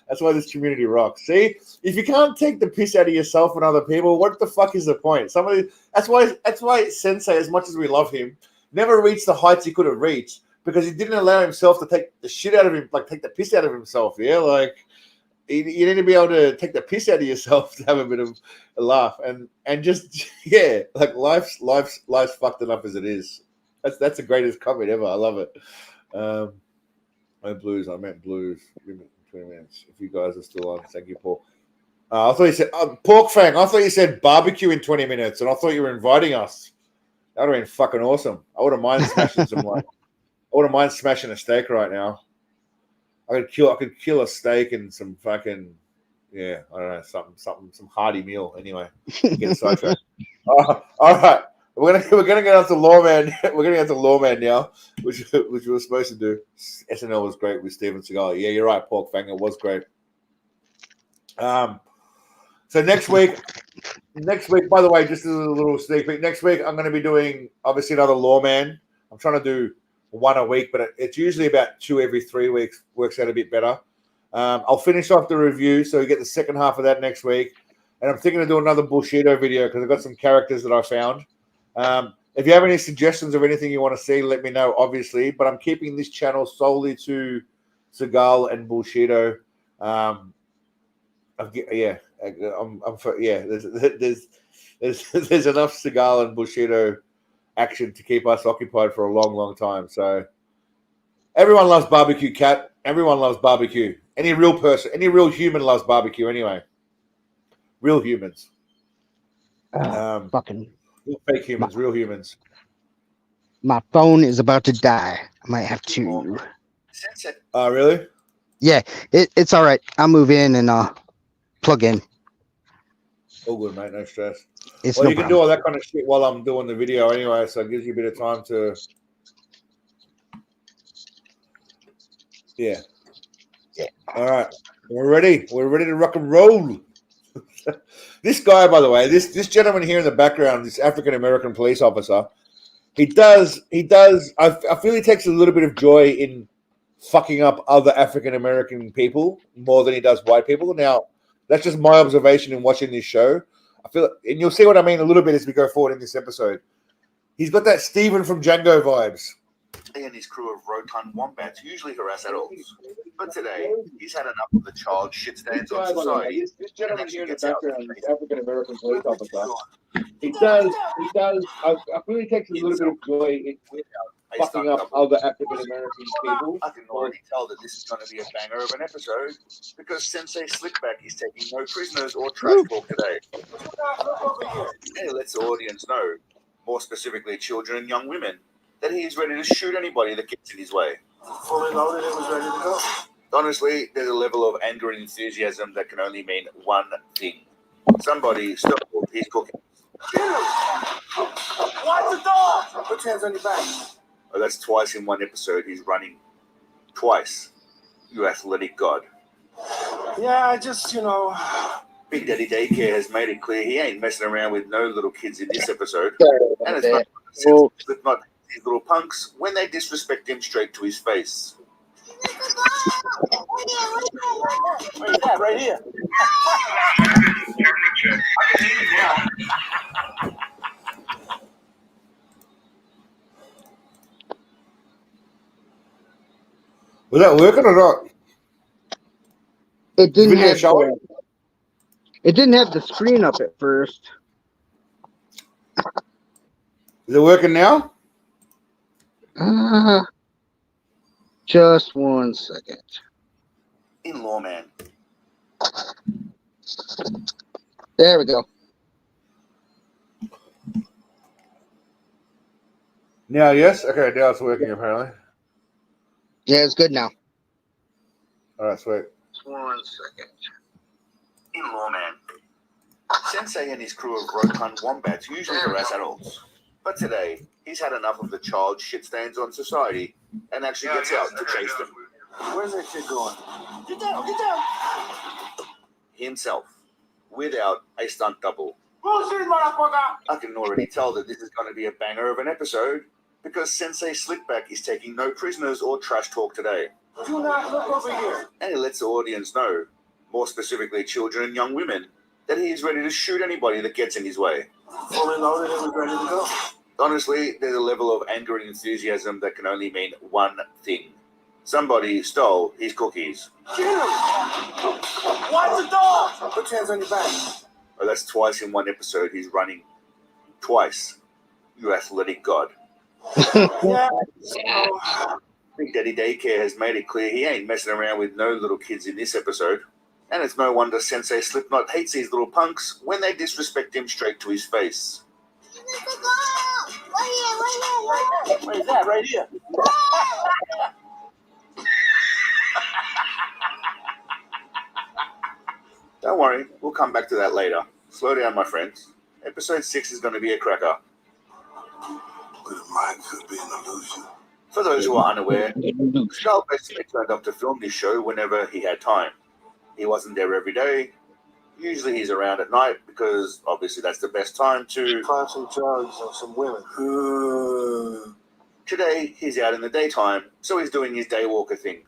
That's why this community rocks. See, if you can't take the piss out of yourself and other people, what the fuck is the point? That's why Sensei, as much as we love him, never reached the heights he could have reached because he didn't allow himself to take the shit out of him, like take the piss out of himself. Yeah, like you need to be able to take the piss out of yourself to have a bit of a laugh and just like life's fucked enough as it is. That's the greatest comment ever. I love it. I meant blues. 20 minutes. If you guys are still on, thank you, Paul. I thought you said pork fang. I thought you said barbecue in 20 minutes, and I thought you were inviting us. That would have been fucking awesome. I wouldn't mind smashing I wouldn't mind smashing a steak right now. I could kill a steak and some fucking I don't know, some hearty meal. Anyway, get sidetracked. All right. We're gonna get on to Lawman. We're gonna get to Lawman now, which we were supposed to do. SNL was great with Steven Seagal. Yeah, you're right, Pork Fang. It was great. So next week, by the way, just as a little sneak peek, next week I'm going to be doing obviously another Lawman. I'm trying to do one a week, but it's usually about 2 every 3 weeks. Works out a bit better. I'll finish off the review, so you get the second half of that next week. And I'm thinking of doing another Bushido video because I've got some characters that I found. If you have any suggestions of anything you want to see, let me know, obviously. But I'm keeping this channel solely to Seagal and Bushido. There's enough Seagal and Bushido action to keep us occupied for a long, long time. So everyone loves barbecue, Cat. Everyone loves barbecue. Any real person, any real human loves barbecue anyway. Real humans. Fucking fake humans, real humans. My phone is about to die. I might have to. Oh, really? Yeah, it's all right. I'll move in and plug in. All good, mate. No stress. It's well, no you can problem. do all that kind of shit while I'm doing the video anyway, so it gives you a bit of time to. Yeah. All right. We're ready. We're ready to rock and roll. This guy, by the way, this gentleman here in the background, this African American police officer, he does. I feel he takes a little bit of joy in fucking up other African American people more than he does white people. Now, that's just my observation in watching this show. I feel, and you'll see what I mean a little bit as we go forward in this episode. He's got that Steven from Django vibes. He and his crew of rotund wombats usually harass adults. But today, he's had enough of the child shit stands on society. This gentleman here in the background, this African American police officer, he does. I feel he takes a little bit of joy in fucking up other African American people. I can already tell that this is going to be a banger of an episode because Sensei Slickback is taking no prisoners or trash talk today. And he lets the audience know, more specifically children and young women, that he is ready to shoot anybody that gets in his way. Fully loaded and was ready to go. Honestly, there's a level of anger and enthusiasm that can only mean one thing. Somebody stop his cooking. Watch the dog! Put your hands on your back. Oh, that's twice in one episode. He's running twice. You athletic god. Yeah, I just, Big Daddy Daycare has made it clear he ain't messing around with no little kids in this episode. And it's not these little punks when they disrespect him straight to his face. Where's that? Right here. Was that working or not? It didn't have. Showing? It didn't have the screen up at first. Is it working now? Just 1 second. in Lawman. There we go. Now, yes? Okay, now it's working apparently. Yeah, it's good now. All right, sweet. 1 second. In Lawman. Sensei and his crew of rotund wombats usually harass adults. But today, he's had enough of the child shit stains on society and actually gets out to chase them. Where's that kid going? Get down, get down! Himself, without a stunt double. Bullshit, motherfucker! I can already tell that this is going to be a banger of an episode because Sensei Slickback is taking no prisoners or trash talk today. Do not look over here. And he lets the audience know, more specifically children and young women, that he is ready to shoot anybody that gets in his way. Fully loaded and we're ready to go. Honestly, there's a level of anger and enthusiasm that can only mean one thing. Somebody stole his cookies. Get him! Watch the dog! Put your hands on your back. Oh, that's twice in one episode he's running. Twice. You athletic god. Yeah. Big Daddy Daycare has made it clear he ain't messing around with no little kids in this episode. And it's no wonder Sensei Slipknot hates these little punks when they disrespect him straight to his face. Where's that? Right here. Don't worry, we'll come back to that later. Slow down, my friends. Episode 6 is going to be a cracker. But it might could be an illusion. For those who are unaware, Skull basically turned up to film this show whenever he had time. He wasn't there every day. Usually he's around at night because obviously that's the best time to Find some drugs or some women. Today he's out in the daytime, so he's doing his daywalker thing.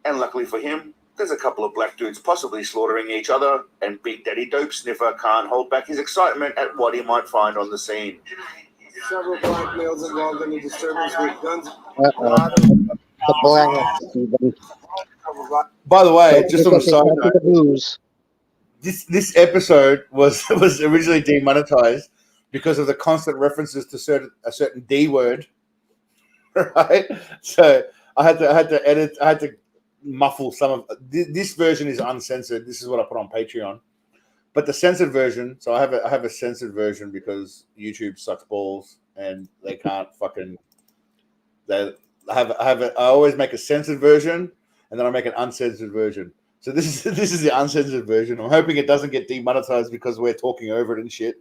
And luckily for him, there's a couple of black dudes possibly slaughtering each other, and Big Daddy Dope Sniffer can't hold back his excitement at what he might find on the scene. Several black males involved in the disturbance with guns. The black. By the way, just on the side note, Booze. this episode was originally demonetized because of the constant references to a certain D word, right? So I had to edit. I had to muffle some of this version is uncensored. This is what I put on Patreon, but the censored version. So I have a censored version because YouTube sucks balls and they can't fucking. I always make a censored version and then I make an uncensored version. So this is the uncensored version. I'm hoping it doesn't get demonetized because we're talking over it and shit.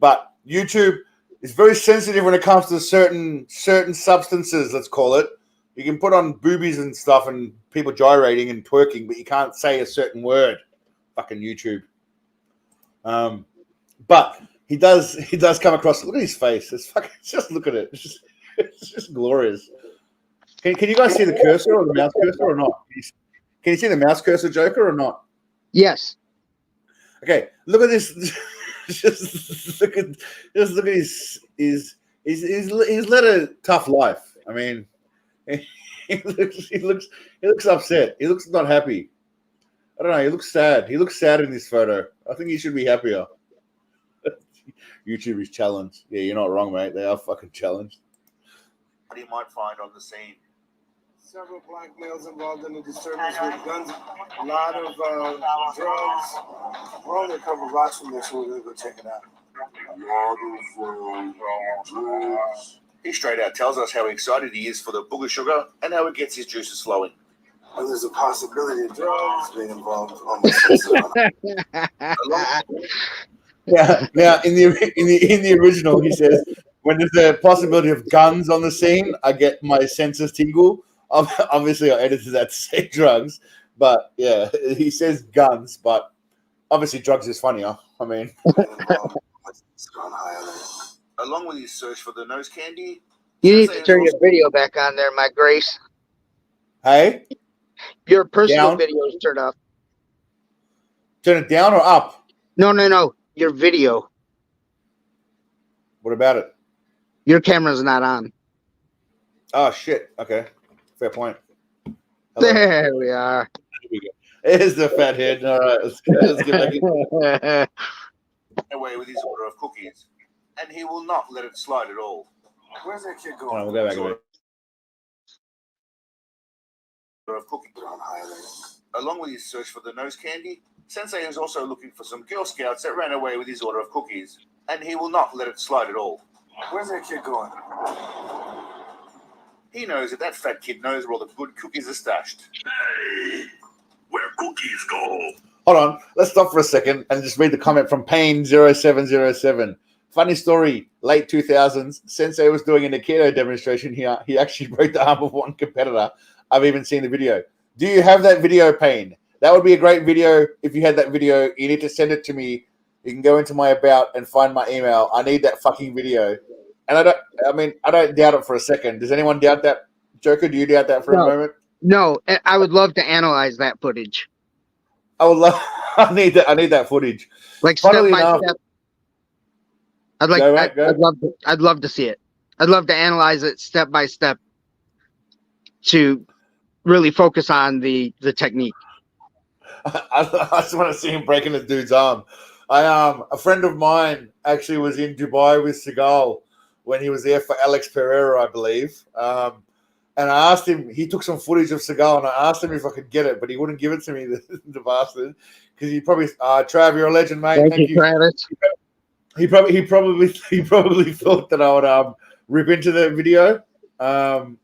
But YouTube is very sensitive when it comes to certain substances. Let's call it. You can put on boobies and stuff and people gyrating and twerking, but you can't say a certain word. Fucking YouTube. But he does come across. Look at his face. Just look at it. It's just glorious. Can you guys see the cursor or the mouse cursor or not? Can you see the mouse cursor, Joker, or not? Yes. Okay, look at this. just look at his. He's led a tough life. I mean, he looks upset. He looks not happy. I don't know. He looks sad. He looks sad in this photo. I think he should be happier. YouTube is challenged. Yeah, you're not wrong, mate. They are fucking challenged. What he might find on the scene. Several black males involved in the disturbance with guns. A lot of drugs. We're only a couple blocks from this, so we're going to go check it out. He straight out tells us how excited he is for the booger sugar and how it gets his juices flowing. Well, there's a possibility of drugs being involved on this. Yeah. Now in the original, he says, when there's a possibility of guns on the scene, I get my senses tingle. Obviously, I edited that to say drugs, but yeah, he says guns, but obviously drugs is funnier. I mean, along with his search for the nose candy, You need to turn your video back on there, my Grace. hey, Your personal Down. video is turned off. turn it down or up? No. Your video. What about it? Your camera's not on. Oh shit. Okay, fair point. Hello. There we are. There's the fat head. All right, let's get back in. away with his order of cookies, and he will not let it slide at all. Where's that kid Hold going? on, we'll go back a bit. Order of cookies. On high alert. Along with his search for the nose candy, Sensei is also looking for some Girl Scouts that ran away with his order of cookies, and he will not let it slide at all. Where's that kid going? He knows that fat kid knows where all the good cookies are stashed. Hey, where cookies go? Hold on, let's stop for a second and just read the comment from Payne0707. Funny story, late 2000s, Sensei was doing an Aikido demonstration here. He actually broke the arm of one competitor. I've even seen the video. Do you have that video, Payne? That would be a great video. If you had that video, you need to send it to me. You can go into my about and find my email. I need that fucking video. And I don't doubt it for a second. Does anyone doubt that? Joker, do you doubt that for a moment? No, I would love to analyze that footage. I would love. I need that footage. Like step Funnily by enough- step. I'd love to see it. I'd love to analyze it step by step to really focus on the technique. I just want to see him breaking the dude's arm. A friend of mine actually was in Dubai with Seagal when he was there for Alex Pereira, I believe. And I asked him, he took some footage of Seagal, and I asked him if I could get it, but he wouldn't give it to me, the bastard, because he probably, Trav, you're a legend, mate. Thank you, Travis. He probably thought that I would rip into the video. And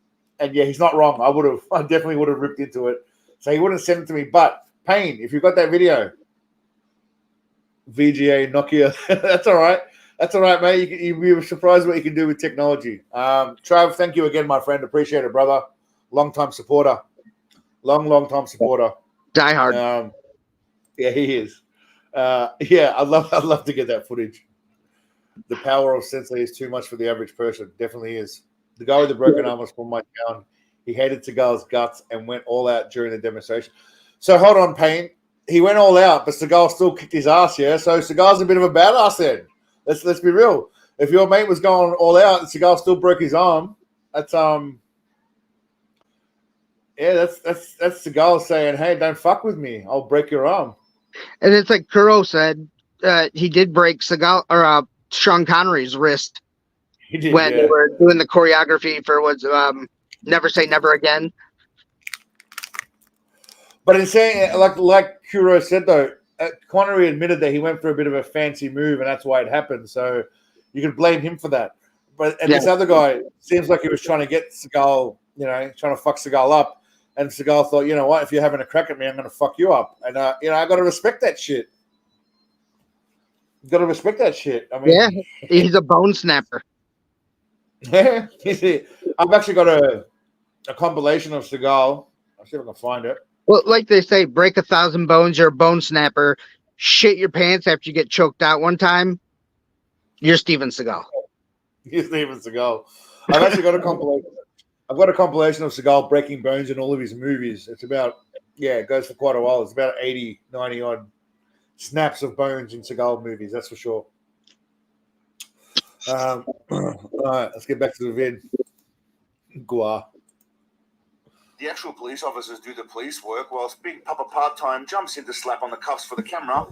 yeah, he's not wrong. I definitely would have ripped into it. So he wouldn't send it to me. But Payne, if you've got that video, VGA Nokia, that's all right. That's all right, mate. You'd be surprised what you can do with technology. Trav, thank you again, my friend. Appreciate it, brother. Long-time supporter. Long-time supporter. Die hard. Yeah, he is. Yeah, I'd love to get that footage. The power of Sensei is too much for the average person. Definitely is. The guy with the broken arm was from my town. He hated Seagal's guts and went all out during the demonstration. So hold on, Payne. He went all out, but Seagal still kicked his ass, yeah? So Seagal's a bit of a badass then. Let's be real. If your mate was going all out and Seagal still broke his arm, that's Seagal saying, "Hey, don't fuck with me. I'll break your arm." And it's like Kuro said, he did break Seagal or Sean Connery's wrist He did, when yeah. they were doing the choreography for Never Say Never Again. But in saying, like Kuro said though, Connery admitted that he went for a bit of a fancy move, and that's why it happened. So you could blame him for that. This other guy seems like he was trying to get Seagal, trying to fuck Seagal up. And Seagal thought, you know what? If you're having a crack at me, I'm going to fuck you up. And I got to respect that shit. You got to respect that shit. I mean, Yeah, he's a bone snapper. Yeah, I've actually got a compilation of Seagal. I'll see if I can find it. Well, like they say, break 1,000 bones, you're a bone snapper. Shit your pants after you get choked out one time, you're Steven Seagal. You're Steven Seagal. I've actually got a compilation. I've got a compilation of Seagal breaking bones in all of his movies. It's about, it goes for quite a while. It's about 80, 90 odd snaps of bones in Seagal movies, that's for sure. All right, let's get back to the vid. Gua. The actual police officers do the police work, whilst Big Papa Part-Time jumps in to slap on the cuffs for the camera.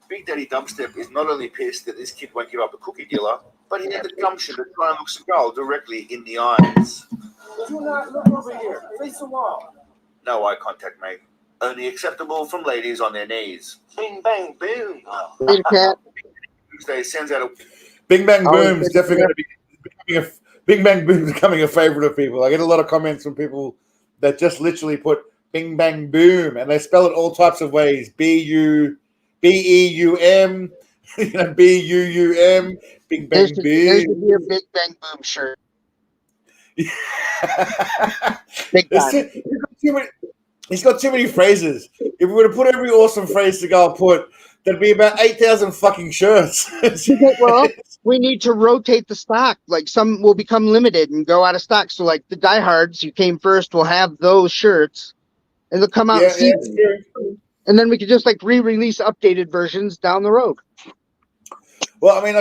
Big Daddy Dumpstep is not only pissed that this kid won't give up the cookie dealer, but he had the gumption to try and look Seagal directly in the eyes. Do not look over here. Face the wall. No eye contact, mate. Only acceptable from ladies on their knees. Bing, bang, boom. Tuesday sends out a... Bing Bang Boom is definitely going to be Bing Bang Boom is becoming a favorite of people. I get a lot of comments from people that just literally put Bing Bang Boom, and they spell it all types of ways. B-U-B-E-U-M, B-U-U-M, Bing Bang Boom. There should be a Big Bang Boom shirt. Big time. He's got too many phrases. If we were to put every awesome phrase Seagal put, there'd be about 8,000 fucking shirts. Well, we need to rotate the stock. Like some will become limited and go out of stock. So like the diehards who came first will have those shirts and they'll come out in season. And then we could just like re-release updated versions down the road. Well, I mean,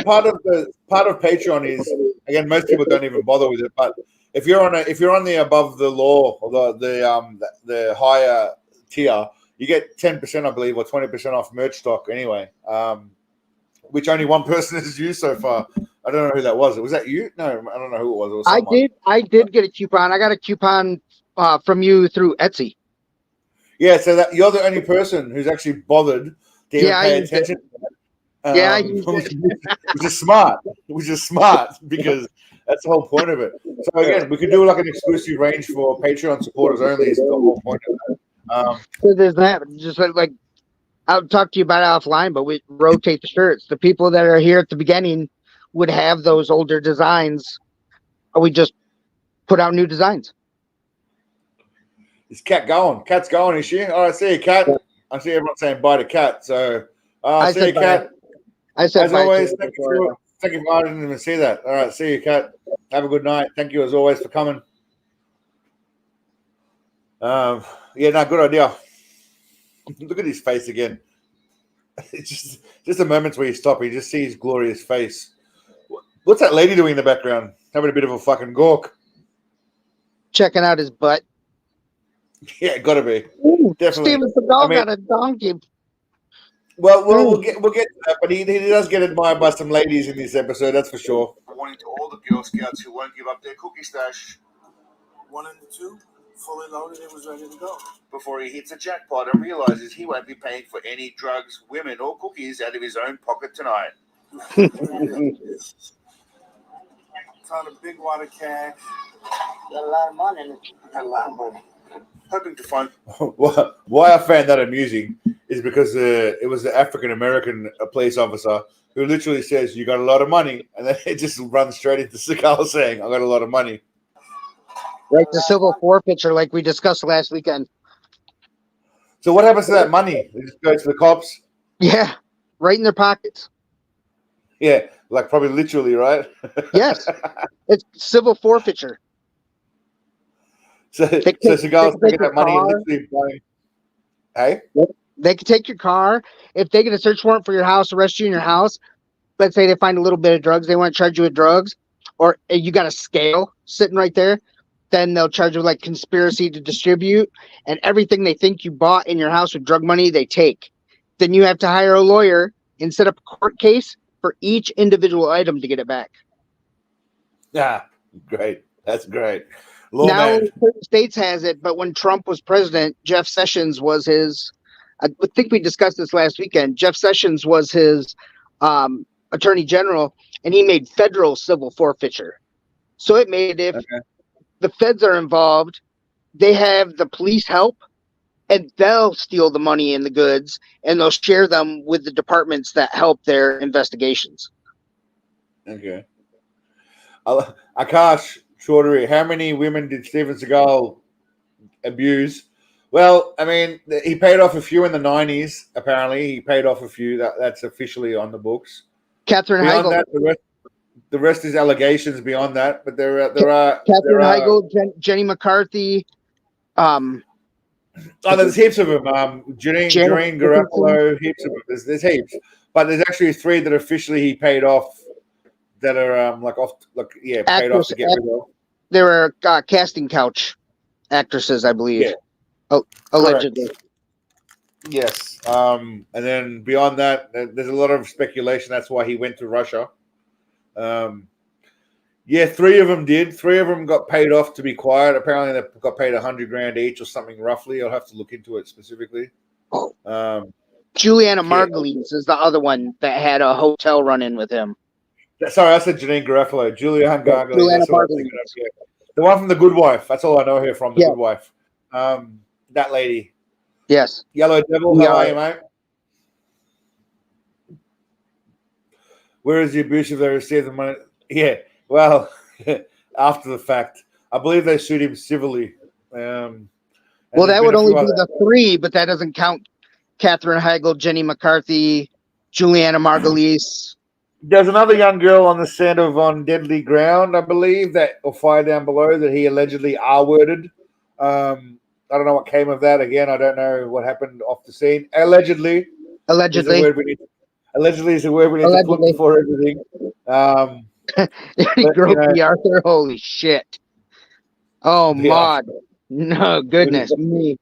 part of Patreon is, again, most people don't even bother with it, but if you're on the above the law or the higher tier, you get 10%, I believe, or 20% off merch stock anyway, which only one person has used so far. I don't know who that was. Was that you? No, I don't know who it was. It was someone. I did get a coupon. I got a coupon from you through Etsy. Yeah, so that you're the only person who's actually bothered to even pay attention. I used it. Which is smart. Which is smart because that's the whole point of it. So again, we could do like an exclusive range for Patreon supporters only. Is the whole point of that. So there's that. Just like I'll talk to you about it offline, but we rotate the shirts. The people that are here at the beginning would have those older designs. Or we just put out new designs. Is Kat going? Kat's going, is she? All right, see you, Kat. I see everyone saying bye to Kat. So see you, Kat. I said as bye always, to thank you. I didn't even see that. All right, see you, Kat. Have a good night. Thank you as always for coming. Yeah, no, good idea. Look at his face again. It's just the moments where you stop, you just see his glorious face. What's that lady doing in the background? Having a bit of a fucking gawk. Checking out his butt. Yeah, gotta be. Ooh, Definitely. Steven Seagal got a donkey. Well, we'll get to that, but he does get admired by some ladies in this episode, that's for sure. Warning to all the Girl Scouts who won't give up their cookie stash. 1 and 2, fully loaded, it was ready to go. Before he hits a jackpot and realizes he won't be paying for any drugs, women, or cookies out of his own pocket tonight. Found a big wad of cash. Got a lot of money. Got a lot of money. Hoping to find Why I found that amusing is because it was the African-American police officer who literally says, "You got a lot of money," and then it just runs straight into Seagal saying, "I got a lot of money." Right, the civil forfeiture like we discussed last weekend. So what happens to that money? It just goes to the cops? Yeah, right in their pockets. Yeah, like probably literally, right? Yes, it's civil forfeiture. So Seagal's taking that money and literally buying. Hey? They can take your car. If they get a search warrant for your house, arrest you in your house, let's say they find a little bit of drugs, they want to charge you with drugs, or you got a scale sitting right there, then they'll charge you like conspiracy to distribute, and everything they think you bought in your house with drug money, they take. Then you have to hire a lawyer and set up a court case for each individual item to get it back. Yeah, great. That's great. Now, certain states has it, but when Trump was president, Jeff Sessions was his. I think we discussed this last weekend. Jeff Sessions was his attorney general, and he made federal civil forfeiture. So it made if the feds are involved, they have the police help, and they'll steal the money and the goods, and they'll share them with the departments that help their investigations. Okay. Akash Chaudhary, how many women did Steven Seagal abuse? Well, I mean, he paid off a few in the 90s, apparently. He paid off a few. That's officially on the books. Catherine Beyond Heigl. that, the rest is allegations beyond that, but there are Catherine Heigl, Jenny McCarthy. There's heaps of them. Janine Garofalo, heaps of them. There's heaps. But there's actually 3 that officially he paid off that are paid off to get rid of. They were casting couch actresses, I believe. Yeah. Allegedly. Correct. Yes. And then beyond that, there's a lot of speculation. That's why he went to Russia. 3 of them did. 3 of them got paid off to be quiet. Apparently, they got paid $100,000 each or something roughly. I'll have to look into it specifically. Juliana Margulies is the other one that had a hotel run-in with him. Sorry, I said Janine Garofalo. Juliana Margulies. The one from The Good Wife. That's all I know her from, The Good Wife. That lady. Yes. Yellow Devil, how are you, mate? Where is the abusive they received the money? Yeah, well, after the fact. I believe they sued him civilly. Well, that would only be the 3, but that doesn't count Catherine Heigl, Jenny McCarthy, Juliana Margulies. There's another young girl on the set of On Deadly Ground, I believe, or Fire Down Below, that he allegedly R-worded. I don't know what came of that. Again, I don't know what happened off the scene. Allegedly. Allegedly is the word we need to put before everything. Gropey Arthur, holy shit. Oh, Maud. No, goodness me.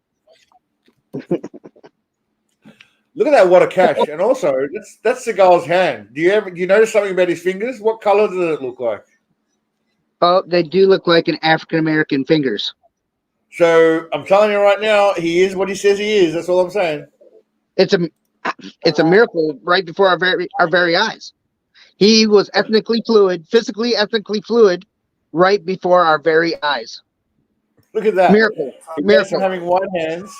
Look at that, what a cash! And also, that's Seagal's hand. Do you notice something about his fingers? What color does it look like? Oh, they do look like an African American fingers. So I'm telling you right now, he is what he says he is. That's all I'm saying. It's a miracle right before our very eyes. He was physically ethnically fluid, right before our very eyes. Look at that. Miracle. He goes Miracle. from having white hands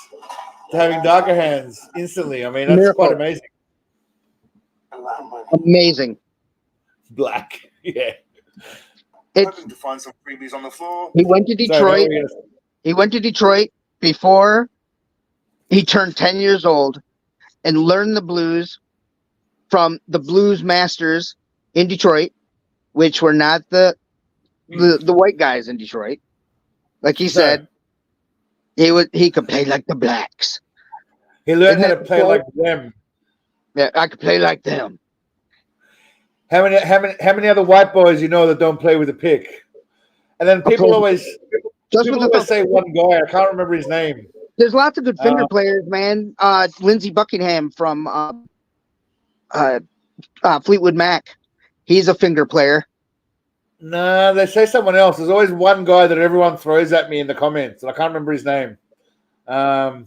to having darker hands instantly. I mean, that's Miracle. quite amazing. Amazing. Black. Yeah. Hoping to find some freebies on the floor. He went to Detroit. He went to Detroit before he turned 10 years old and learned the blues from the blues masters in Detroit, which were not the white guys in Detroit. Like he said, he could play like the blacks. He learned how to play like them. Yeah, I could play like them. How many other white boys you know that don't play with a pick? And then people always say one guy. I can't remember his name. There's lots of good finger players, man. Lindsey Buckingham from Fleetwood Mac. He's a finger player. No, they say someone else. There's always one guy that everyone throws at me in the comments, and I can't remember his name. Because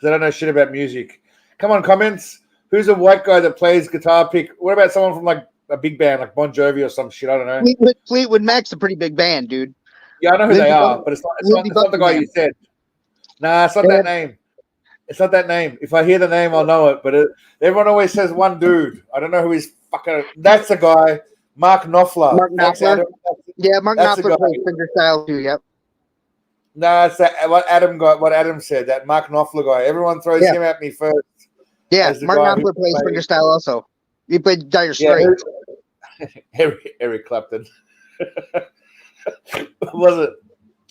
I don't know shit about music. Come on, comments. Who's a white guy that plays guitar pick? What about someone from like a big band like Bon Jovi or some shit? I don't know. Fleetwood Mac's a pretty big band, dude. Yeah, I know who they are, but it's not the guy you said. Nah, it's not that name. It's not that name. If I hear the name, I'll know it. But everyone always says one dude. I don't know who he's fucking. That's the guy, Mark Knopfler. Mark Knopfler. Yeah, Mark Knopfler plays fingerstyle too. Yep. No, it's what Adam said. That Mark Knopfler guy. Everyone throws him at me first. Yeah, Mark Knopfler plays fingerstyle also. He played Dire Straits. Eric Clapton. Wasn't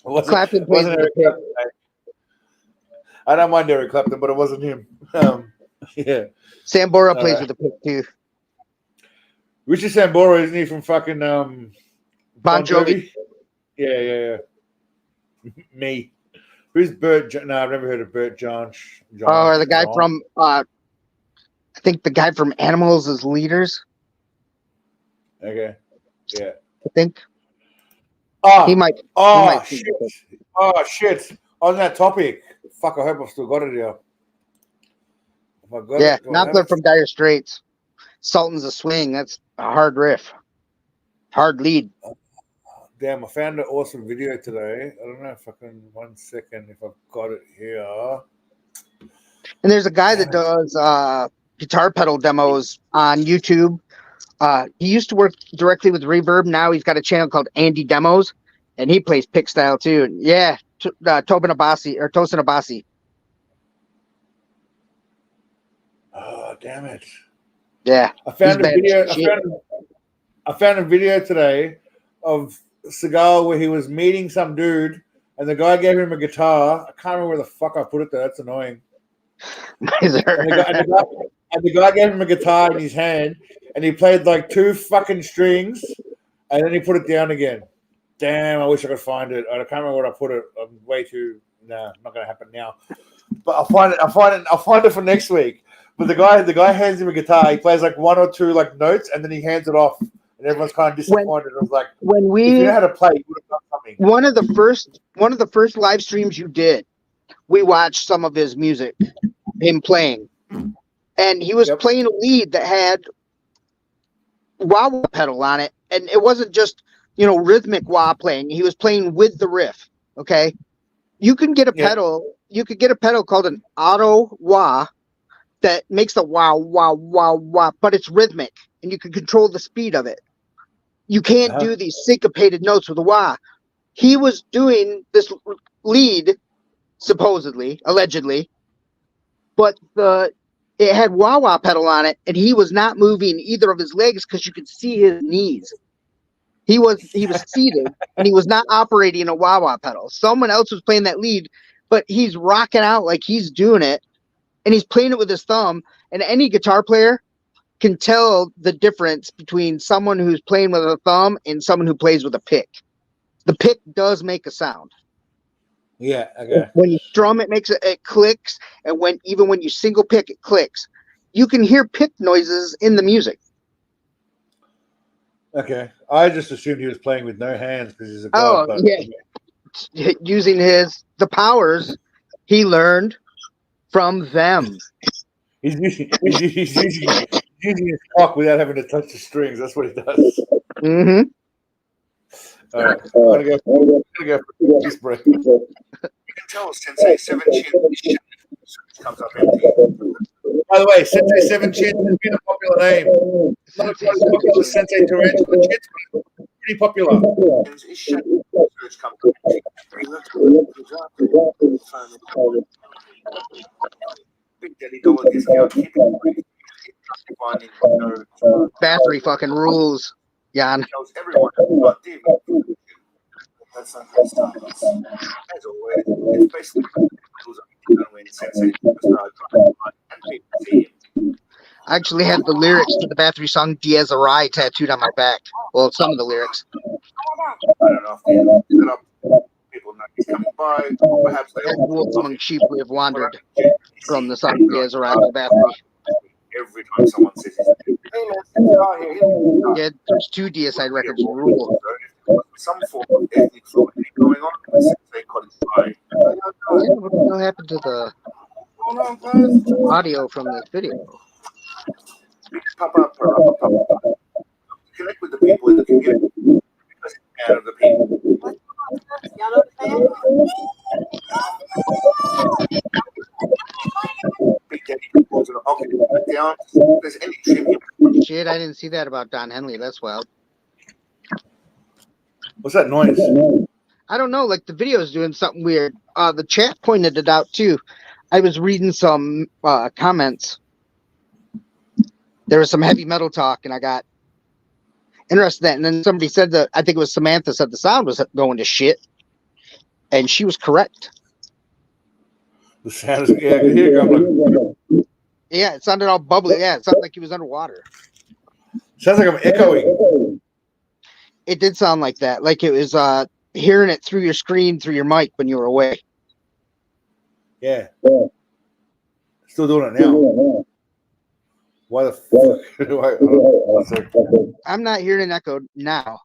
Clapton plays Eric Clapton. I don't mind Eric Clapton, but it wasn't him. Yeah. Sambora plays with the pick too. Richard Sambora, isn't he from fucking Bon Jovi? Yeah. Me. Who's Bert? No, I've never heard of Bert John. The guy from I think the guy from Animals is Leaders. Okay. Yeah. I think. He might. Shit. Oh shit. On that topic. Fuck, I hope I've still got it here. Knopfler from Dire Straits. Sultans of Swing. That's a hard riff. Hard lead. Damn, I found an awesome video today. I don't know if I can, 1 second, if I've got it here. And there's a guy that does guitar pedal demos on YouTube. He used to work directly with Reverb. Now he's got a channel called Andy Demos, and he plays pick style too. Yeah, Tosin Abasi. Oh, damn it. Yeah. I found a video today of Seagal where he was meeting some dude and the guy gave him a guitar. I can't remember where the fuck I put it there. That's annoying. And the guy gave him a guitar in his hand and he played like 2 fucking strings and then he put it down again. Damn, I wish I could find it. I can't remember where I put it. I'm way too not gonna happen now. But I'll find it for next week. But the guy hands him a guitar, he plays like 1 or 2 like notes and then he hands it off. And everyone's kind of disappointed. I was like, if you know how to play, you would have done something. One of the first live streams you did, we watched some of his music, him playing, and he was playing a lead that had wah pedal on it, and it wasn't just rhythmic wah playing. He was playing with the riff. Okay, you can get a pedal. You could get a pedal called an auto wah that makes the wah wah wah wah, but it's rhythmic, and you can control the speed of it. You can't do these syncopated notes with a wah. He was doing this lead, supposedly, allegedly, but it had wah-wah pedal on it, and he was not moving either of his legs because you could see his knees. He was seated, and he was not operating a wah-wah pedal. Someone else was playing that lead, but he's rocking out like he's doing it, and he's playing it with his thumb, and any guitar player can tell the difference between someone who's playing with a thumb and someone who plays with a pick. The pick does make a sound. Yeah. Okay. When you strum, it clicks, and when you single pick, it clicks. You can hear pick noises in the music. Okay. I just assumed he was playing with no hands because he's a Oh, god. But yeah, using the powers he learned from them. he's using his cock without having to touch the strings. That's what he does. Mm-hmm. All right. I'm gonna go for this break. You can tell Sensei 7 Chin comes up empty. By the way, Sensei 7 Chin has been a popular name. Not as popular as Sensei Tarantula Chin, but pretty popular. His shadow search comes up empty. Big Daddy Dollar discount. Keep it brief. Finding no Battery fucking rules, Jan. tells everyone about David. That's not his style. As always, it's basically when Sensei started and people see him. I actually have the lyrics to the Bathory song Diaz Arai tattooed on my back. Well, some of the lyrics. I don't know if they set up people know he's coming by, or perhaps they all Wolves among sheep we have wandered from the song Diaz Arai to Bathory. every time someone says his name. Hey man, get out here. Yeah, there's 2 DSI records rule. Some form of ethnic fluidity going on with Sensei Cottage Pie. Yeah, what the hell happened to the audio from this video? Papa. Connect with the people in the community because it's out of the people. Big Daddy calls it okay. Down. If there's any tribute. Shit, I didn't see that about Don Henley. That's wild. What's that noise? I don't know. Like the video is doing something weird. The chat pointed it out too. I was reading some comments. There was some heavy metal talk, and I got interested in that. And then somebody said that, I think it was Samantha, said the sound was going to shit, and she was correct. The sound is, yeah, I could hear it going. Yeah, it sounded all bubbly. Yeah, it sounded like he was underwater. Sounds like I'm echoing. It did sound like that, like it was hearing it through your screen, through your mic when you were away. Yeah. Still doing it now. Why the fuck? I'm not hearing an echo now.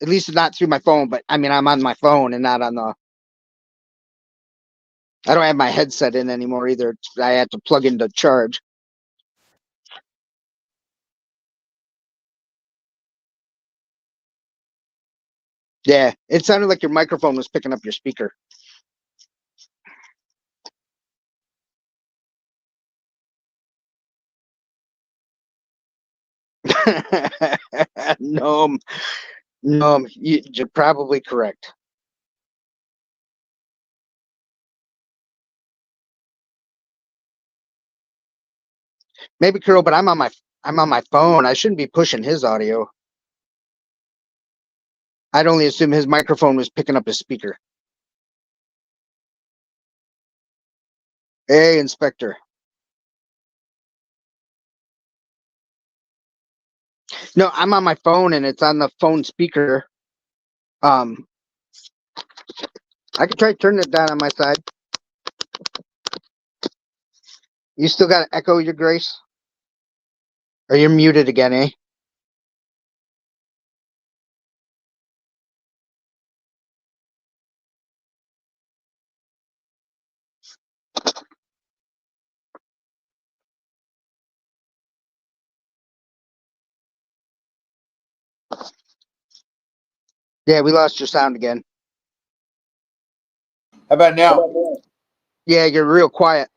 At least not through my phone, but I mean, I'm on my phone and not on the... I don't have my headset in anymore either. I had to plug into charge. Yeah, it sounded like your microphone was picking up your speaker. No, you're probably correct. Maybe Carol, but I'm on my phone. I shouldn't be pushing his audio. I'd only assume his microphone was picking up his speaker. Hey, Inspector. No, I'm on my phone and it's on the phone speaker. I could try turning it down on my side. You still got to echo, Your Grace? Or you're muted again, eh? Yeah, we lost your sound again. How about now? Yeah, you're real quiet.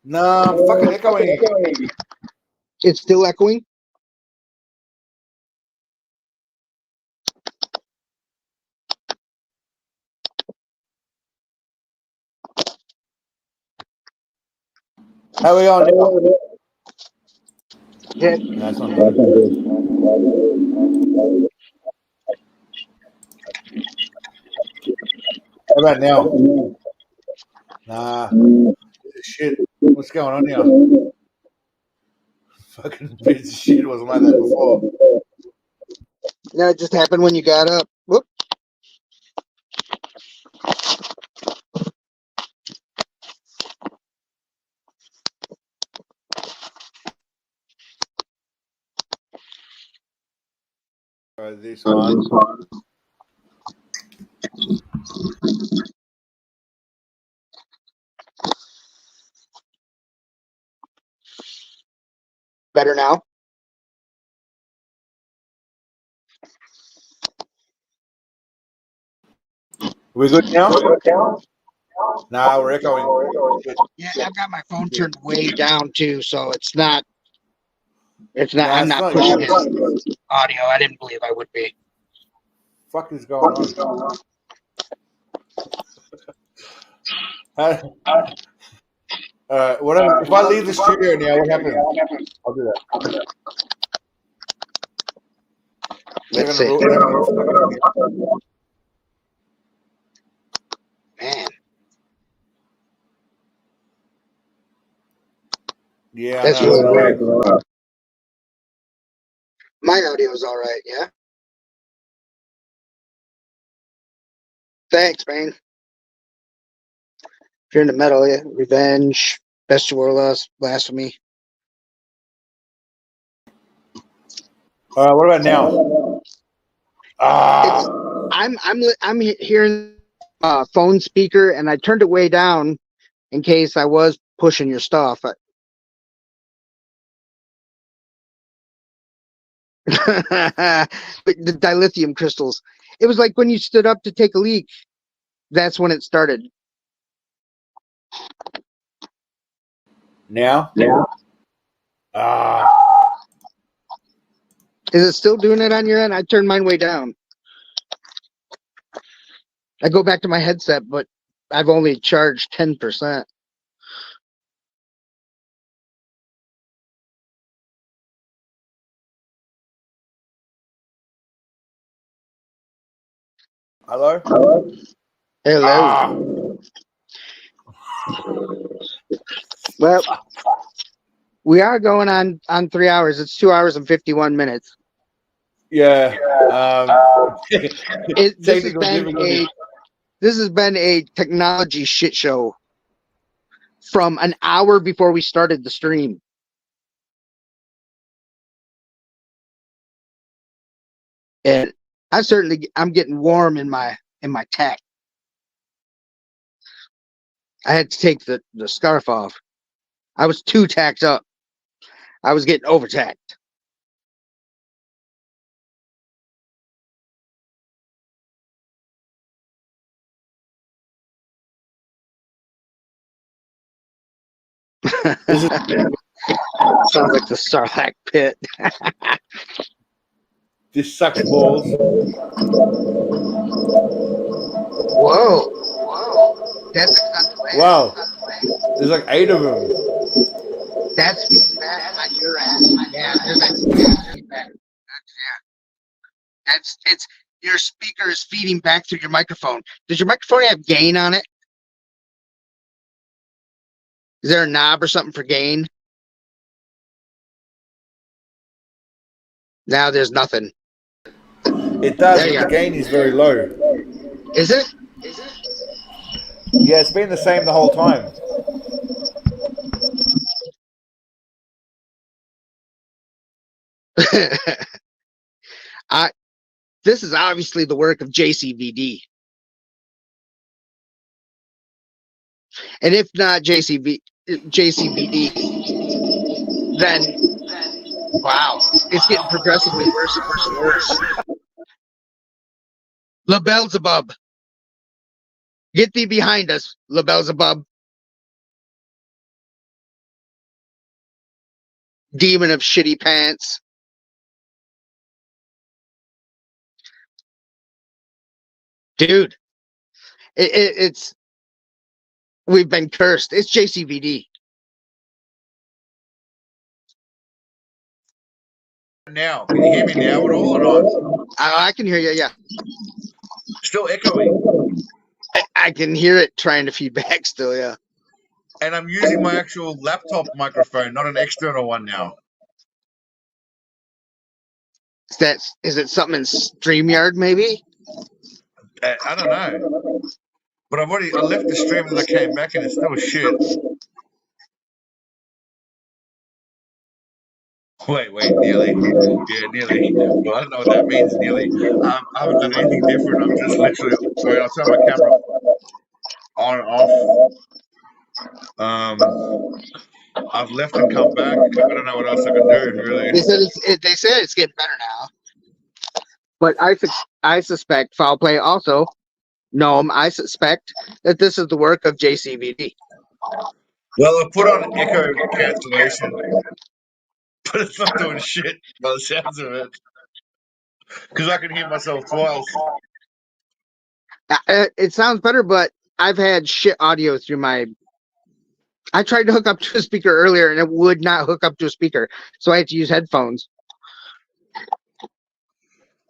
No, I'm fucking echoing. It's still echoing? How are we on now? Yeah. That's not good. How about now? Nah. Shit. What's going on here? Fucking piece of shit. Wasn't like that before. Yeah, it just happened when you got up. Whoop. This one. Better now? We good now? Nah, we're echoing. Yeah, I've got my phone turned way down too, so it's not. Nah, I'm it's not not pushing good. his audio. I didn't believe I would be. Fuck is going on? If I leave the studio now, what happens? I'll do that. Let's see. Man. Yeah, That's I know. really weird. My audio's all right, yeah? Thanks, man. If you're in the metal, yeah. Revenge, Bestiorla, Blasphemy. What about now? I'm hearing phone speaker, and I turned it way down in case I was pushing your stuff. The dilithium crystals. It was like when you stood up to take a leak. That's when it started. Now? Yeah. Is it still doing it on your end? I turned mine way down. I go back to my headset, but I've only charged 10%. Hello? Hello. Well, we are going on 3 hours. It's 2 hours and 51 minutes. Yeah. This has been a technology shit show from an hour before we started the stream. And I'm getting warm in my tack. I had to take the scarf off. I was too tacked up. I was getting overtacked. Sounds like the Sarlacc pit. This sucks balls. Whoa. That's wow. There's like 8 of them. That's feedback on your end. Yeah, there's feedback. Yeah. It's your speaker is feeding back through your microphone. Does your microphone have gain on it? Is there a knob or something for gain? Now there's nothing. It does, but the gain is very low. Is it? Yeah, it's been the same the whole time. This is obviously the work of JCVD. And if not JCVD, then wow, it's getting progressively worse and worse and worse. LaBeelzebub, get thee behind us, LaBeelzebub. Demon of shitty pants. Dude, it's we've been cursed. It's JCVD. Now, can you hear me now at all or not? I can hear you, yeah. Still echoing. I can hear it trying to feedback still, yeah. And I'm using my actual laptop microphone, not an external one now. Is it something in StreamYard maybe? I don't know. But I left the stream and I came back and it's still shit. Wait, nearly. Yeah, nearly. Well, I don't know what that means, nearly. I haven't done anything different. I'm just literally. Wait, I'll turn my camera on and off. I've left and come back. I don't know what else I can do, really. They said it's getting better now. But I suspect foul play also. No, I suspect that this is the work of JCVD. Well, I put on echo cancellation, but it's not doing shit by the sounds of it. Because I can hear myself twice. It sounds better, but I've had shit audio through my. I tried to hook up to a speaker earlier, and it would not hook up to a speaker, so I had to use headphones.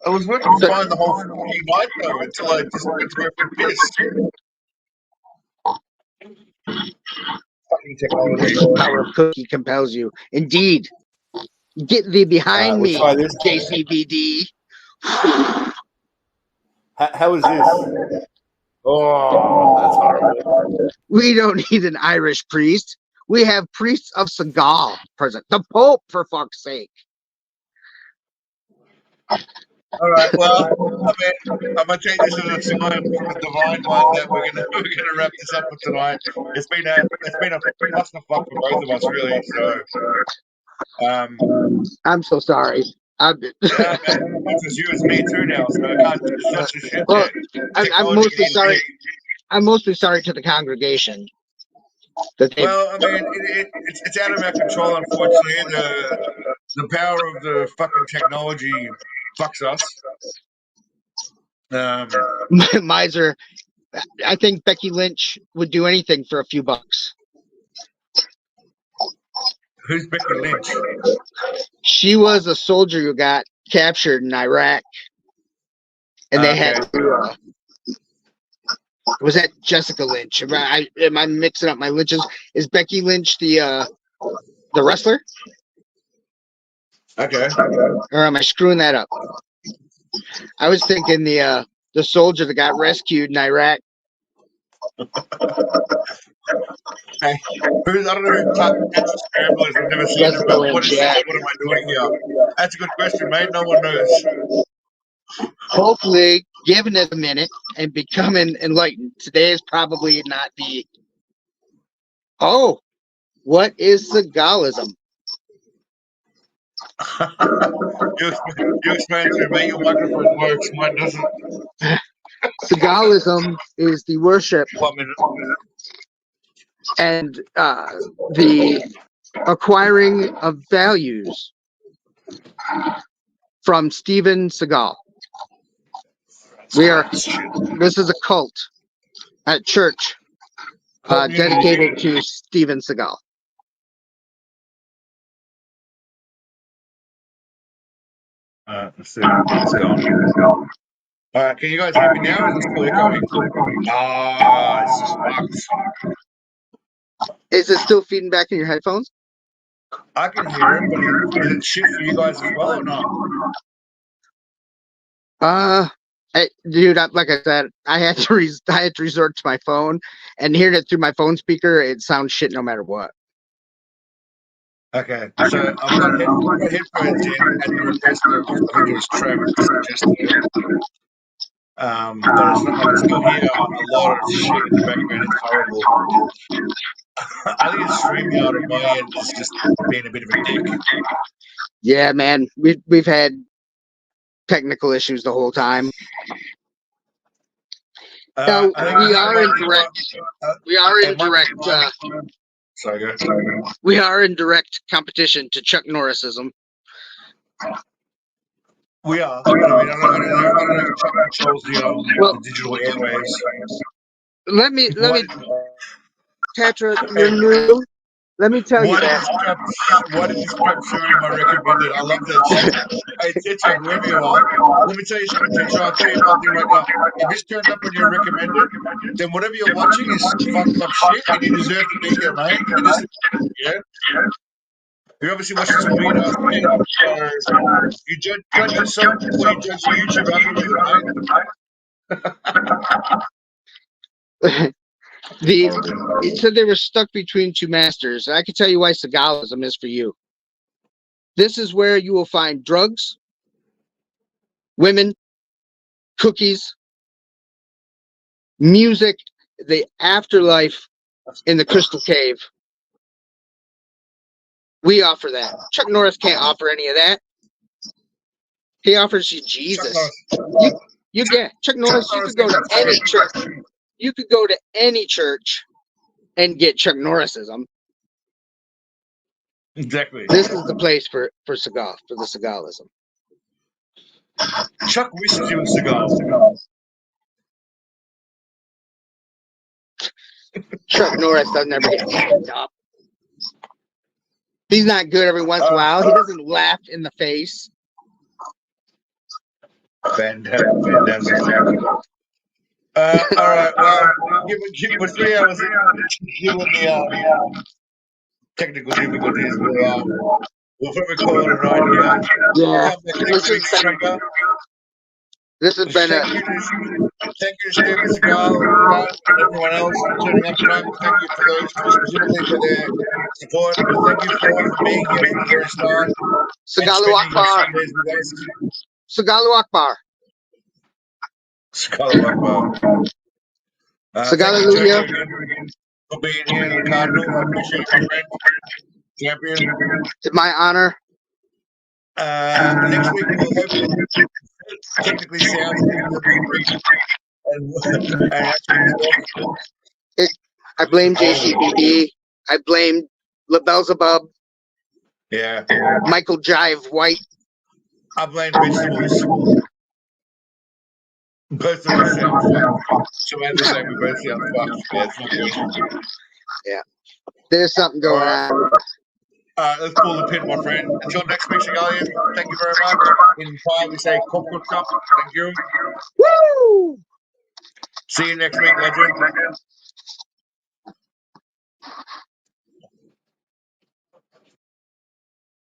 I was working fine the whole fucking night, though, until I just went to go for a piss. Fucking technology. The power of cookie compels you. Indeed. Get thee behind me, JCVD. How is this? Oh, that's horrible. We don't need an Irish priest. We have priests of Seagal present. The Pope, for fuck's sake. All right. Well, I'm gonna take this as a sign from the divine one that we're gonna wrap this up for tonight. It's been a clusterfuck for both of us, really. So, I'm so sorry. yeah, man, it's as you as me too now. So I can't do such a shit. Well, I'm mostly sorry. I'm mostly sorry to the congregation. Well, I mean, it's out of our control, unfortunately. The power of the fucking technology fucks us. Miser, I think Becky Lynch would do anything for a few bucks. Who's Becky Lynch? She was a soldier who got captured in Iraq, and they had to, was that Jessica Lynch? Am I mixing up my Lynches? Is Becky Lynch the wrestler? Okay. Or am I screwing that up? I was thinking the soldier that got rescued in Iraq. Hey, I don't know who Texas Scramblers. I've never seen them, but what am I doing here? That's a good question, mate. No one knows. Hopefully, giving it a minute and becoming enlightened. Today is probably not the. Oh, what is Seagalism? you explain to me, mate. Your microphone works, mine doesn't. Seagalism is the worship and the acquiring of values from Steven Seagal. This is a cult at church dedicated to Steven Seagal. Let's see. Let's go. All right, can you guys hear me now? Is it still echoing? It's just fucked. Is it still feeding back in your headphones? I can hear it, but is it shit for you guys as well or not? Dude, like I said, I had to resort to my phone, and hearing it through my phone speaker, it sounds shit no matter what. Okay, so I've got headphones in at the request of, I think it was Trevor, suggested it. But I can still hear a lot of shit in the background. It's horrible. I think it's StreamYard on my end is just being a bit of a dick. Yeah, man, we've had technical issues the whole time. Now, we are in direct. Sorry, go. We are in direct competition to Chuck Norrisism. We are. I mean, I don't know if Chuck controls the digital airwaves. Let me, Tatra, you're new. Let me tell you that. Why did this crap show in my recommended? I love that shit. Hey, Tetra, whoever you are, let me tell you something, Tetra. I'll tell you one thing right now. If this turned up on your recommended, then whatever you're watching is fucked up shit, and you deserve to be here, mate. Yeah? You obviously watching some weird ass shit. You judge yourself before you judge the YouTube algorithm, mate. It said they were stuck between two masters. I can tell you why Seagalism is for you. This is where you will find drugs, women, cookies, music, the afterlife in the Crystal Cave. We offer that. Chuck Norris can't offer any of that. He offers you Jesus. You get Chuck Norris. You could go to any church. You could go to any church and get Chuck Norrisism. Exactly. This is the place for Seagal, for the Seagalism. Chuck wishes you a cigar. Chuck Norris doesn't ever get tagged up. He's not good every once in a while. He doesn't laugh in the face. Fantastic. All right. Well, we're 3 hours in. Given the technical difficulties, we'll probably call it a night here. Yeah. Come back next week stronger. This has been Thank you to Steven Seagal and everyone else for turning up tonight. Thank you for those two specifically for their support. Thank you for being here from the very start. Segalu Akbar. Segalu Akbar. Segalu Akbar. Thank you, Joe, again for being here in the Cardinal. I appreciate it, my friend. Champion. It's my honor. Next week we'll hopefully technically sound and actually I blame JCBD. I blame LaBeelzebub. Yeah. Michael Jive White. I blame vegetables. Both of us sound fucked. So as I say, we both sound fucked. Yeah, it's not good. Yeah. There's something going on. Let's pull the pin, my friend. Until next week, Seagalian, thank you very much. In Thai, we say Kop Kop Kop. Thank you. Woo! See you next week, legend.